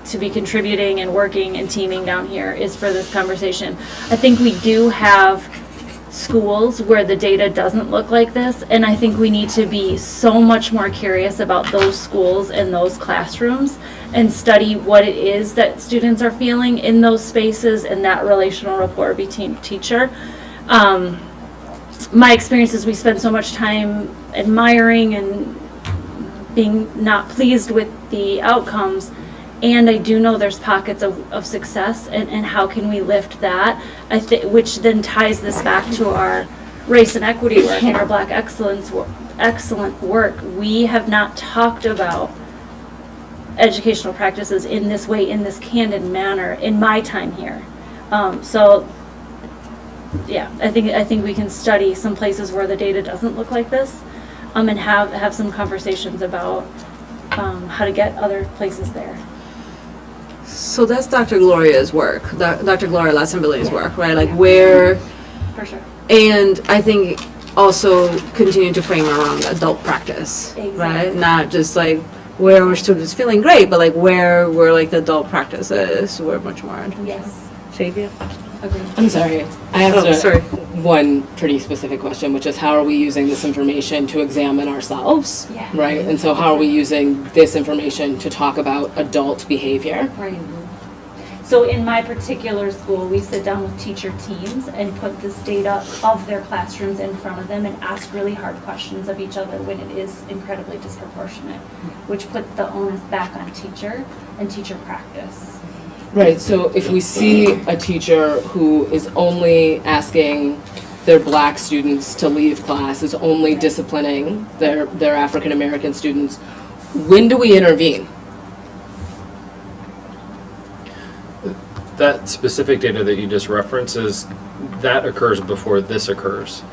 Speaker 11: to be contributing and working and teaming down here is for this conversation. I think we do have schools where the data doesn't look like this, and I think we need to be so much more curious about those schools and those classrooms and study what it is that students are feeling in those spaces and that relational rapport between teacher. My experience is we spend so much time admiring and being not pleased with the outcomes, and I do know there's pockets of success, and how can we lift that, which then ties this back to our race and equity work and our Black excellence excellent work. We have not talked about educational practices in this way, in this candid manner, in my time here. So yeah, I think we can study some places where the data doesn't look like this, and have some conversations about how to get other places there.
Speaker 5: So that's Dr. Gloria's work, Dr. Gloria Lassenbilly's work, right? Like where,
Speaker 11: For sure.
Speaker 5: and I think also continue to frame around adult practice, right? Not just like where were students feeling great, but like where were like the adult practices were much more interesting.
Speaker 11: Yes.
Speaker 5: Shavia? Okay.
Speaker 4: I'm sorry. I have
Speaker 5: Oh, sorry.
Speaker 4: one pretty specific question, which is how are we using this information to examine ourselves?
Speaker 11: Yeah.
Speaker 4: Right? And so how are we using this information to talk about adult behavior?
Speaker 11: Right. So in my particular school, we sit down with teacher teams and put this data of their classrooms in front of them and ask really hard questions of each other when it is incredibly disproportionate, which puts the onus back on teacher and teacher practice.
Speaker 4: Right, so if we see a teacher who is only asking their black students to leave class, is only disciplining their African American students, when do we intervene?
Speaker 8: That specific data that you just referenced that occurs before this occurs.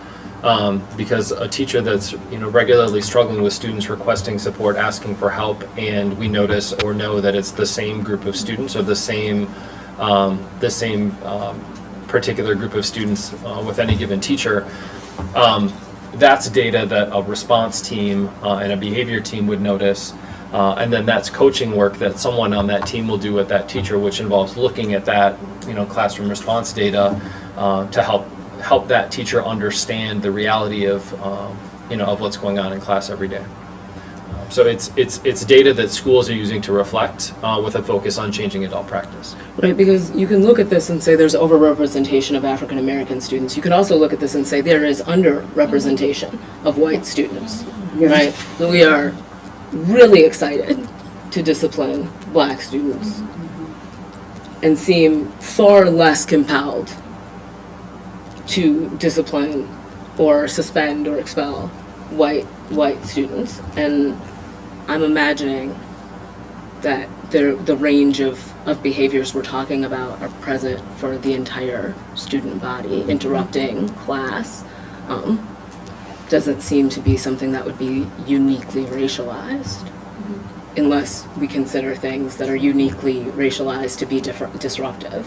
Speaker 8: Because a teacher that's regularly struggling with students requesting support, asking for help, and we notice or know that it's the same group of students or the same particular group of students with any given teacher, that's data that a response team and a behavior team would notice. And then that's coaching work that someone on that team will do with that teacher, which involves looking at that classroom response data to help that teacher understand the reality of of what's going on in class every day. So it's data that schools are using to reflect with a focus on changing adult practice.
Speaker 4: Right, because you can look at this and say there's overrepresentation of African American students. You can also look at this and say there is underrepresentation of white students, right? So we are really excited to discipline black students and seem far less compelled to discipline or suspend or expel white students. And I'm imagining that the range of behaviors we're talking about are present for the entire student body. Interrupting class doesn't seem to be something that would be uniquely racialized, unless we consider things that are uniquely racialized to be disruptive.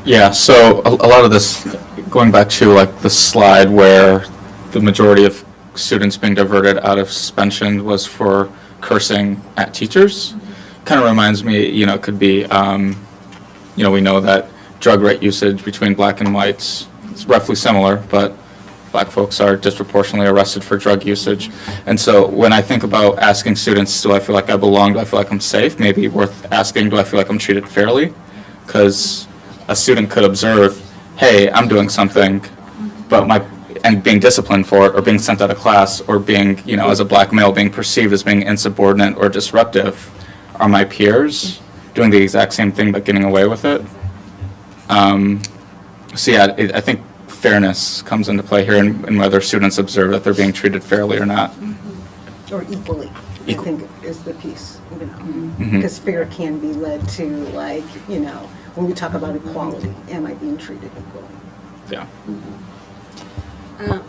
Speaker 9: Yeah, so a lot of this, going back to like the slide where the majority of students being diverted out of suspension was for cursing at teachers, kind of reminds me, it could be, we know that drug rate usage between black and whites is roughly similar, but black folks are disproportionately arrested for drug usage. And so when I think about asking students, do I feel like I belong, do I feel like I'm safe, maybe worth asking, do I feel like I'm treated fairly? Because a student could observe, hey, I'm doing something, and being disciplined for it, or being sent out of class, or being, as a black male, being perceived as being insubordinate or disruptive. Are my peers doing the exact same thing but getting away with it? I think fairness comes into play here, and whether students observe that they're being treated fairly or not.
Speaker 10: Or equally, I think is the piece,
Speaker 9: Mhm.
Speaker 10: because fear can be led to when we talk about equality, am I being treated equally?
Speaker 9: Yeah.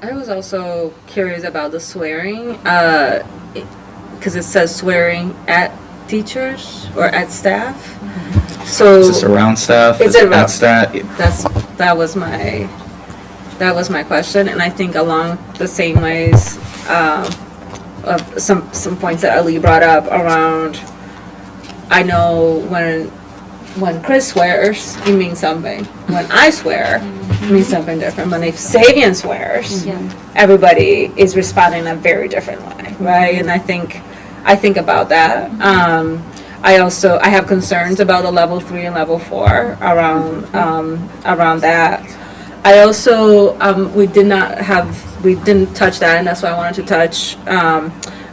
Speaker 5: I was also curious about the swearing, because it says swearing at teachers or at staff. So
Speaker 9: Is this around staff?
Speaker 5: It's
Speaker 9: Is it
Speaker 5: around-
Speaker 9: at staff?
Speaker 5: that was my question, and I think along the same ways of some points that Ali brought up around. I know when Chris swears, he means something. When I swear, it means something different. When Xavier swears, everybody is responding in a very different way, right? And I think about that. I have concerns about the level 3 and level 4 around that. I also we didn't touch that, and that's why I wanted to touch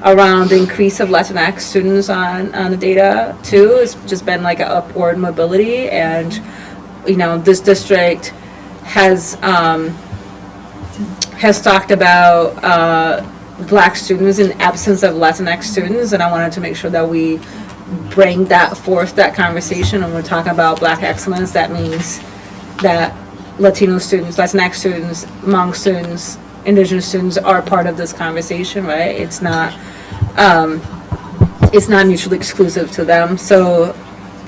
Speaker 5: around the increase of Latinx students on the data too. It's just been like an upward mobility, and this district has talked about black students in absence of Latinx students, and I wanted to make sure that we bring that forth, that conversation. When we're talking about black excellence, that means that Latino students, Latinx students, Hmong students, Indigenous students are part of this conversation, right? It's not mutually exclusive to them. So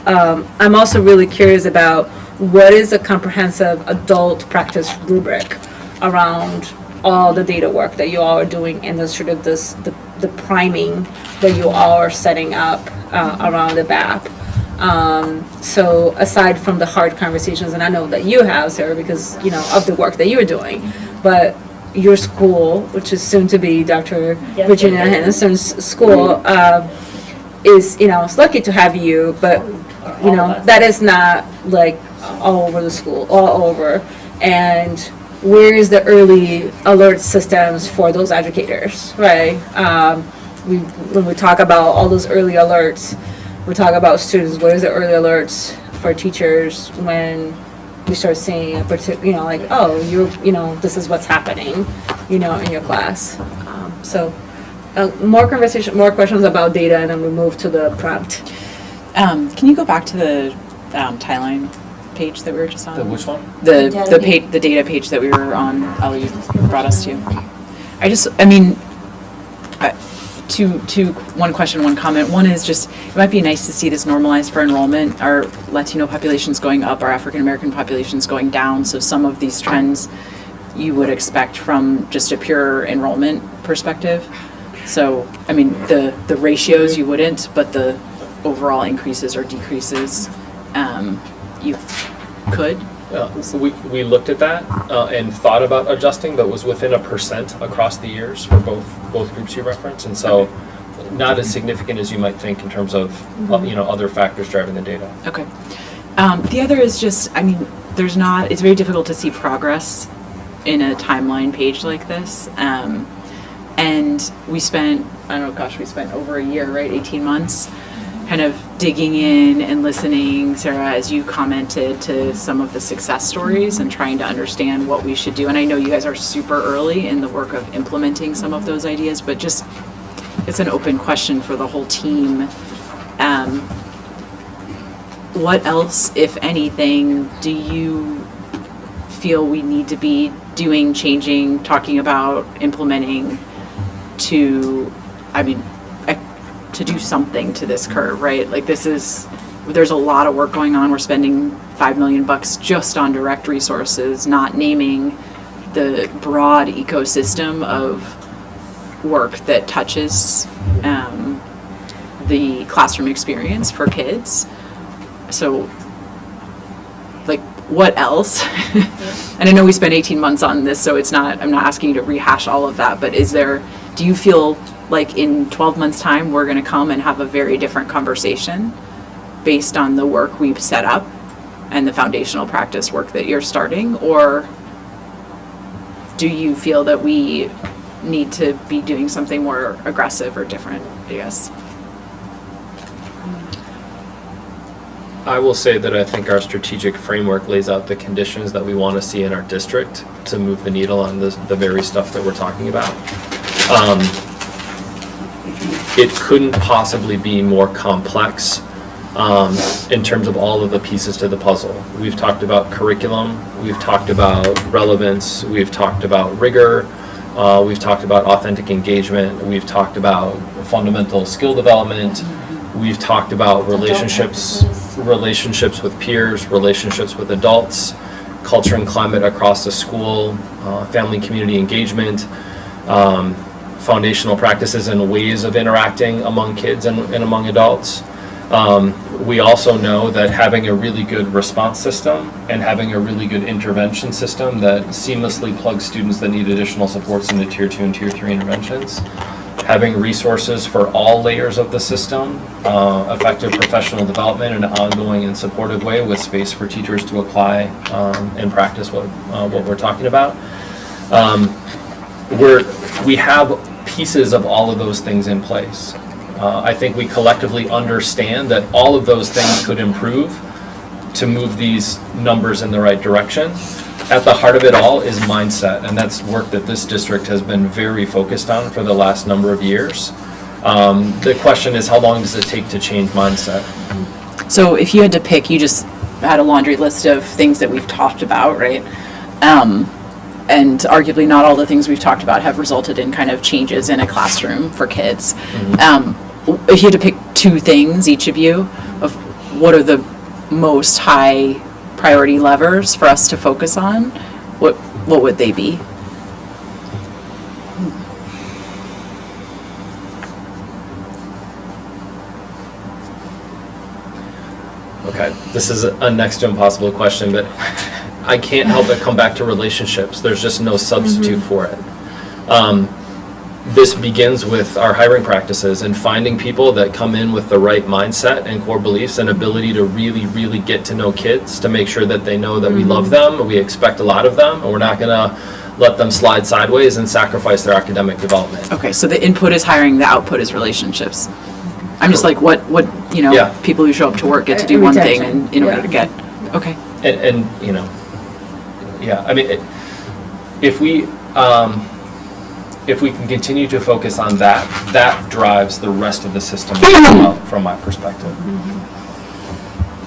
Speaker 5: I'm also really curious about what is a comprehensive adult practice rubric around all the data work that you all are doing and the sort of the priming that you all are setting up around the BAP. So aside from the hard conversations, and I know that you have, Sarah, because, you know, of the work that you're doing, but your school, which is soon to be Dr. Virginia Henderson's school, is, you know, it's lucky to have you, but, you know, that is not like all over the school, all over. And where is the early alert systems for those educators, right? When we talk about all those early alerts, we talk about students, where is the early alerts for teachers when we start seeing a particular, you know, like, oh, you know, this is what's happening, you know, in your class. So more conversation, more questions about data, and then we move to the prompt.
Speaker 6: Can you go back to the Timeline page that we were just on?
Speaker 8: The which one?
Speaker 6: The page, the data page that we were on, Ellie brought us to. I mean, one question, one comment. One is just, it might be nice to see this normalized for enrollment. Our Latino population's going up, our African American population's going down, so some of these trends you would expect from just a pure enrollment perspective. So, I mean, the ratios you wouldn't, but the overall increases or decreases, you could.
Speaker 8: We looked at that and thought about adjusting, but was within 1% across the years for both groups you referenced, and so not as significant as you might think in terms of you know, other factors driving the data.
Speaker 6: Okay. The other is just, I mean, it's very difficult to see progress in a timeline page like this. And we spent over a year, right, 18 months, kind of digging in and listening, Sarah, as you commented, to some of the success stories and trying to understand what we should do. And I know you guys are super early in the work of implementing some of those ideas, but just, it's an open question for the whole team. What else, if anything, do you feel we need to be doing, changing, talking about, implementing to do something to this curve, right? Like, there's a lot of work going on. We're spending $5 million just on direct resources, not naming the broad ecosystem of work that touches the classroom experience for kids. So, like, what else? And I know we spent 18 months on this, so I'm not asking you to rehash all of that, but do you feel like in 12 months' time, we're going to come and have a very different conversation based on the work we've set up and the foundational practice work that you're starting? Or do you feel that we need to be doing something more aggressive or different, I guess?
Speaker 8: I will say that I think our strategic framework lays out the conditions that we want to see in our district to move the needle on the very stuff that we're talking about. It couldn't possibly be more complex in terms of all of the pieces to the puzzle. We've talked about curriculum, we've talked about relevance, we've talked about rigor, we've talked about authentic engagement, we've talked about fundamental skill development, we've talked about relationships with peers, relationships with adults, culture and climate across the school, family community engagement, foundational practices and ways of interacting among kids and among adults. We also know that having a really good response system and having a really good intervention system that seamlessly plugs students that need additional supports into Tier 2 and Tier 3 interventions, having resources for all layers of the system, effective professional development in an ongoing and supportive way with space for teachers to apply and practice what we're talking about. We have pieces of all of those things in place. I think we collectively understand that all of those things could improve to move these numbers in the right direction. At the heart of it all is mindset, and that's work that this district has been very focused on for the last number of years. The question is, how long does it take to change mindset?
Speaker 6: So if you had to pick, you just had a laundry list of things that we've talked about, right? And arguably not all the things we've talked about have resulted in kind of changes in a classroom for kids. If you had to pick two things, each of you, of what are the most high priority levers for us to focus on, what would they be?
Speaker 8: Okay, this is a next to impossible question, but I can't help but come back to relationships. There's just no substitute for it. This begins with our hiring practices and finding people that come in with the right mindset and core beliefs and ability to really, really get to know kids, to make sure that they know that we love them, we expect a lot of them, and we're not gonna let them slide sideways and sacrifice their academic development.
Speaker 6: Okay, so the input is hiring, the output is relationships. I'm just like, what,
Speaker 8: Yeah.
Speaker 6: people who show up to work get to do one thing and in order to get, okay.
Speaker 8: And yeah, I mean, if we can continue to focus on that, that drives the rest of the system from my perspective.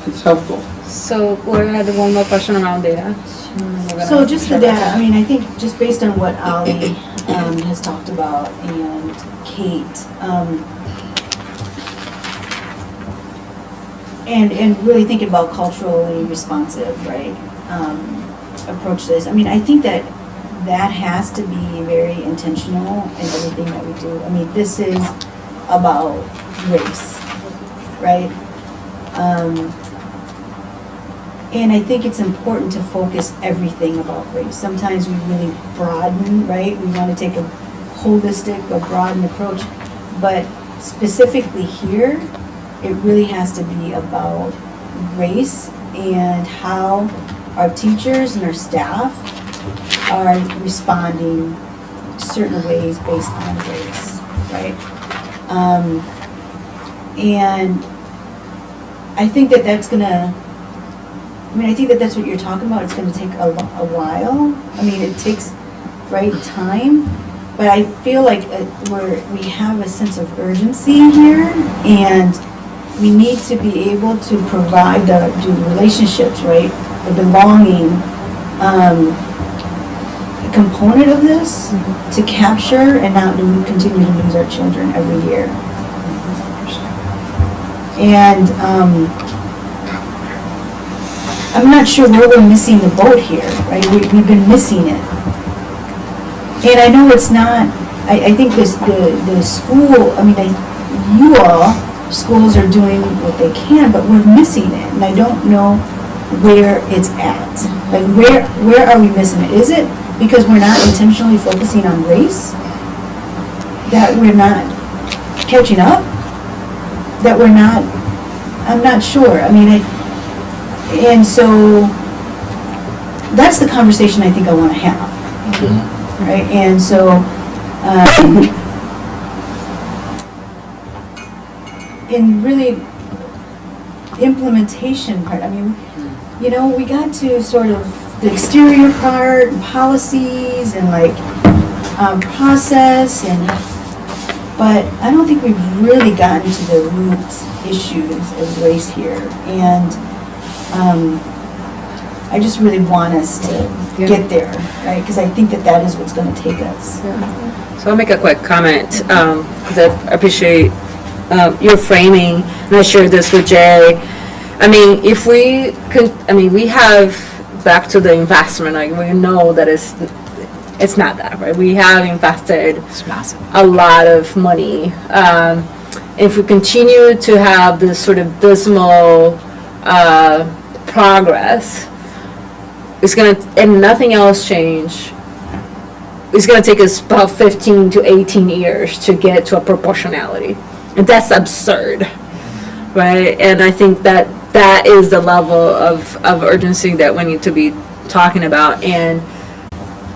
Speaker 2: It's helpful.
Speaker 5: So Gloria had one more question around data.
Speaker 15: So just the data, I mean, I think just based on what Ali has talked about and Kate, and really thinking about culturally responsive, right, approach to this. I mean, I think that has to be very intentional in everything that we do. I mean, this is about race, right? And I think it's important to focus everything about race. Sometimes we really broaden, right? We want to take a holistic, a broadened approach. But specifically here, it really has to be about race and how our teachers and our staff are responding certain ways based on race, right? And I think that that's gonna, I think that that's what you're talking about. It's gonna take a while. I mean, it takes, right, time. But I feel like we have a sense of urgency here, and we need to be able to provide the relationships, right? The belonging component of this to capture and not continue to lose our children every year. And I'm not sure where we're missing the boat here, right? We've been missing it. And I know it's not, I think the school, I mean, you all, schools are doing what they can, but we're missing it. And I don't know where it's at. Like, where are we missing it? Is it because we're not intentionally focusing on race? That we're not catching up? That we're not, I'm not sure. I mean, and so that's the conversation I think I want to have. Right? And so, in really implementation part, I mean, you know, we got to sort of the exterior part, and policies, and like process, but I don't think we've really gotten to the root issues of race here. And I just really want us to get there, right? Because I think that is what's going to take us.
Speaker 5: So I'll make a quick comment, because I appreciate your framing, and I shared this with Jay. I mean, if we could, I mean, we have, back to the investment, like, we know that it's not that, right? We have invested a lot of money. If we continue to have this sort of dismal progress, it's gonna, and nothing else change, it's gonna take us about 15 to 18 years to get to a proportionality. And that's absurd, right? And I think that is the level of urgency that we need to be talking about, and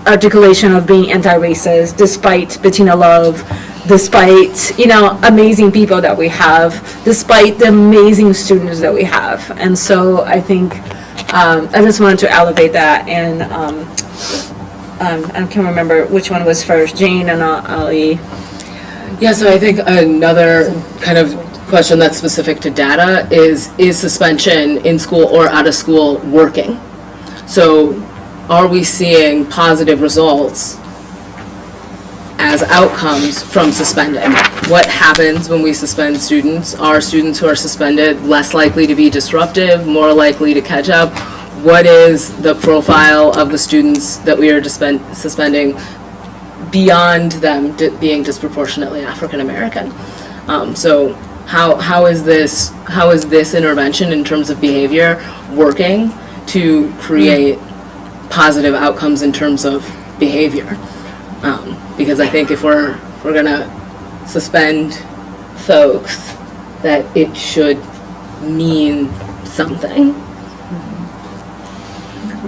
Speaker 5: articulation of being anti-racist, despite Bettina Love, despite, you know, amazing people that we have, despite the amazing students that we have. And so I think, I just wanted to elevate that, and I can't remember which one was first, Jane and Ali.
Speaker 4: Yeah, so I think another kind of question that's specific to data is suspension in school or out of school working? So are we seeing positive results as outcomes from suspending? What happens when we suspend students? Are students who are suspended less likely to be disruptive, more likely to catch up? what is the profile of the students that we are suspending beyond them being disproportionately African American? So how is this intervention in terms of behavior working to create positive outcomes in terms of behavior? Because I think if we're gonna suspend folks, that it should mean something.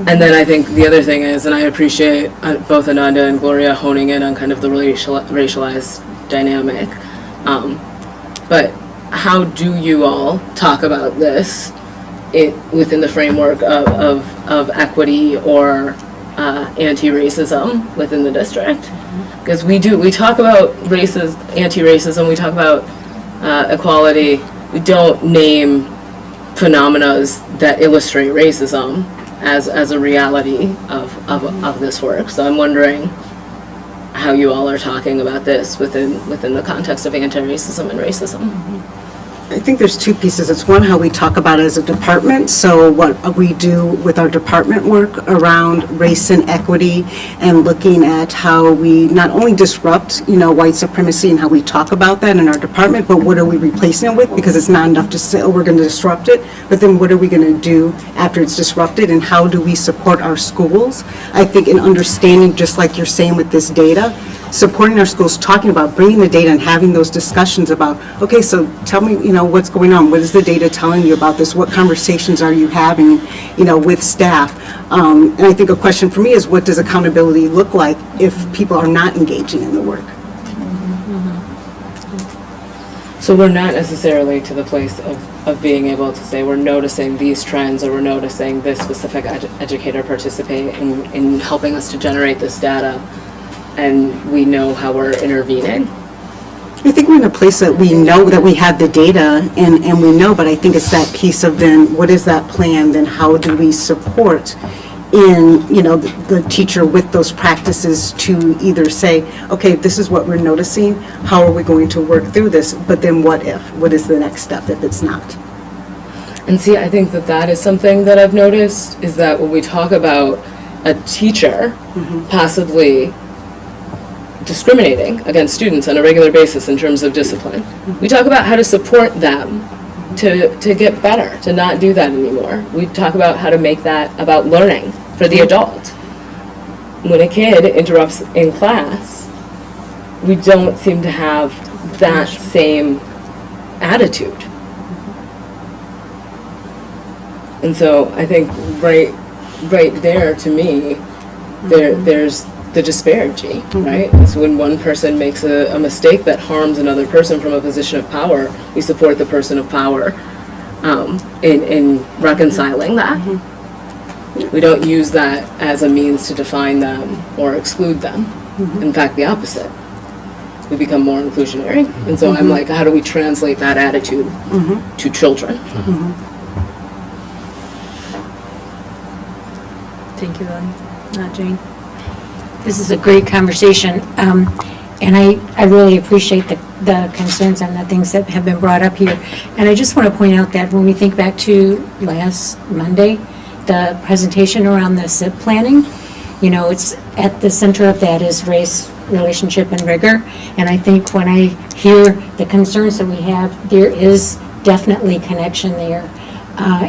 Speaker 4: And then I think the other thing is, and I appreciate both Ananda and Gloria honing in on kind of the racialized dynamic, but how do you all talk about this within the framework of equity or anti-racism within the district? Because we talk about anti-racism, we talk about equality, we don't name phenomena that illustrate racism as a reality of this work. So I'm wondering how you all are talking about this within the context of anti-racism and racism.
Speaker 10: I think there's two pieces. It's one, how we talk about it as a department, so what we do with our department work around race and equity and looking at how we not only disrupt, white supremacy and how we talk about that in our department, but what are we replacing it with? Because it's not enough to say, oh, we're going to disrupt it, but then what are we going to do after it's disrupted, and how do we support our schools? I think in understanding, just like you're saying with this data, supporting our schools, talking about bringing the data and having those discussions about, okay, so tell me, what's going on? What is the data telling you about this? What conversations are you having, with staff? And I think a question for me is, what does accountability look like if people are not engaging in the work?
Speaker 4: So we're not necessarily to the place of being able to say we're noticing these trends, or we're noticing this specific educator participate in helping us to generate this data, and we know how we're intervening.
Speaker 10: I think we're in a place that we know that we have the data and we know, but I think it's that piece of then what is that plan, then how do we support in, the teacher with those practices to either say, okay, this is what we're noticing, how are we going to work through this, but then what is the next step if it's not?
Speaker 4: And see, I think that is something that I've noticed, is that when we talk about a teacher possibly discriminating against students on a regular basis in terms of discipline, we talk about how to support them to get better, to not do that anymore. We talk about how to make that about learning for the adult. When a kid interrupts in class, we don't seem to have that same attitude. And so I think right there, to me, there's the disparity, right? So when one person makes a mistake that harms another person from a position of power, we support the person of power in reconciling that. We don't use that as a means to define them or exclude them. In fact, the opposite. We become more inclusionary. And so I'm like, how do we translate that attitude to children?
Speaker 16: Thank you, Ellen. Jane. This is a great conversation, and I really appreciate the concerns and the things that have been brought up here. And I just want to point out that when we think back to last Monday, the presentation around the SIP planning, it's at the center of that is race, relationship, and rigor. And I think when I hear the concerns that we have, there is definitely connection there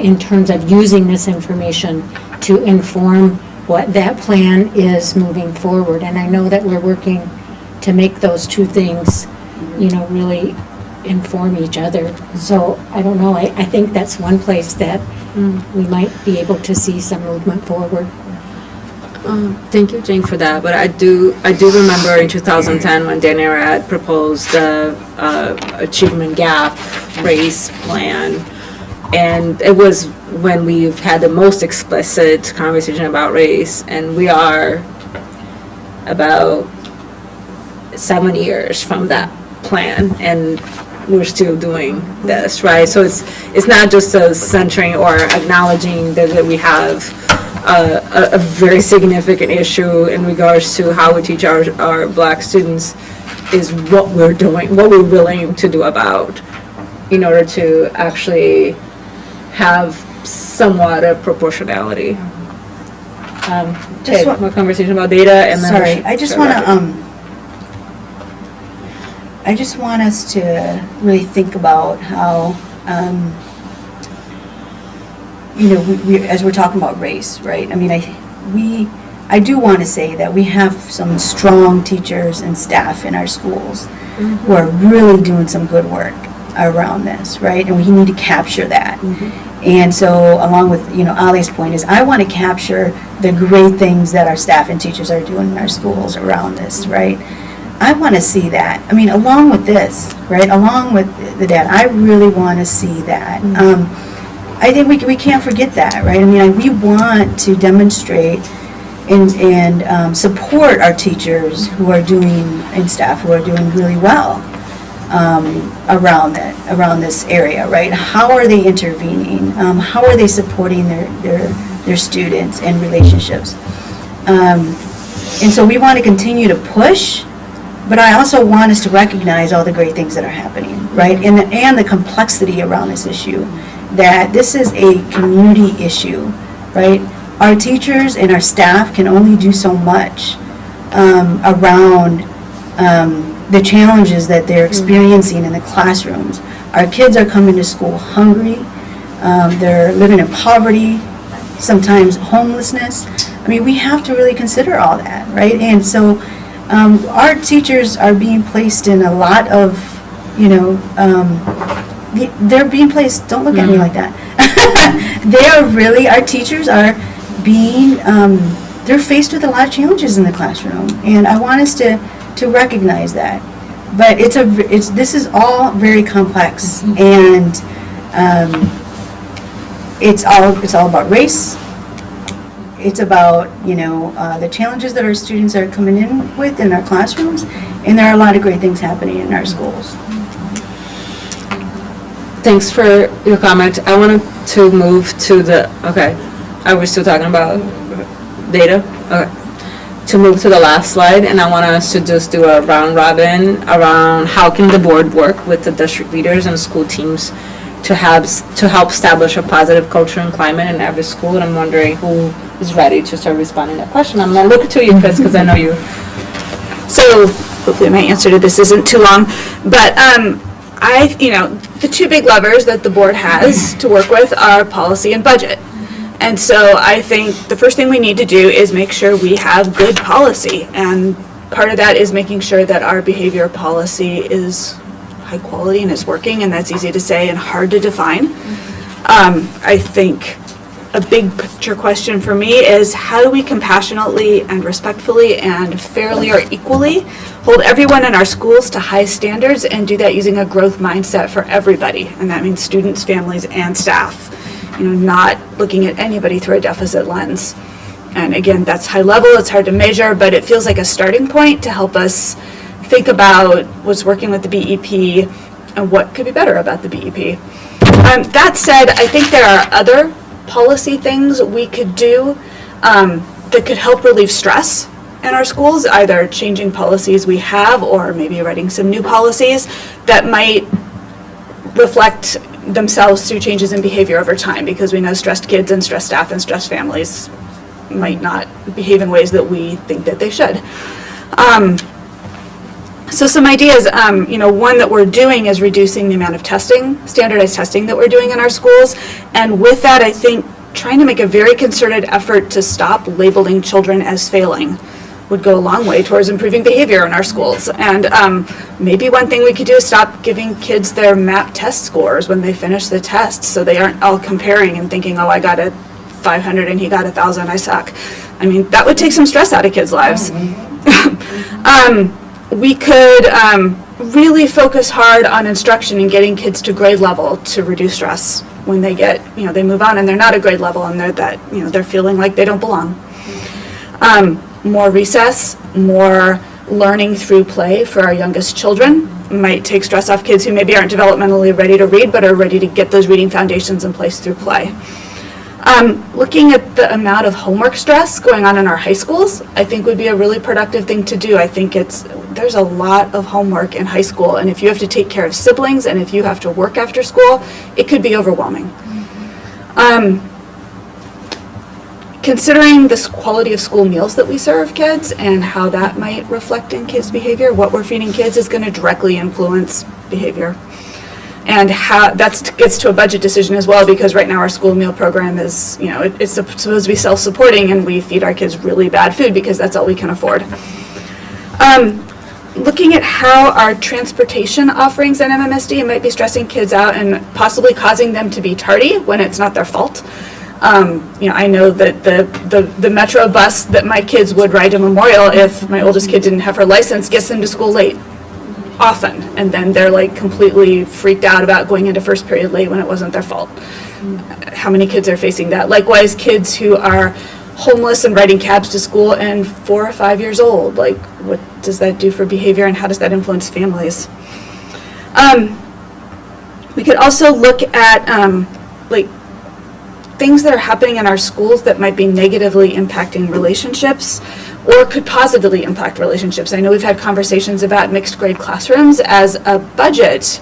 Speaker 16: in terms of using this information to inform what that plan is moving forward. And I know that we're working to make those two things, really inform each other. So I don't know, I think that's one place that we might be able to see some movement forward.
Speaker 5: Thank you, Jane, for that. But I do remember in 2010 when Dan Arad proposed the achievement gap race plan, and it was when we've had the most explicit conversation about race, and we are about 7 years from that plan, and we're still doing this, right? So it's not just a centering or acknowledging that we have a very significant issue in regards to how we teach our Black students, is what we're doing, what we're willing to do about in order to actually have somewhat of proportionality.
Speaker 15: Just
Speaker 5: Okay, more conversation about data and then.
Speaker 15: Sorry, I just want to, I just want us to really think about how, you know, we, as we're talking about race, right? I mean, I do want to say that we have some strong teachers and staff in our schools who are really doing some good work around this, right? And we need to capture that. And so, along with, you know, Ali's point is, I want to capture the great things that our staff and teachers are doing in our schools around this, right? I want to see that. I mean, along with this, right, along with the data, I really want to see that. I think we can't forget that, right? I mean, we want to demonstrate and support our teachers who are doing, and staff who are doing really well around this area, right? How are they intervening? How are they supporting their students and relationships? And so we want to continue to push, but I also want us to recognize all the great things that are happening, right? And the complexity around this issue, that this is a community issue, right? Our teachers and our staff can only do so much around the challenges that they're experiencing in the classrooms. Our kids are coming to school hungry. They're living in poverty, sometimes homelessness. I mean, we have to really consider all that, right? And so our teachers are being placed in a lot of, you know, they're being placed, don't look at me like that. They are really, our teachers are being, they're faced with a lot of challenges in the classroom. And I want us to recognize that. But this is all very complex, and it's all about race. It's about, you know, the challenges that our students are coming in with in our classrooms, and there are a lot of great things happening in our schools.
Speaker 5: Thanks for your comment. I wanted to move to are we still talking about data? Okay. To move to the last slide, and I want us to just do a round robin around how can the board work with the district leaders and school teams to help establish a positive culture and climate in every school. And I'm wondering who is ready to start responding to that question. I'm going to look to you, Chris, because I know you.
Speaker 3: So hopefully my answer to this isn't too long, but the two big levers that the board has to work with are policy and budget. And so I think the first thing we need to do is make sure we have good policy. And part of that is making sure that our behavior policy is high quality and is working, and that's easy to say and hard to define. I think a big picture question for me is, how do we compassionately and respectfully and fairly or equally hold everyone in our schools to high standards, and do that using a growth mindset for everybody? And that means students, families, and staff. You know, not looking at anybody through a deficit lens. And again, that's high level, it's hard to measure, but it feels like a starting point to help us think about what's working with the BEP and what could be better about the BEP. That said, I think there are other policy things we could do that could help relieve stress in our schools, either changing policies we have or maybe writing some new policies that might reflect themselves through changes in behavior over time, because we know stressed kids and stressed staff and stressed families might not behave in ways that we think that they should. So some ideas, one that we're doing is reducing the amount of testing, standardized testing that we're doing in our schools. And with that, I think trying to make a very concerted effort to stop labeling children as failing would go a long way towards improving behavior in our schools. And maybe one thing we could do is stop giving kids their MAP test scores when they finish the tests, so they aren't all comparing and thinking, oh, I got a 500 and he got 1,000, I suck. I mean, that would take some stress out of kids' lives. We could really focus hard on instruction and getting kids to grade level to reduce stress when they get, they move on and they're not at grade level and they're feeling like they don't belong. More recess, more learning through play for our youngest children might take stress off kids who maybe aren't developmentally ready to read, but are ready to get those reading foundations in place through play. Looking at the amount of homework stress going on in our high schools, I think would be a really productive thing to do. I think there's a lot of homework in high school, and if you have to take care of siblings and if you have to work after school, it could be overwhelming. Considering this quality of school meals that we serve kids and how that might reflect in kids' behavior, what we're feeding kids is going to directly influence behavior. And how that gets to a budget decision as well, because right now our school meal program is, it's supposed to be self-supporting, and we feed our kids really bad food because that's all we can afford. Looking at how our transportation offerings at MMSD might be stressing kids out and possibly causing them to be tardy when it's not their fault. I know that the Metro bus that my kids would ride to Memorial, if my oldest kid didn't have her license, gets them to school late often, and then they're like completely freaked out about going into first period late when it wasn't their fault. How many kids are facing that? Likewise, kids who are homeless and riding cabs to school and 4 or 5 years old, like what does that do for behavior, and how does that influence families? We could also look at things that are happening in our schools that might be negatively impacting relationships or could positively impact relationships. I know we've had conversations about mixed grade classrooms as a budget,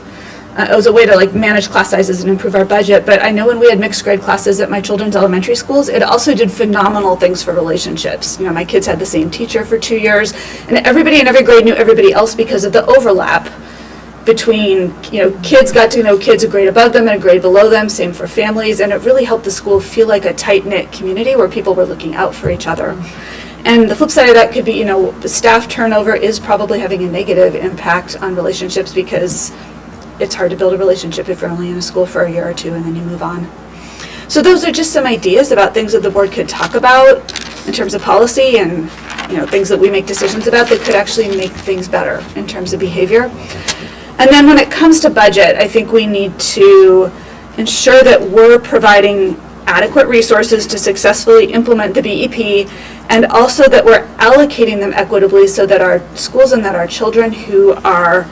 Speaker 3: as a way to manage class sizes and improve our budget, but I know when we had mixed grade classes at my children's elementary schools, it also did phenomenal things for relationships. My kids had the same teacher for 2 years, and everybody in every grade knew everybody else because of the overlap between, kids got to know kids a grade above them and a grade below them, same for families, and it really helped the school feel like a tight-knit community where people were looking out for each other. And the flip side of that could be, the staff turnover is probably having a negative impact on relationships because it's hard to build a relationship if you're only in a school for a year or two and then you move on. So those are just some ideas about things that the board could talk about in terms of policy and, things that we make decisions about that could actually make things better in terms of behavior. And then when it comes to budget, I think we need to ensure that we're providing adequate resources to successfully implement the BEP, and also that we're allocating them equitably so that our schools and that our children who are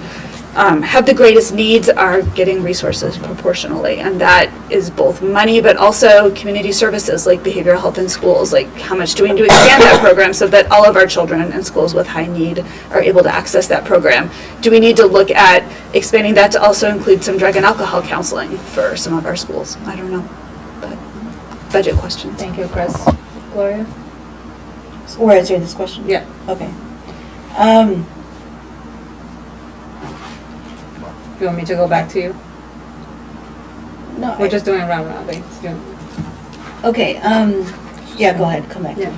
Speaker 3: have the greatest needs are getting resources proportionally. And that is both money, but also community services like behavioral health in schools. Like, how much do we need to expand that program so that all of our children in schools with high need are able to access that program? Do we need to look at expanding that to also include some drug and alcohol counseling for some of our schools? I don't know, but budget questions.
Speaker 5: Thank you, Chris. Gloria?
Speaker 15: We're answering this question?
Speaker 5: Yeah.
Speaker 15: Okay.
Speaker 5: Do you want me to go back to you?
Speaker 15: No.
Speaker 5: We're just doing round robin.
Speaker 15: Okay, yeah, go ahead, come back.
Speaker 5: Yeah.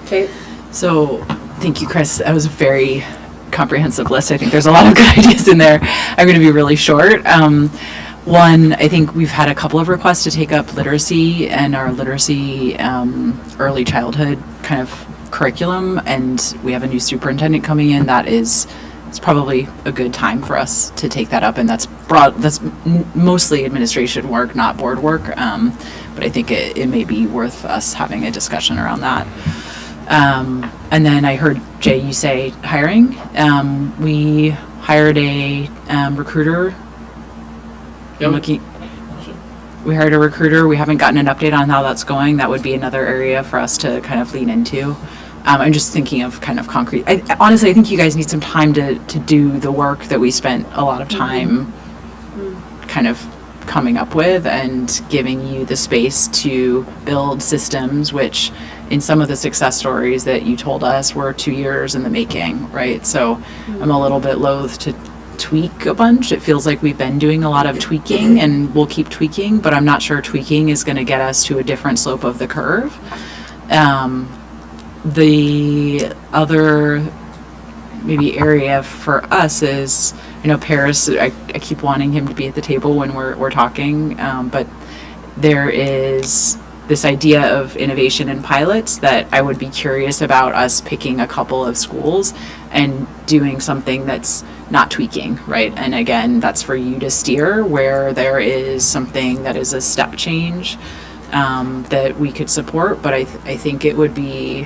Speaker 5: Kate?
Speaker 6: So, thank you, Chris. That was a very comprehensive list. I think there's a lot of good ideas in there. I'm going to be really short. One, I think we've had a couple of requests to take up literacy and our literacy early childhood kind of curriculum, and we have a new superintendent coming in. It's probably a good time for us to take that up, and that's mostly administration work, not board work, but I think it may be worth us having a discussion around that. And then I heard, Jay, you say hiring. We hired a recruiter. We hired a recruiter. We haven't gotten an update on how that's going. That would be another area for us to kind of lean into. I'm just thinking of kind of concrete. Honestly, I think you guys need some time to do the work that we spent a lot of time kind of coming up with and giving you the space to build systems, which in some of the success stories that you told us were 2 years in the making, right? So I'm a little bit loath to tweak a bunch. It feels like we've been doing a lot of tweaking and we'll keep tweaking, but I'm not sure tweaking is going to get us to a different slope of the curve. The other maybe area for us is, Paris, I keep wanting him to be at the table when we're talking, but there is this idea of innovation and pilots that I would be curious about us picking a couple of schools and doing something that's not tweaking, right? And again, that's for you to steer where there is something that is a step change that we could support, but I think it would be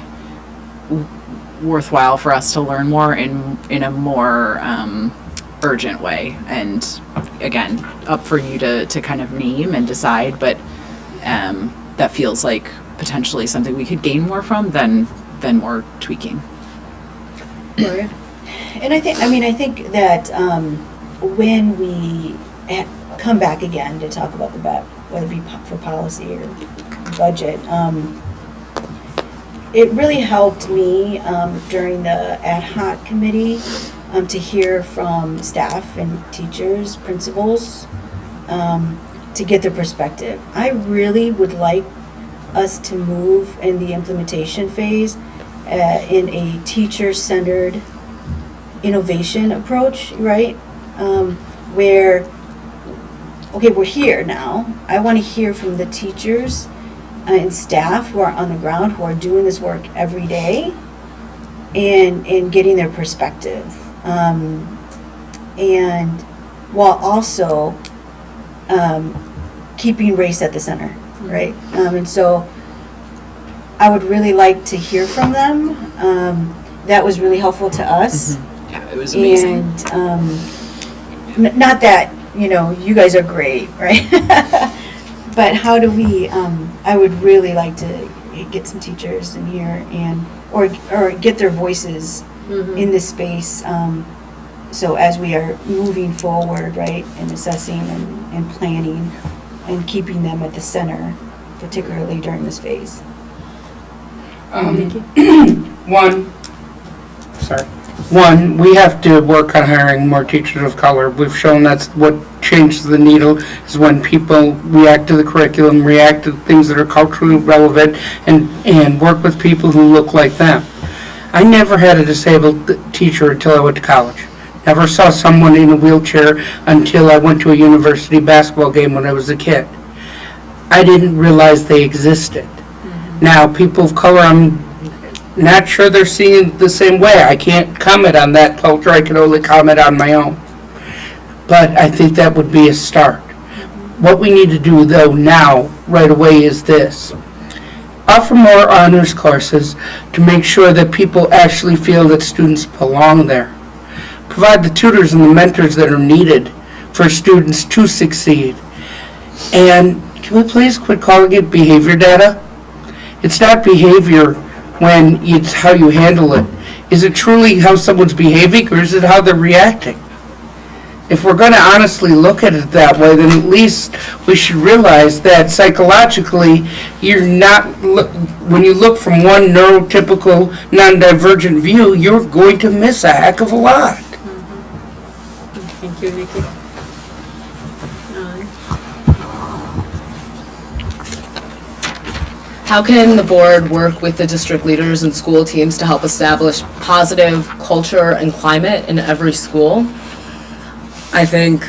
Speaker 6: worthwhile for us to learn more in a more urgent way, and again, up for you to kind of name and decide, but that feels like potentially something we could gain more from than more tweaking.
Speaker 15: Gloria? And I think that when we come back again to talk about the whether it be for policy or budget. It really helped me during the ad hoc committee to hear from staff and teachers, principals, to get their perspective. I really would like us to move in the implementation phase in a teacher-centered innovation approach, right? Where, okay, we're here now. I want to hear from the teachers and staff who are on the ground, who are doing this work every day, and getting their perspective. And while also keeping race at the center, right? And so I would really like to hear from them. That was really helpful to us.
Speaker 6: Yeah, it was amazing.
Speaker 15: And not that, you guys are great, right? But how do we, I would really like to get some teachers in here or get their voices in this space. So as we are moving forward, right, and assessing and planning and keeping them at the center, particularly during this phase.
Speaker 2: One, we have to work on hiring more teachers of color. We've shown that's what changes the needle, is when people react to the curriculum, react to things that are culturally relevant, and work with people who look like them. I never had a disabled teacher until I went to college. Never saw someone in a wheelchair until I went to a university basketball game when I was a kid. I didn't realize they existed. Now, people of color, I'm not sure they're seeing it the same way. I can't comment on that culture. I can only comment on my own. But I think that would be a start. What we need to do, though, now, right away, is this. Offer more honors courses to make sure that people actually feel that students belong there. Provide the tutors and the mentors that are needed for students to succeed. And can we please quit calling it behavior data? It's not behavior when it's how you handle it. Is it truly how someone's behaving, or is it how they're reacting? If we're going to honestly look at it that way, then at least we should realize that psychologically, you're not, when you look from one neurotypical, non-divergent view, you're going to miss a heck of a lot.
Speaker 5: Thank you, Nikki.
Speaker 4: How can the board work with the district leaders and school teams to help establish positive culture and climate in every school? I think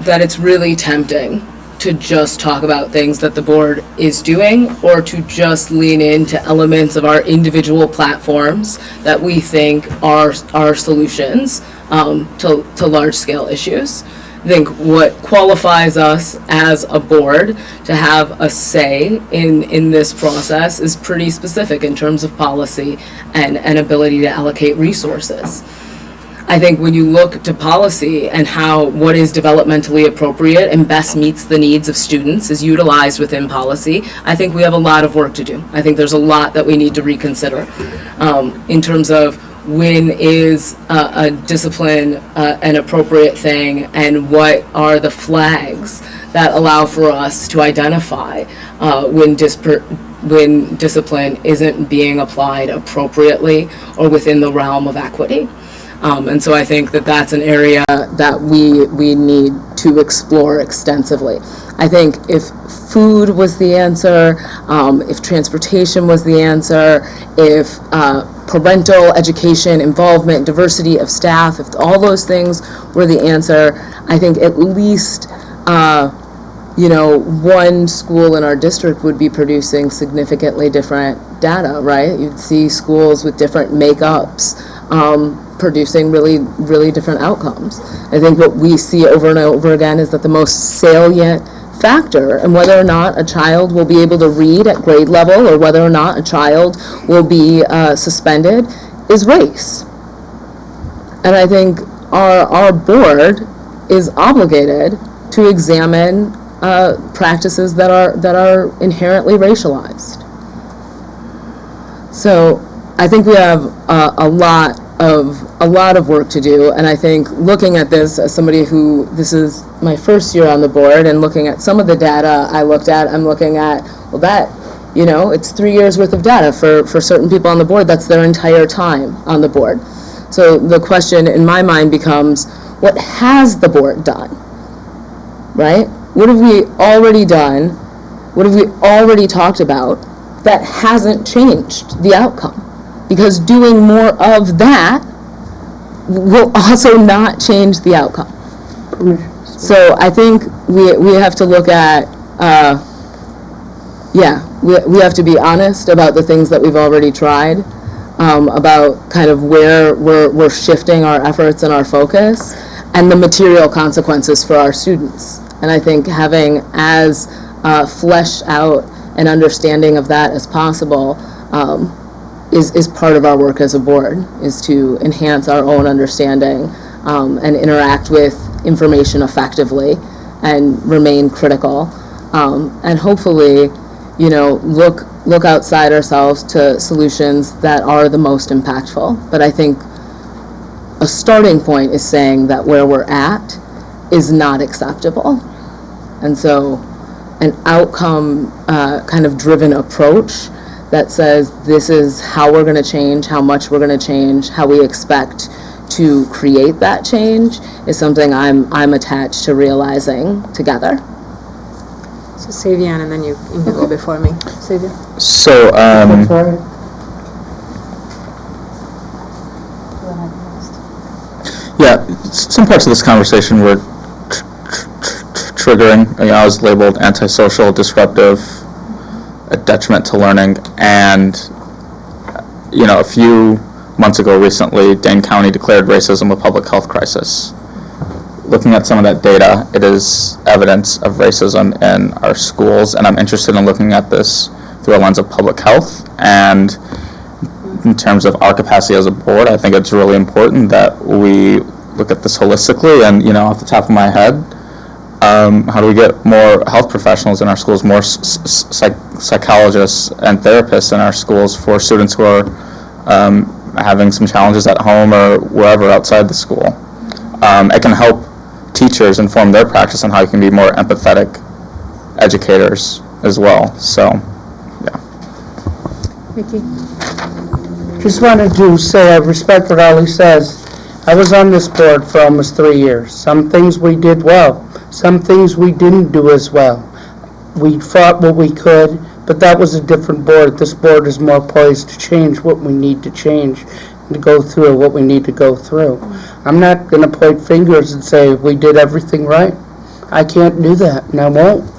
Speaker 4: that it's really tempting to just talk about things that the board is doing, or to just lean into elements of our individual platforms that we think are solutions to large-scale issues. I think what qualifies us as a board to have a say in this process is pretty specific in terms of policy and ability to allocate resources. I think when you look to policy and how what is developmentally appropriate and best meets the needs of students is utilized within policy, I think we have a lot of work to do. I think there's a lot that we need to reconsider in terms of when is a discipline an appropriate thing, and what are the flags that allow for us to identify when discipline isn't being applied appropriately or within the realm of equity. And so I think that that's an area that we need to explore extensively. I think if food was the answer, if transportation was the answer, if parental education, involvement, diversity of staff, if all those things were the answer, I think at least one school in our district would be producing significantly different data, right? You'd see schools with different makeups producing really, really different outcomes. I think what we see over and over again is that the most salient factor in whether or not a child will be able to read at grade level, or whether or not a child will be suspended, is race. And I think our board is obligated to examine practices that are inherently racialized. So I think we have a lot a lot of work to do, and I think looking at this as somebody who, this is my first year on the board, and looking at some of the data I looked at, I'm looking at, well, that, you know, it's 3 years worth of data for certain people on the board. That's their entire time on the board. So the question in my mind becomes, what has the board done, right? What have we already done? What have we already talked about that hasn't changed the outcome? Because doing more of that will also not change the outcome. So I think we have to look at, we have to be honest about the things that we've already tried, about kind of where we're shifting our efforts and our focus, and the material consequences for our students. And I think having as fleshed out an understanding of that as possible is part of our work as a board, is to enhance our own understanding and interact with information effectively and remain critical. And hopefully, you know, look outside ourselves to solutions that are the most impactful. But I think a starting point is saying that where we're at is not acceptable. And so an outcome kind of driven approach that says this is how we're going to change, how much we're going to change, how we expect to create that change is something I'm attached to realizing together.
Speaker 5: So Savian, and then you can go before me. Savian?
Speaker 9: So, yeah, some parts of this conversation were triggering. You know, I was labeled antisocial, disruptive, a detriment to learning, and, you know, a few months ago recently, Dane County declared racism a public health crisis. Looking at some of that data, it is evidence of racism in our schools, and I'm interested in looking at this through a lens of public health. And in terms of our capacity as a board, I think it's really important that we look at this holistically. And, you know, off the top of my head, how do we get more health professionals in our schools, more psychologists and therapists in our schools for students who are having some challenges at home or wherever outside the school? It can help teachers inform their practice on how you can be more empathetic educators as well. So, yeah.
Speaker 5: Vicky?
Speaker 2: Just wanted to say I respect what Ollie says. I was on this board for almost 3 years. Some things we did well, some things we didn't do as well. We fought what we could, but that was a different board. This board is more poised to change what we need to change and to go through what we need to go through. I'm not going to point fingers and say we did everything right. I can't do that, and I won't.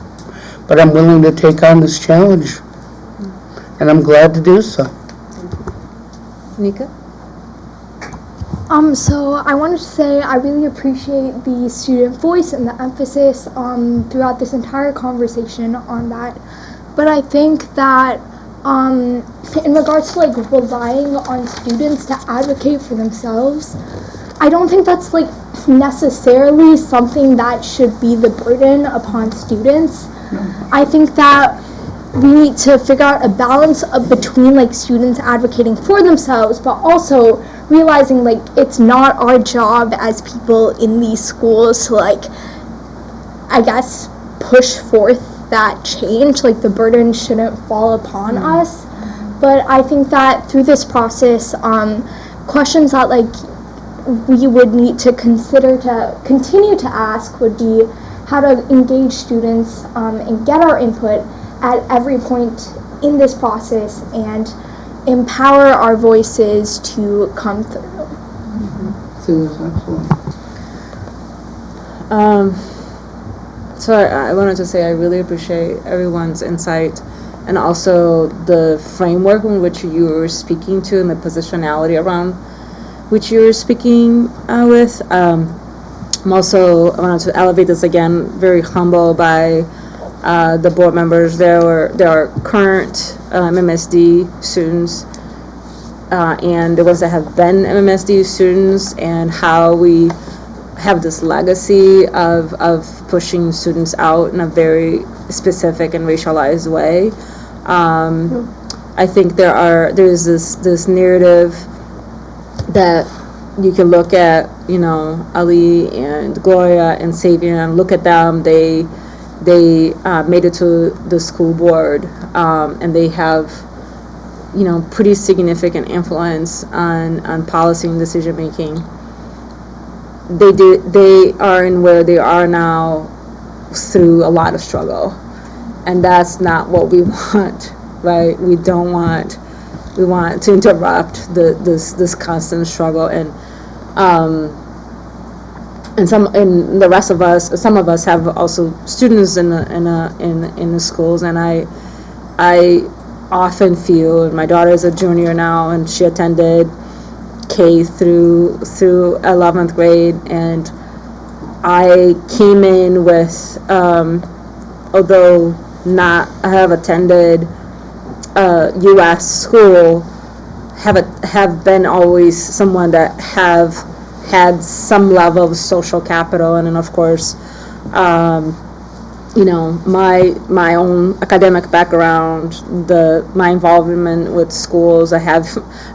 Speaker 2: But I'm willing to take on this challenge, and I'm glad to do so.
Speaker 5: Nika?
Speaker 13: So I wanted to say I really appreciate the student voice and the emphasis throughout this entire conversation on that. But I think that in regards to like relying on students to advocate for themselves, I don't think that's like necessarily something that should be the burden upon students. I think that we need to figure out a balance between like students advocating for themselves, but also realizing like it's not our job as people in these schools to like, I guess, push forth that change. Like the burden shouldn't fall upon us. But I think that through this process, questions that like we would need to consider to continue to ask would be how to engage students and get our input at every point in this process and empower our voices to come through.
Speaker 5: So I wanted to say I really appreciate everyone's insight and also the framework in which you were speaking to and the positionality around which you were speaking with. I'm also, I wanted to elevate this again, very humbled by the board members. There are current MMSD students and the ones that have been MMSD students, and how we have this legacy of pushing students out in a very specific and racialized way. I think there's this narrative that you can look at, Ali and Gloria and Xavier, and look at them. They made it to the school board, and they have, pretty significant influence on policy and decision making. They are in where they are now through a lot of struggle, and that's not what we want, right? We want to interrupt this constant struggle, and the rest of us, some of us have also students in the schools, and I often feel, and my daughter is a junior now, and she attended K through 11th grade, and I came in with, although I have attended U.S. school, have been always someone that have had some level of social capital, and then of course, my own academic background, my involvement with schools. I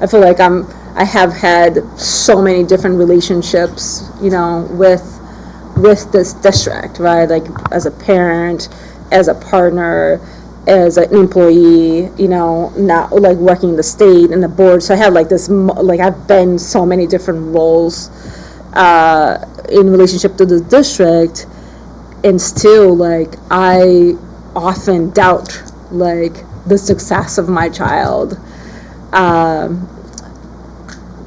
Speaker 5: feel like I have had so many different relationships, with this district, right? Like as a parent, as a partner, as an employee, not like working the state and the board. So I have like this, I've been so many different roles in relationship to the district, and still I often doubt the success of my child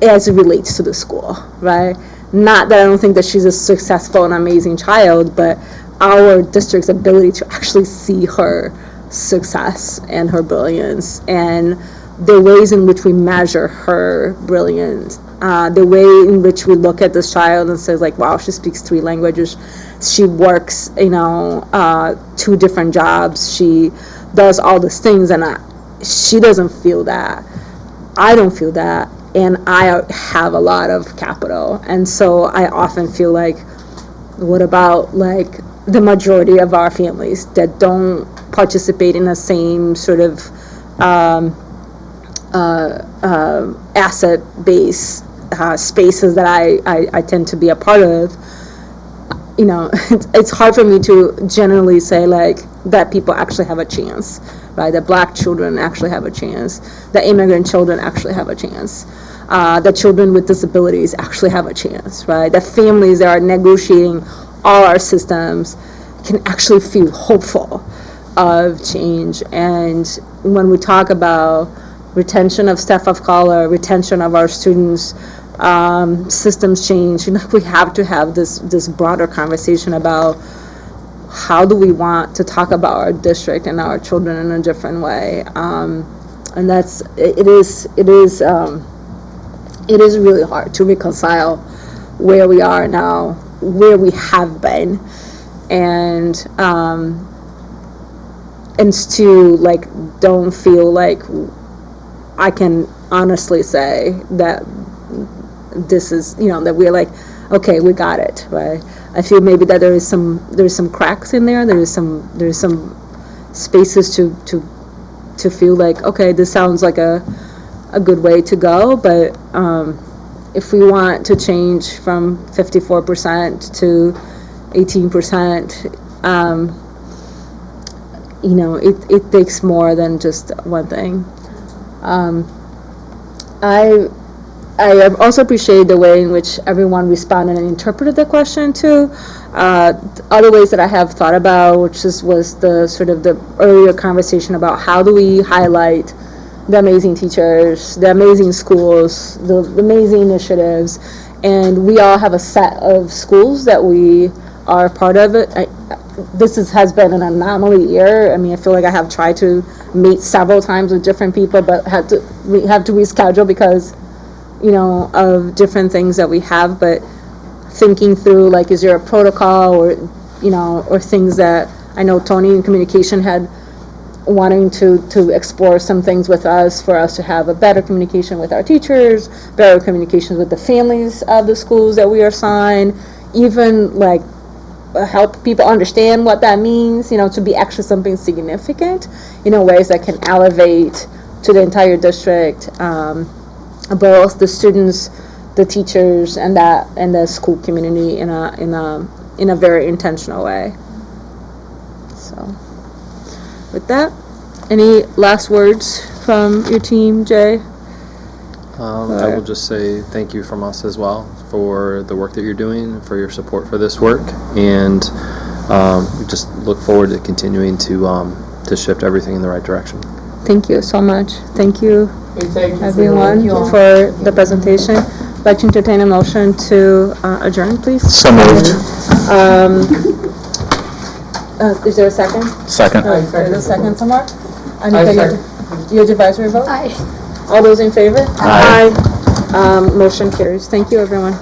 Speaker 5: as it relates to the school, right? Not that I don't think that she's a successful and amazing child, but our district's ability to actually see her success and her brilliance, and the ways in which we measure her brilliance, the way in which we look at this child and say wow, she speaks 3 languages, she works 2 different jobs, she does all these things, and she doesn't feel that, I don't feel that, and I have a lot of capital, and so I often feel what about the majority of our families that don't participate in the same sort of asset-based spaces that I tend to be a part of. It's hard for me to generally say that people actually have a chance, right? That Black children actually have a chance, that immigrant children actually have a chance, that children with disabilities actually have a chance, right? That families that are negotiating all our systems can actually feel hopeful of change. And when we talk about retention of staff of color, retention of our students, systems change, we have to have this broader conversation about how do we want to talk about our district and our children in a different way. And it is really hard to reconcile where we are now, where we have been, and still don't feel I can honestly say that this is, that we're okay, we got it, right? I feel maybe that there's some cracks in there. There's some spaces to feel okay, this sounds like a good way to go, but if we want to change from 54% to 18%, it takes more than just one thing. I also appreciate the way in which everyone responded and interpreted the question too. Other ways that I have thought about, was the sort of the earlier conversation about how do we highlight the amazing teachers, the amazing schools, the amazing initiatives, and we all have a set of schools that we are part of it. This has been an anomaly year. I mean, I feel like I have tried to meet several times with different people, but we have to reschedule because, of different things that we have. But thinking through, is there a protocol or things that I know Tony in communication had wanting to explore some things with us for us to have a better communication with our teachers, better communication with the families of the schools that we are assigned, even help people understand what that means, to be actually something significant, ways that can elevate to the entire district, both the students the teachers and the school community in a very intentional way. So, with that, any last words from your team, Jay?
Speaker 8: I will just say thank you from us as well for the work that you're doing, for your support for this work, and we just look forward to continuing to shift everything in the right direction.
Speaker 5: Thank you so much. Thank you,
Speaker 2: Thank you
Speaker 5: everyone, for the presentation. I'd like to entertain a motion to adjourn, please.
Speaker 9: So moved.
Speaker 5: Is there a second?
Speaker 9: Second.
Speaker 5: There's a second, Tamar?
Speaker 2: second.
Speaker 5: Your advisory vote?
Speaker 13: Aye.
Speaker 5: All those in favor?
Speaker 9: Aye.
Speaker 5: Motion carries. Thank you, everyone.